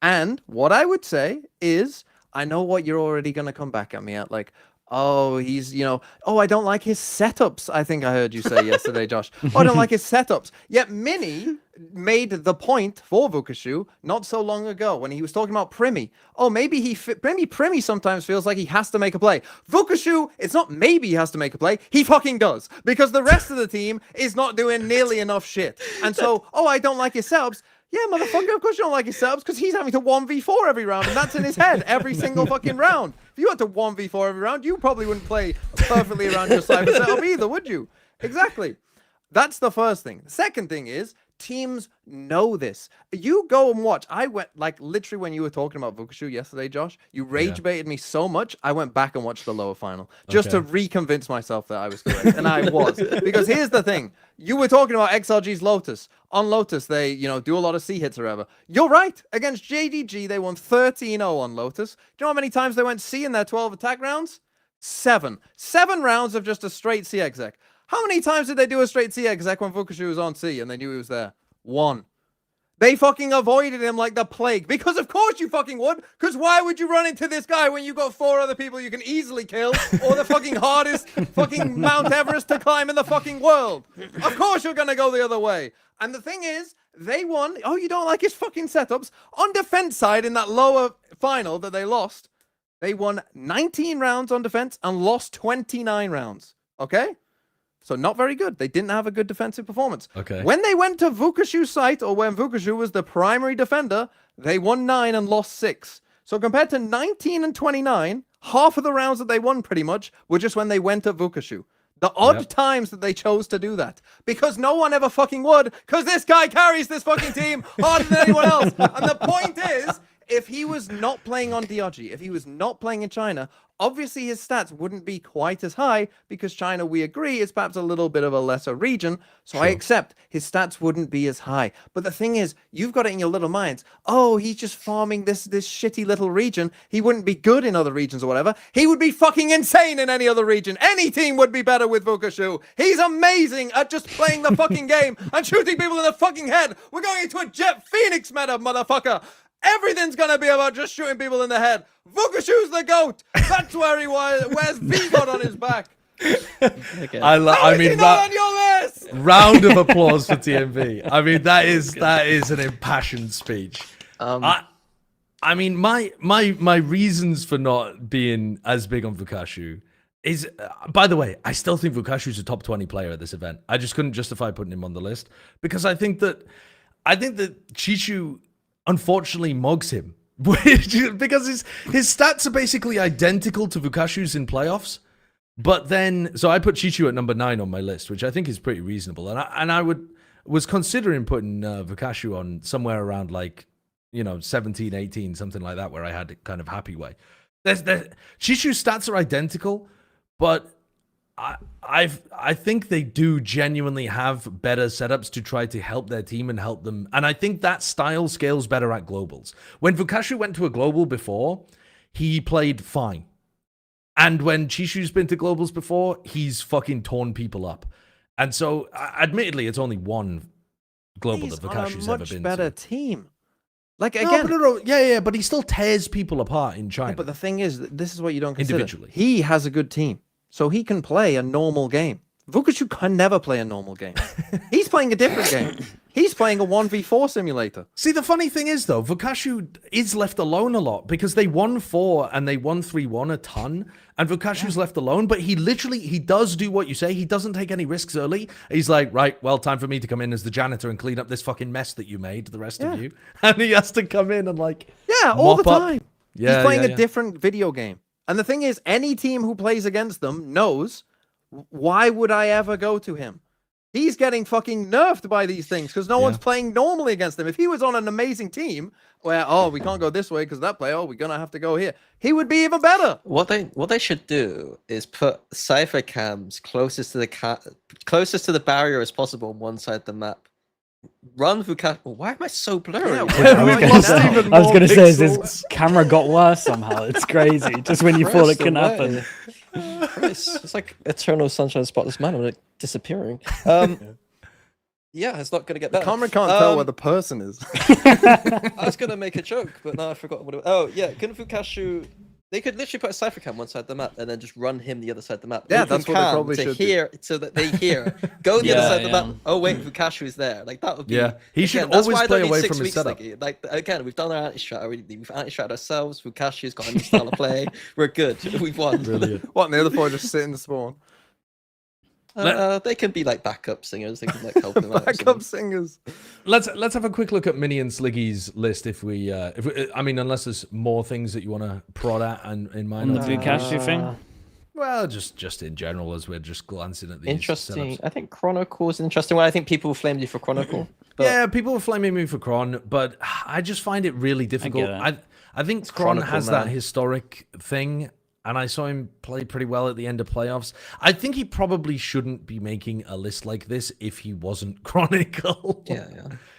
And what I would say is, I know what you're already going to come back at me at. Like, oh, he's, I don't like his setups. I think I heard you say yesterday, Josh. Oh, I don't like his setups. Yet Minnie made the point for Vukashu not so long ago when he was talking about Primi. Oh, maybe Primi sometimes feels like he has to make a play. Vukashu, it's not maybe he has to make a play. He fucking does. Because the rest of the team is not doing nearly enough shit. And so, I don't like his setups. Yeah, motherfucker, of course you don't like his setups because he's having to 1v4 every round and that's in his head every single fucking round. If you had to 1v4 every round, you probably wouldn't play perfectly around your cyber setup either, would you? Exactly. That's the first thing. The second thing is, teams know this. You go and watch. I went, like, literally when you were talking about Vukashu yesterday, Josh, you rage baited me so much, I went back and watched the lower final just to reconvince myself that I was correct. And I was. Because here's the thing. You were talking about XRG's Lotus. On Lotus, they, do a lot of C hits or whatever. You're right. Against JDG, they won 13-0 on Lotus. Do you know how many times they went C in their 12 attack rounds? 7. 7 rounds of just a straight C exec. How many times did they do a straight C exec when Vukashu was on C and they knew he was there? 1. They fucking avoided him like the plague. Because of course you fucking would. Because why would you run into this guy when you got 4 other people you can easily kill? Or the fucking hardest fucking Mount Everest to climb in the fucking world? Of course you're going to go the other way. And the thing is, they won. Oh, you don't like his fucking setups? On defense side in that lower final that they lost, they won 19 rounds on defense and lost 29 rounds. Okay? So not very good. They didn't have a good defensive performance. Okay. When they went to Vukashu's site, or when Vukashu was the primary defender, they won 9 and lost 6. So compared to 19 and 29, half of the rounds that they won pretty much were just when they went to Vukashu. The odd times that they chose to do that. Because no one ever fucking would. Because this guy carries this fucking team harder than anyone else. And the point is, if he was not playing on DRG, if he was not playing in China, obviously his stats wouldn't be quite as high because China, we agree, is perhaps a little bit of a lesser region. So I accept his stats wouldn't be as high. But the thing is, you've got it in your little minds. Oh, he's just farming this shitty little region. He wouldn't be good in other regions or whatever. He would be fucking insane in any other region. Any team would be better with Vukashu. He's amazing at just playing the fucking game and shooting people in the fucking head. We're going into a Jet Phoenix meta, motherfucker. Everything's gonna be about just shooting people in the head. Vukashu's the GOAT. That's where he wears V-God on his back. Okay. I mean, He's not on your list. round of applause for TMV. I mean, that is an impassioned speech. I mean, my reasons for not being as big on Vukashu is, by the way, I still think Vukashu's a top 20 player at this event. I just couldn't justify putting him on the list because I think that Chishu unfortunately mugs him because his stats are basically identical to Vukashu's in playoffs. But then, so I put Chichu at number 9 on my list, which I think is pretty reasonable. And I was considering putting Vukashu on somewhere around like, 17, 18, something like that, where I had it kind of happy way. Chishu's stats are identical, but I think they do genuinely have better setups to try to help their team and help them. And I think that style scales better at globals. When Vukashu went to a global before, he played fine. And when Chishu's been to globals before, he's fucking torn people up. And so, admittedly, it's only one global He's that on a Vukashu's ever much been better to. team. Like, No, again, but yeah, but he still tears people apart in China. yeah, but the thing is, this is what you don't consider. Individually. He has a good team, so he can play a normal game. Vukashu can never play a normal game. He's playing a different game. He's playing a 1v4 simulator. See, the funny thing is, though, Vukashu is left alone a lot because they won 4 and they won 3-1 a ton, and Vukashu's left alone, but he does do what you say. He doesn't take any risks early. He's like, right, well, time for me to come in as the janitor and clean up this fucking mess that you made, the rest of you. And he has to come in and, like, Yeah, all the mop up. time. Yeah, He's playing yeah, a yeah. different video game. And the thing is, any team who plays against them knows, why would I ever go to him? He's getting fucking nerfed by these things because no one's playing normally against him. If he was on an amazing team where, we can't go this way because that player, we're going to have to go here, he would be even better. What they should do is put cipher cams closest to the barrier as possible on one side of the map. Run Vukashu. Why am I so blurry? Yeah, I was gonna lost say, even I was more gonna say, is pixels. this camera got worse somehow? It's crazy. Just when you thought it couldn't happen. Christ, it's like Eternal Sunshine of the Spotless Mind. I'm like disappearing. Yeah, it's not gonna get The better. camera can't tell where the person is. I was gonna make a joke, but now I forgot what it was. Oh yeah, couldn't Vukashu? They could literally put a cipher cam one side of the map and then just run him the other side of the map. Yeah, Open that's what they cam probably to should do. hear, so that they hear. Go the other Yeah, side of the yeah. map. Oh wait, Vukashu's there. Like that would be. Yeah, he should again, that's always why I play don't need away 6 from his weeks, setup. Sliggy. Like again, we've done our anti-strat already. We've anti-strat ourselves. Vukashu's got a new style of play. We're good. We've won. Brilliant. What, and the other 4 just sit in the spawn? They can be like backup singers. They can like help them out. Backup singers. Let's have a quick look at Mini and Sliggy's list if we I mean, unless there's more things that you want to prod at and in mind. On the Vukashu thing. Well, just in general as we're just glancing at these Interesting. setups. I think Chronicle is an interesting one. I think people flamed you for Chronicle. But Yeah, people were flaming me for Kron, but I just find it really difficult. it. I think Kron Chronicle, has that man. historic thing, and I saw him play pretty well at the end of playoffs. I think he probably shouldn't be making a list like this if he wasn't Chronicle. yeah.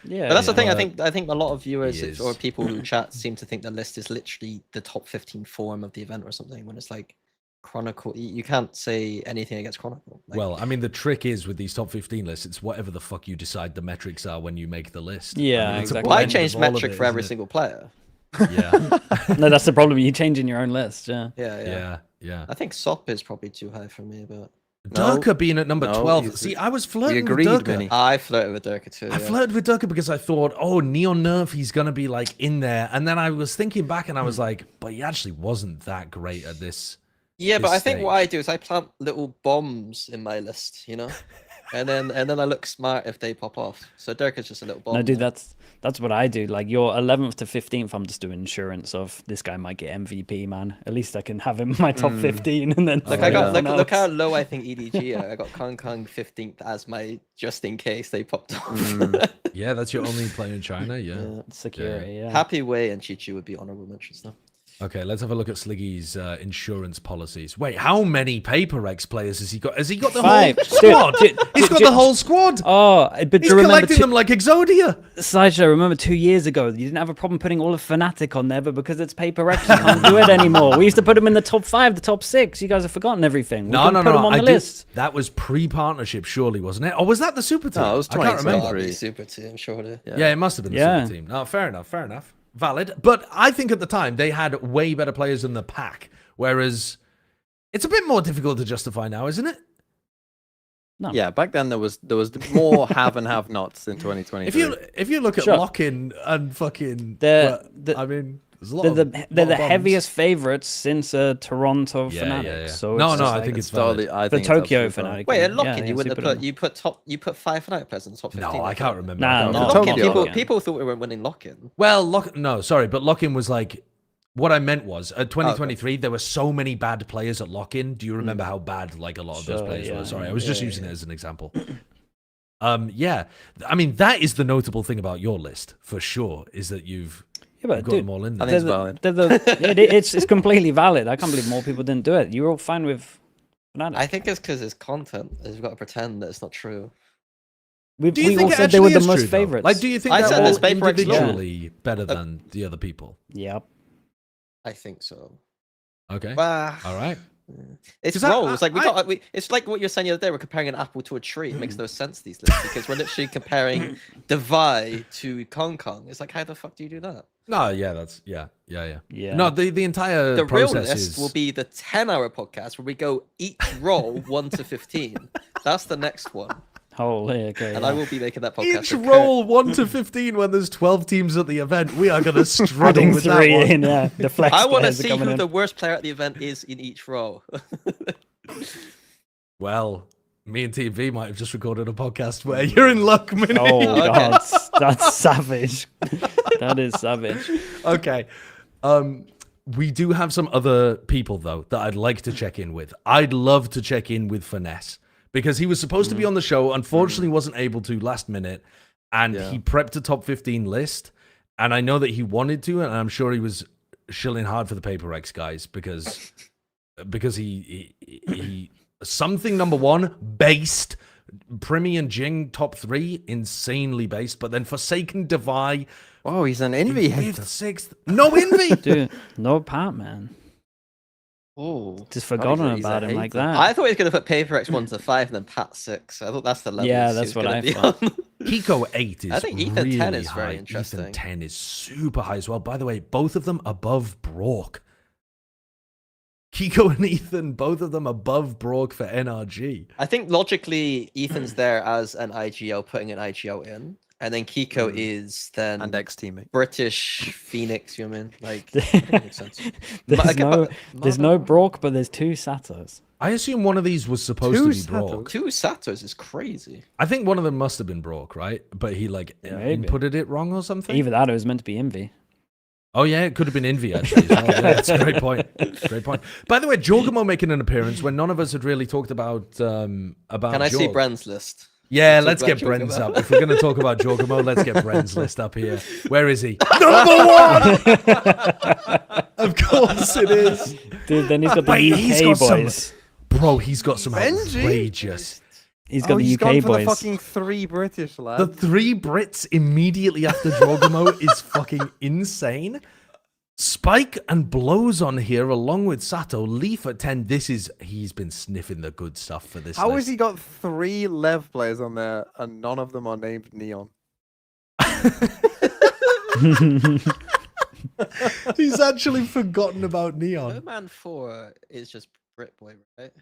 Yeah. But that's the thing. But I think a lot of viewers he is. or people who chat seem to think the list is literally the top 15 form of the event or something. When it's like Chronicle, you can't say anything against Chronicle. Like, Well, I mean, the trick is with these top 15 lists, it's whatever the fuck you decide the metrics are when you make the list. Yeah, I mean, it's a exactly. well, I blend of changed all of metric it, for every isn't single player. it? Yeah, No, that's the problem. You changing your own list. Yeah. Yeah. I think Sop is probably too high for me, but No. Durka being at number No, 12. he's- See, I was We flirting agreed, with Durka. Vinny. I flirted with Durka too. I yeah. flirted with Durka because I thought, oh, Neon Nerf, he's going to be like in there. And then I was thinking back and I was like, but he actually wasn't that great at this. Yeah, but this I think what stage. I do is I plant little bombs in my list, you know, and then I look smart if they pop off. So Durka's just a little bomb. No, dude, there. that's what I do. Like your 11th to 15th, I'm just doing insurance of this guy might get MVP, man. At least I can have him in my top 15, and then Look, Oh, I got yeah. look how low I think EDG are. I got Kong Kong 15th as my just in case they popped off. Yeah, that's your only player in China. Yeah. Yeah. security. Yeah. Happy Way and Chichu would be honorable mentions though. Okay, let's have a look at Sliggy's insurance policies. Wait, how many Paper X players has he got? Has he got the 5. whole squad? He's got dude, the whole squad. Oh, but do He's you remember collecting them like Exodia. Sideshow, remember 2 years ago, you didn't have a problem putting all of Fnatic on there, but because it's Paper X, you can't do it anymore. We used to put them in the top 5, the top 6. You guys have forgotten everything. No, Put them on I the did- list. That was pre-partnership, surely, wasn't it? Or was that the Super Team? No, it was I can't 2023. remember. That'd be super team, surely. Yeah, it must have been the Yeah. Super Team. No, fair enough. Valid. But I think at the time they had way better players than the pack, whereas it's a bit more difficult to justify now, isn't it? No. Yeah, back then there was more have and have nots in 2023. If you look at Sure. Lock-In and fucking, I mean, there's a lot They're of the lot of bombs. heaviest favorites since Toronto Yeah, Fnatic. yeah, yeah. So No, it's no, just I like think it's totally. valid. I the think it's Tokyo absolutely fine. Fnatic. Wait, yeah, at Lock-In, yeah, you wouldn't have super put you put 5 Fnatic players in the top 15. No, I can't remember. Nah, I can't no, remember. Lock-In, Tokyo. people thought we were winning Lock-In. Well, no, sorry, but Lock-In was like What I meant was, at 2023, there were so many bad players at lock-in. Do you remember how bad like a lot of those Sure, players yeah, were? Sorry, yeah. I was just using it as an example. Yeah, I mean that is the notable thing about your list for sure. Is that you've Yeah, but got dude, them all in I there. think it's valid. it's completely valid. I can't believe more people didn't do it. You were all fine with Fnatic. I think it's because it's content. You've got to pretend that it's not true. We Do you all think it said they were actually the is most true, though? favorites. Like, do you think I they're said all there's Vaporx law. individually better than the other people? Yep. I think so. Okay, Bah. all right. It's 'Cause I- roles. Like we I- got. It's like what you were saying the other day. We're comparing an apple to a tree. It makes no sense these lists because we're literally comparing Divide to Kong Kong. It's like how the fuck do you do that? No, yeah, that's yeah. Yeah. No, the entire The real process list is will be the 10-hour podcast where we go each role 1 to 15. That's the next one, Holy, okay. and yeah. I will be making that podcast. each with Kurt. roll 1 to 15 when there's 12 teams at the event. We are gonna struggle Adding with that 3 one. in, yeah. The flex I want to players are see coming who in. the worst player at the event is in each role. Well, me and TV might have just recorded a podcast where you're in luck, Minnie. Oh, Okay. God. That's savage. That is savage. Okay. We do have some other people though that I'd like to check in with. I'd love to check in with Finesse because he was supposed to be on the show, unfortunately wasn't able to last minute, and he prepped a top 15 list, and I know that he wanted to, and I'm sure he was shilling hard for the Paper X guys because he something number one based. Primi and Jing top 3 insanely based, but then Forsaken Divide Oh, he's an envy hater. 5th, 6th, no envy. Dude, no Pat, man. Oh, Just forgotten he's a about him like hater. that. I thought he was going to put Paper X 1 to 5 and then Pat 6. I thought that's the level. Yeah, he that's was what gonna I be thought. on. Kiko 8 is I think Ethan 10 really is very high. interesting. Ethan 10 is super high as well. By the way, both of them above Brock. Kiko and Ethan, both of them above Brock for NRG. I think logically, Ethan's there as an IGL, putting an IGL in, and then Kiko is then And ex teammate. British Phoenix. You know what I mean? Like, I think it makes sense. There's But- no, but- there's no Brock, but there's 2 Satos. I assume one of these was supposed Two to be Brock. Satos? 2 Satos is crazy. I think one of them must have been Brock, right? But he like Maybe. inputted it wrong or something. Either that or it was meant to be Envy. Oh yeah, it could have been Envy actually. as well. Yeah, that's a great point. Great point. By the way, Jorgamo making an appearance when none of us had really talked about Can I see Jorg. Bren's list? Yeah, Talk let's about get Bren's Jorgamo. up. If we're going to talk about Jorgamo, let's get Bren's list up here. Where is he? Number 1! Of course it is. Dude, then he's got the Wait, UK he's got some- boys. Bro, he's got some Benji? outrageous. He's got the he's UK gone for boys. the fucking 3 British The lads. 3 Brits immediately after Jorgamo is fucking insane. Spike and Blows on here along with Sato. Leaf at 10. He's been sniffing the good stuff for this How list. has he got 3 Lev players on there and none of them are named Neon? He's actually forgotten about No Neon. Man 4 is just Brit Boy, right?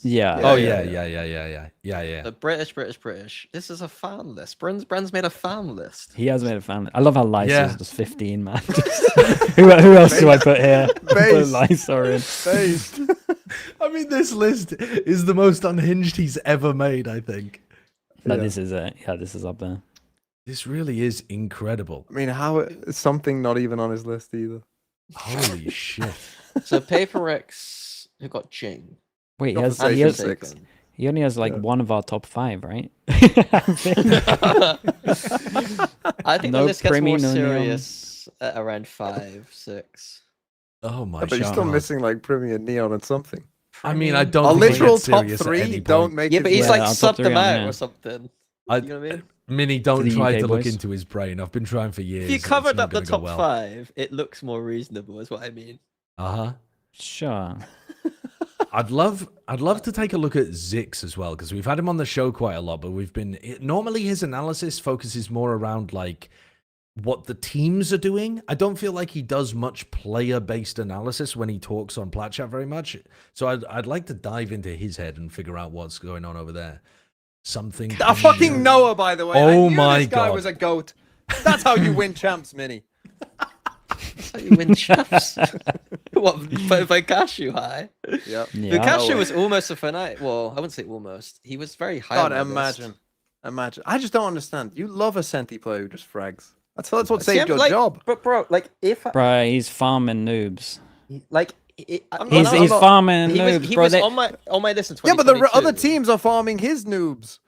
Yeah. Oh Yeah, yeah. The British. This is a fan list. Bren's made a fan list. He has made a family. I love how Lysa's Yeah. just 15, man. who else do I put here? Put Based. Lysa in. Based. I mean, this list is the most unhinged he's ever made, I think. No, Yeah. this is it. Yeah, this is up there. This really is incredible. I mean, how something not even on his list either. Holy shit. So Paper X, who got Jing? Wait, he, Got has, the he, Sage has, six. he only has like Yeah. one of our top 5, right? I think No the list gets Primi, more no Neon. serious at around 5, 6. Oh my But you're god. still missing like Primi and Neon and something. I mean, I don't A think we literal get top serious at 3 any don't point. make Yeah, it but he's Yeah, like our top subbed three them on out there. or something. I- You know what I mean? Minnie, don't the try UK to look boys. into his brain. I've been trying for years. If you It's covered not up the gonna go top well. 5, it looks more reasonable, is what I mean. Uh-huh. Sure. I'd love to take a look at Zix as well, because we've had him on the show quite a lot, but normally his analysis focuses more around like what the teams are doing. I don't feel like he does much player-based analysis when he talks on Plat Chat very much. So I'd like to dive into his head and figure out what's going on over there. Something. I fucking Noah, by the way. Oh I knew my this guy God. was a goat. That's how you win champs, Minnie. That's how you win champs. What, by Cashew high? Yep. Yeah. Cashew was almost a Fnatic. Well, I wouldn't say almost. He was very high. God, on my list. imagine. I just don't understand. You love a Senti player who just frags. That's what See, saved your like, job. But bro, like if Bro, he's farming noobs. like I'm He's, not- he's not- farming he noobs, was, he bro. was They- on my list in Yeah, but the 2022. other teams are farming his noobs.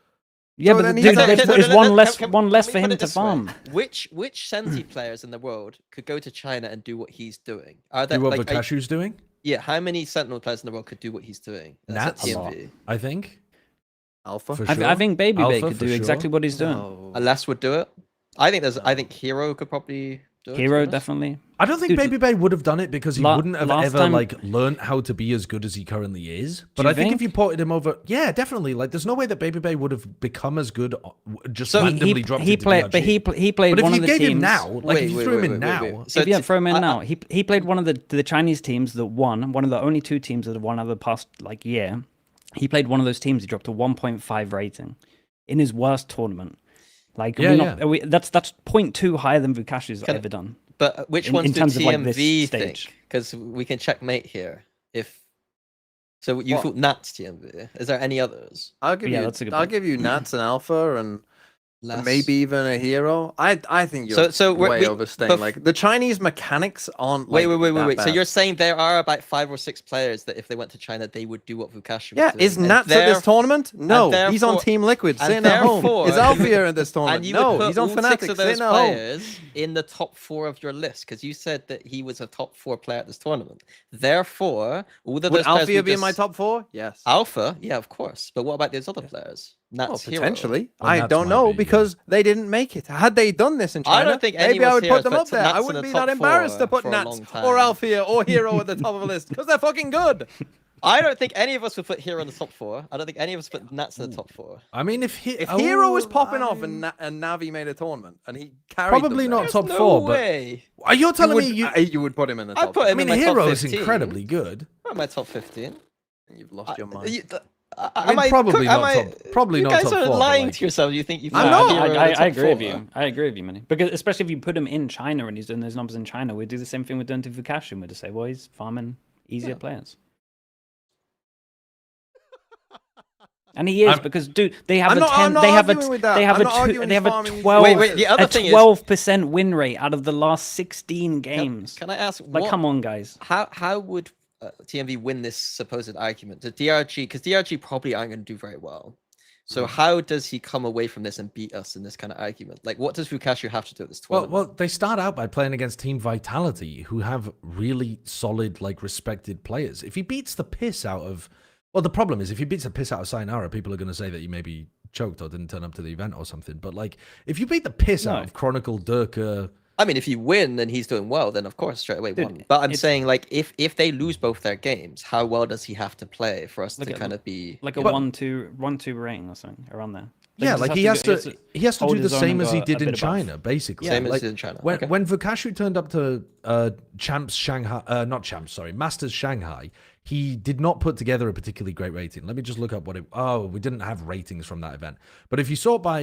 yeah, so but then the he's dude, not- there's, okay, there's no, one no, less, can- one let less me for put him it to this way. farm. Which Senti players in the world could go to China and do what he's doing? Are there Do what like Vakashu's doing? yeah? How many Sentinel players in the world could do what he's doing? That's Nats? at A lot. TMV. I think. Alpha. For I, sure. I think Baby Bay Alpha, could for do exactly sure. what he's doing. No. Alas would do it. I think Hero could probably do it. to be Hero honest. definitely. I don't think Dude, Baby Bay would have done it because he wouldn't have last ever time- like learned how to be as good as he currently is. But you I think if think? you ported him over, yeah, definitely. Like, there's no way that Baby Bay would have become as good just So randomly dropped he into played, but DRG. he played But if one you of the gave teams. him now, like if you threw him in now, So If you t- throw him in I- now, he played one of the Chinese teams that won, one of the only two teams that have won over the past like year. He played one of those teams. He dropped a 1.5 rating in his worst tournament. Like that's 0.2 higher than Vukashi's Can- ever done. But which in ones do terms of, like, this TMV stage. think? Because we can checkmate here. If so, you What? thought Nats TMV. Is there any others? I'll give Yeah, you. that's a good I'll point. give you Nats and Alpha and Less? maybe even a Hero. I think you're So way overstaying. Like the Chinese mechanics aren't. Wait, like, that wait. So bad. you're saying there are about 5 or 6 players that if they went to China, they would do what Vukashi was Yeah, doing. is and Nats at this tournament? No, he's on therefore- Team Liquid, and sitting at home. therefore- Is Alfia in this tournament? And you would No, put he's on all 6 Fnatic, of those sitting at home. players in the top 4 of your list because you said that he was a top 4 player at this tournament. Therefore, all of those Would players Alfia would be in my just- top 4? Yes. Alpha, yeah, of course. But what about those other players? Nats, Well, Hero. potentially. Well, I Nats don't might know be, yeah. because they didn't make it. Had they done this in China, I don't think maybe I anyone's would here put them has up put there. Nats I in wouldn't the be top that embarrassed to 4 put for a Nats long or time. Alfia or Hero at the top of the list because they're fucking good. I don't think any of us would put Hero in the top 4. I don't think any of us put Nats in the top 4. I mean, if Hero was popping off and and Navi made a tournament and he carried Probably them not there, top no 4, way. but are you telling would, me you would put him in the I'd top. put I him mean, in my top Hero is 15. incredibly good. Not my top 15. You've lost your mind. I mean, probably you not guys top are 4, but, lying like- to yourselves. You think you I'm put not. Hero in the I top agree with 4. you. I agree with you, Manny. Because especially if you put him in China and he's doing those numbers in China, we'd do the same thing we're doing to Vukashi. We'd just say, well, he's farming easier players. And he is I'm- because, dude, they have I'm a not- 10. I'm not They have a. arguing with that. They have I'm a. not arguing They have he's a farming 12. Wait, the other a thing is- 12% win rate out of the last 16 games. Can I ask? Like, what, come on, guys. How would TMV win this supposed argument? The DRG, because DRG probably aren't going to do very well. So how does he come away from this and beat us in this kind of argument? Like, what does Vukashi have to do at this tournament? Well, they start out by playing against Team Vitality, who have really solid, like, respected players. If he beats the piss out of... Well, the problem is, if he beats the piss out of Sayonara, people are going to say that he maybe choked or didn't turn up to the event or something. But, like, if you beat the piss out No. of Chronicle, Durka... I mean, if you win and he's doing well, then of course straight away Dude, won. But I'm it's- saying, like, if they lose both their games, how well does he have to play for us Look to at kind of be Like a But- 1-2 rating or something around there. Yeah, like he has to hold do the his own same and as he go a did in bit above. China, basically. same as Like, in China? When Okay. when Vukashu turned up to Champs Shanghai, not Champs, sorry, Masters Shanghai, he did not put together a particularly great rating. Let me just look up what it. Oh, we didn't have ratings from that event. But if you saw it by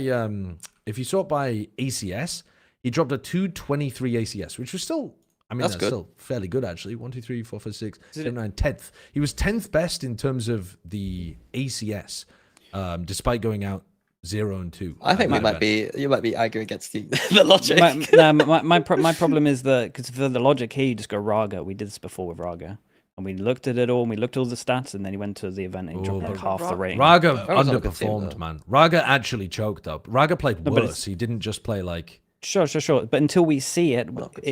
ACS, he dropped a 223 ACS, which was still. I mean, That's that's good. still fairly good, actually. 1, 2, 3, 4, 5, 6, Is it- 7, 9, 10th. He was 10th best in terms of the ACS, despite going out 0 and 2. I think at we that might event. be. You might be arguing against the logic. my problem is that because for the logic here, you just go Raga. We did this before with Raga, and we looked at it all. And we looked at all the stats, and then he went to the event and he dropped Oh, like but half the rating. Raga was on a good team, underperformed, though. man. Raga actually choked up. Raga played No, but it's- worse. He didn't just play like. Sure. But until we see it,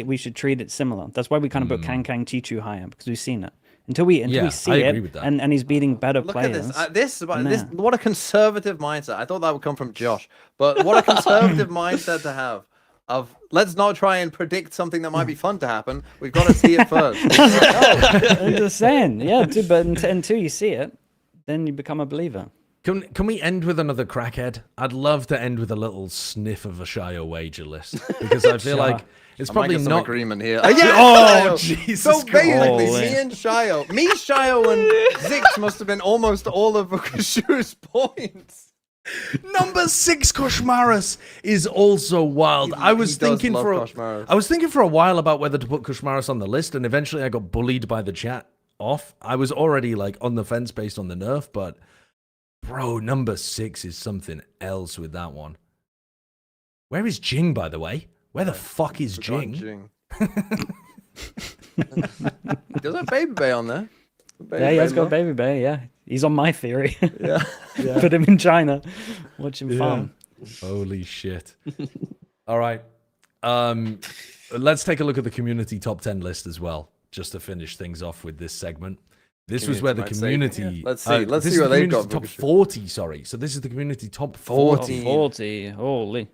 we should treat it similar. That's why we kind of put Kang Chichu higher because we've seen it. Until we Yeah, see I it, agree with that. and he's beating better Look players. at this. and This. there. What a conservative mindset. I thought that would come from Josh, but what a conservative mindset to have. Of let's not try and predict something that might be fun to happen. We've got to see it first. I'm just saying, yeah. But until you see it, then you become a believer. Can we end with another crackhead? I'd love to end with a little sniff of a ShyoWager list because I feel Sure. like it's I might probably get some not. agreement here. Oh, Shyo! Jesus So basically, Christ. me and Shyo and Zix must have been almost all of Vukashu's points. Number 6 Koshmaris is also wild. I was He does thinking love for Koshmaris. I was thinking for a while about whether to put Koshmaris on the list, and eventually I got bullied by the chat off. I was already like on the fence based on the nerf, but bro, number 6 is something else with that one. Where is Jing, by the way? Where the fuck is Forgotten Jing? He does have Baby Bay on there. Yeah, he has got Bay Baby Bay. Yeah, he's on my theory. Yeah. Put him in China. Watch him Yeah. farm. Holy shit. All right. Let's take a look at the community top 10 list as well, just to finish things off with this segment. This was where the Community might say, community. yeah. Let's see. Let's this see is what the they've community got, top Booker. 40, sorry. So this is the community top 40. 40. Holy.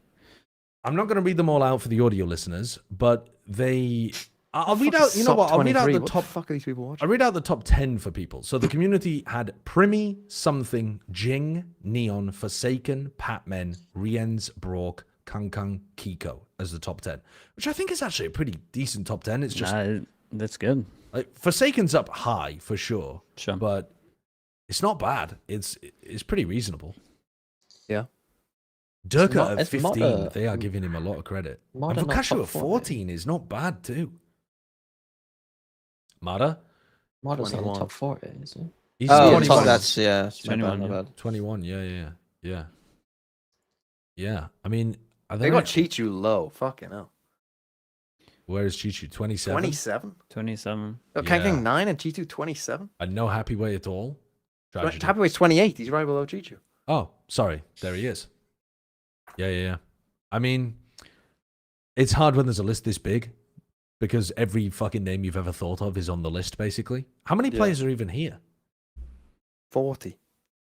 I'm not going to read them all out for the audio listeners, but they. I'll read out. You know Top what? I'll read out 23. the What top. the fuck are these people watching? I'll read out the top 10 for people. So the community had Primy, Something, Jing, Neon, Forsaken, Patmen, Rienz, Brock, Kung Kung, Kiko as the top 10, which I think is actually a pretty decent top 10. It's just Nah, that's good. like Forsaken's up high for sure, Sure. but it's not bad. It's pretty reasonable. Yeah. Durka at it's 15, Mata- they are giving him a lot of credit. And Mata not Vukashu top at 40. 14 is not bad too. Mata? Models not in the 21. top 40, is it? He's Oh, 21. top, that's yeah. It's my 21, bad, my yeah. bad. 21, yeah. Yeah, I mean, are They got Chichu low. Fucking hell. Where is Chichu? 27? 27? 27. Oh, Kang Yeah. Kang 9 and Chichu 27? And no happy way at all? Tragedy. Happy Way's 28. He's right below Chichu. Oh, sorry. There he is. Yeah. I mean, it's hard when there's a list this big because every fucking name you've ever thought of is on the list, basically. How many Yeah. players are even here? 40.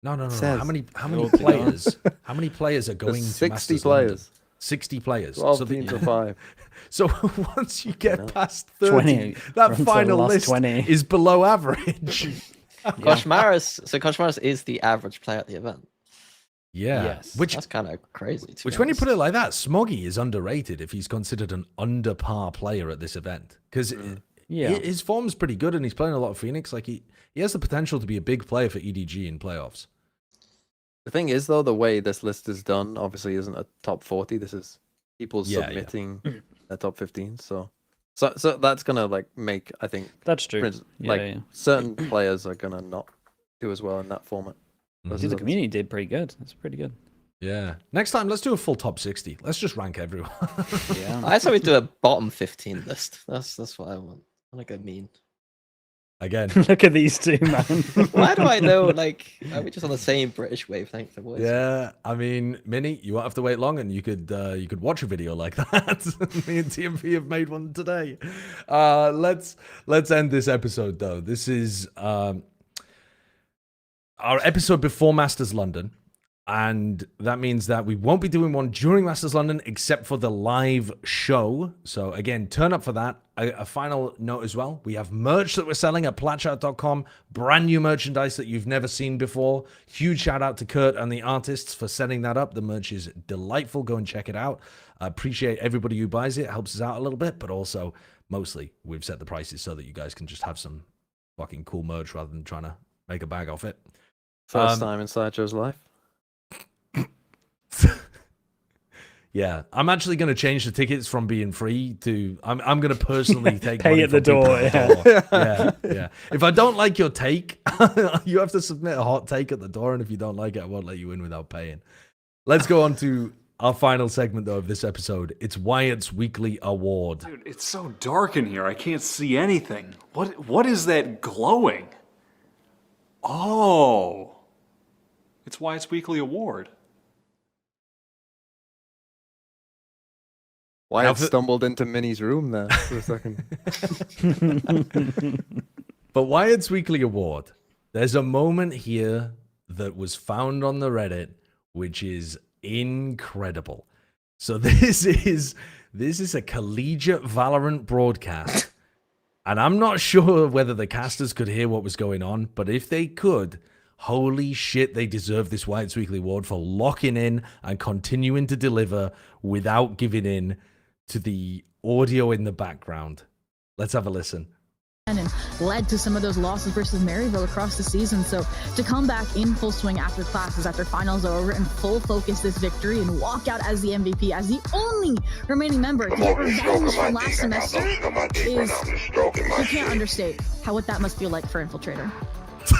No. Says. How many Oh, players? How many players are going There's to 60 Masters players. London? 60 players. 12 So, teams of 5. so once you get know. past 30, 20. that Run to the final last list 20. is below average. Koshmaris is the average player at the event. Yeah. Yes. Which That's kind of crazy. Which, when you put it like that, Smoggy is underrated if he's considered an under par player at this event. Because Yeah. his form's pretty good and he's playing a lot of Phoenix. Like, he has the potential to be a big player for EDG in playoffs. The thing is, though, the way this list is done obviously isn't a top 40. This is people Yeah, yeah. submitting a top 15. So that's going to, like, make, I think, That's true. like, Yeah. certain players are going to not do as well in that format. Mhm. See, the community did pretty good. That's pretty good. Yeah. Next time, let's do a full top 60. Let's just rank everyone. Yeah. I say we do a bottom 15 list. That's what I want. I like a mean. Again. Look at these two, man. Why do I know? Like, are we just on the same British wavelength? Boys? Yeah, I mean, Minnie, you won't have to wait long, and you could watch a video like that. Me and TMV have made one today. Let's end this episode though. This is our episode before Masters London, and that means that we won't be doing one during Masters London except for the live show. So again, turn up for that. A final note as well, we have merch that we're selling at platchat.com, brand new merchandise that you've never seen before. Huge shout out to Kurt and the artists for setting that up. The merch is delightful. Go and check it out. I appreciate everybody who buys it. It helps us out a little bit, but also mostly we've set the prices so that you guys can just have some fucking cool merch rather than trying to make a bag off it. First time in Sideshow's life. Yeah, I'm actually going to change the tickets from being free to I'm going to personally take Pay money at the from people door, at the door. Yeah. If I don't like your take, you have to submit a hot take at the door, and if you don't like it, I won't let you in without paying. Let's go on to our final segment though of this episode. It's Wyatt's weekly award. Dude, it's so dark in here. I can't see anything. What is that glowing? Oh. It's Wyatt's weekly award. Wyatt Alpha- stumbled into Minnie's room there for a second. But Wyatt's weekly award, there's a moment here that was found on the Reddit, which is incredible. So this is a collegiate Valorant broadcast, and I'm not sure whether the casters could hear what was going on, but if they could, holy shit, they deserve this Wyatt's weekly award for locking in and continuing to deliver without giving in to the audio in the background. Let's have a listen. And led to some of those losses versus Maryville across the season. So to come back in full swing after classes, after finals are over, and full focus this victory and walk out as the MVP, as the only remaining member to get revenge from last semester, is, you can't understate what that must feel like for Infiltrator.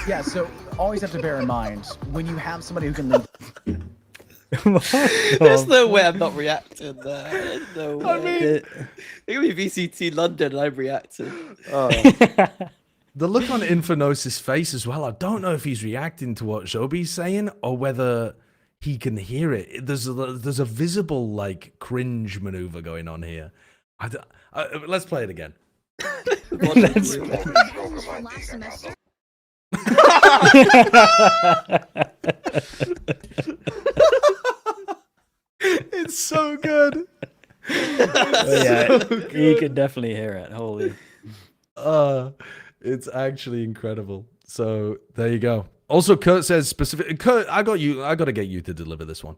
Yeah, so always have to bear in mind, when you have somebody who can lead There's no way I'm not reacting there. There's no way. I mean, It could be VCT London and I'm reacting. Oh, the look on Infernosis' face as well. I don't know if he's reacting to what Shobi's saying or whether he can hear it. There's a visible like cringe maneuver going on here. Let's play it again. Let's- Last semester. It's so good. Yeah, you could definitely hear it. Holy. It's actually incredible. So there you go. Also, Kurt says specific. Kurt, I got to get you to deliver this one.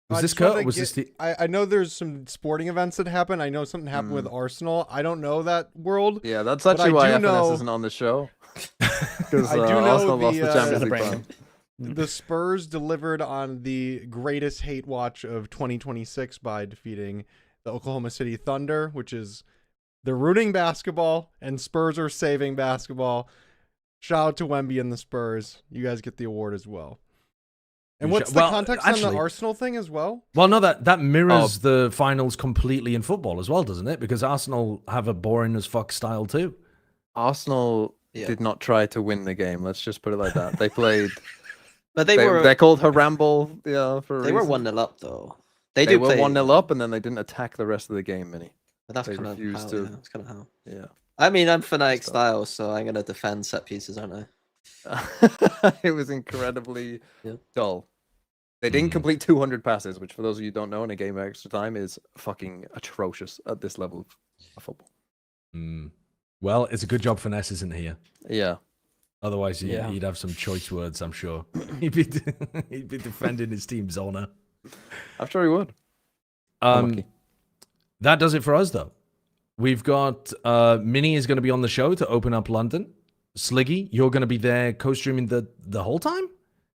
Was I this just wanted Kurt? Or to was get- this the? I know there's some sporting events that happen. I know something happened with Arsenal. I don't know that world. yeah, that's But actually I why do FNS know- isn't on the show. Because I do know Arsenal lost the, the Champions League Celebrating. final. The Spurs delivered on the greatest hate watch of 2026 by defeating the Oklahoma City Thunder, which is they're rooting basketball and Spurs are saving basketball. Shout out to Wemby and the Spurs. You guys get the award as well. And what's the Well, context on actually- the Arsenal thing as well? Well, no, that mirrors the finals completely in football as well, doesn't it? Because Arsenal have a boring as fuck style too. Arsenal Yeah. did not try to win the game. Let's just put it like that. They played. But they're They're called Haramble, for a they were reason. 1-0 up though. They do were play, 1-0 up, and then they didn't attack the rest of the game, Minnie. But that's they kind of refused how. to- Yeah, that's kind of how. Yeah. I mean, I'm Fnatic Stuff. style, so I'm gonna defend set pieces, aren't I? It was incredibly Yeah. dull. They didn't Mm. complete 200 passes, which for those of you who don't know, in a game of extra time is fucking atrocious at this level of football. Mm. Well, it's a good job Finesse isn't here. Yeah. Otherwise, Yeah. he'd have some choice words, I'm sure. he'd be defending his team's honor. I'm sure he would. Unlucky. That does it for us, though. We've got Minnie is going to be on the show to open up London. Sliggy, you're going to be there co-streaming the whole time?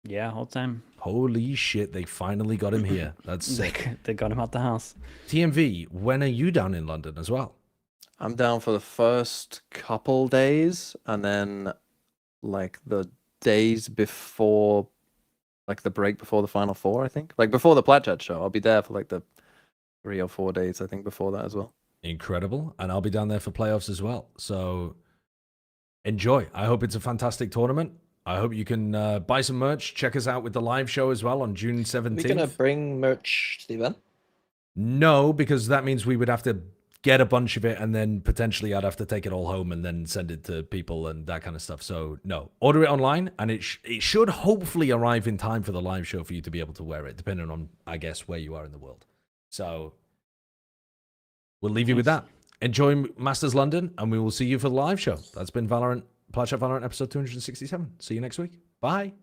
Yeah, whole time. Holy shit, they finally got him here. That's sick. They got him out the house. TMV, when are you down in London as well? I'm down for the first couple days, and then like the days before, like the break before the Final Four, I think. Like before the Plat Chat show, I'll be there for like the 3 or 4 days, I think, before that as well. Incredible. And I'll be down there for playoffs as well. So enjoy. I hope it's a fantastic tournament. I hope you can buy some merch. Check us out with the live show as well on June 17th. We're gonna bring merch to the event. No, because that means we would have to get a bunch of it and then potentially I'd have to take it all home and then send it to people and that kind of stuff. So no, order it online and it should hopefully arrive in time for the live show for you to be able to wear it, depending on, I guess, where you are in the world. So we'll leave you with that. Enjoy Masters London and we will see you for the live show. That's been Plat Chat Valorant episode 267. See you next week. Bye.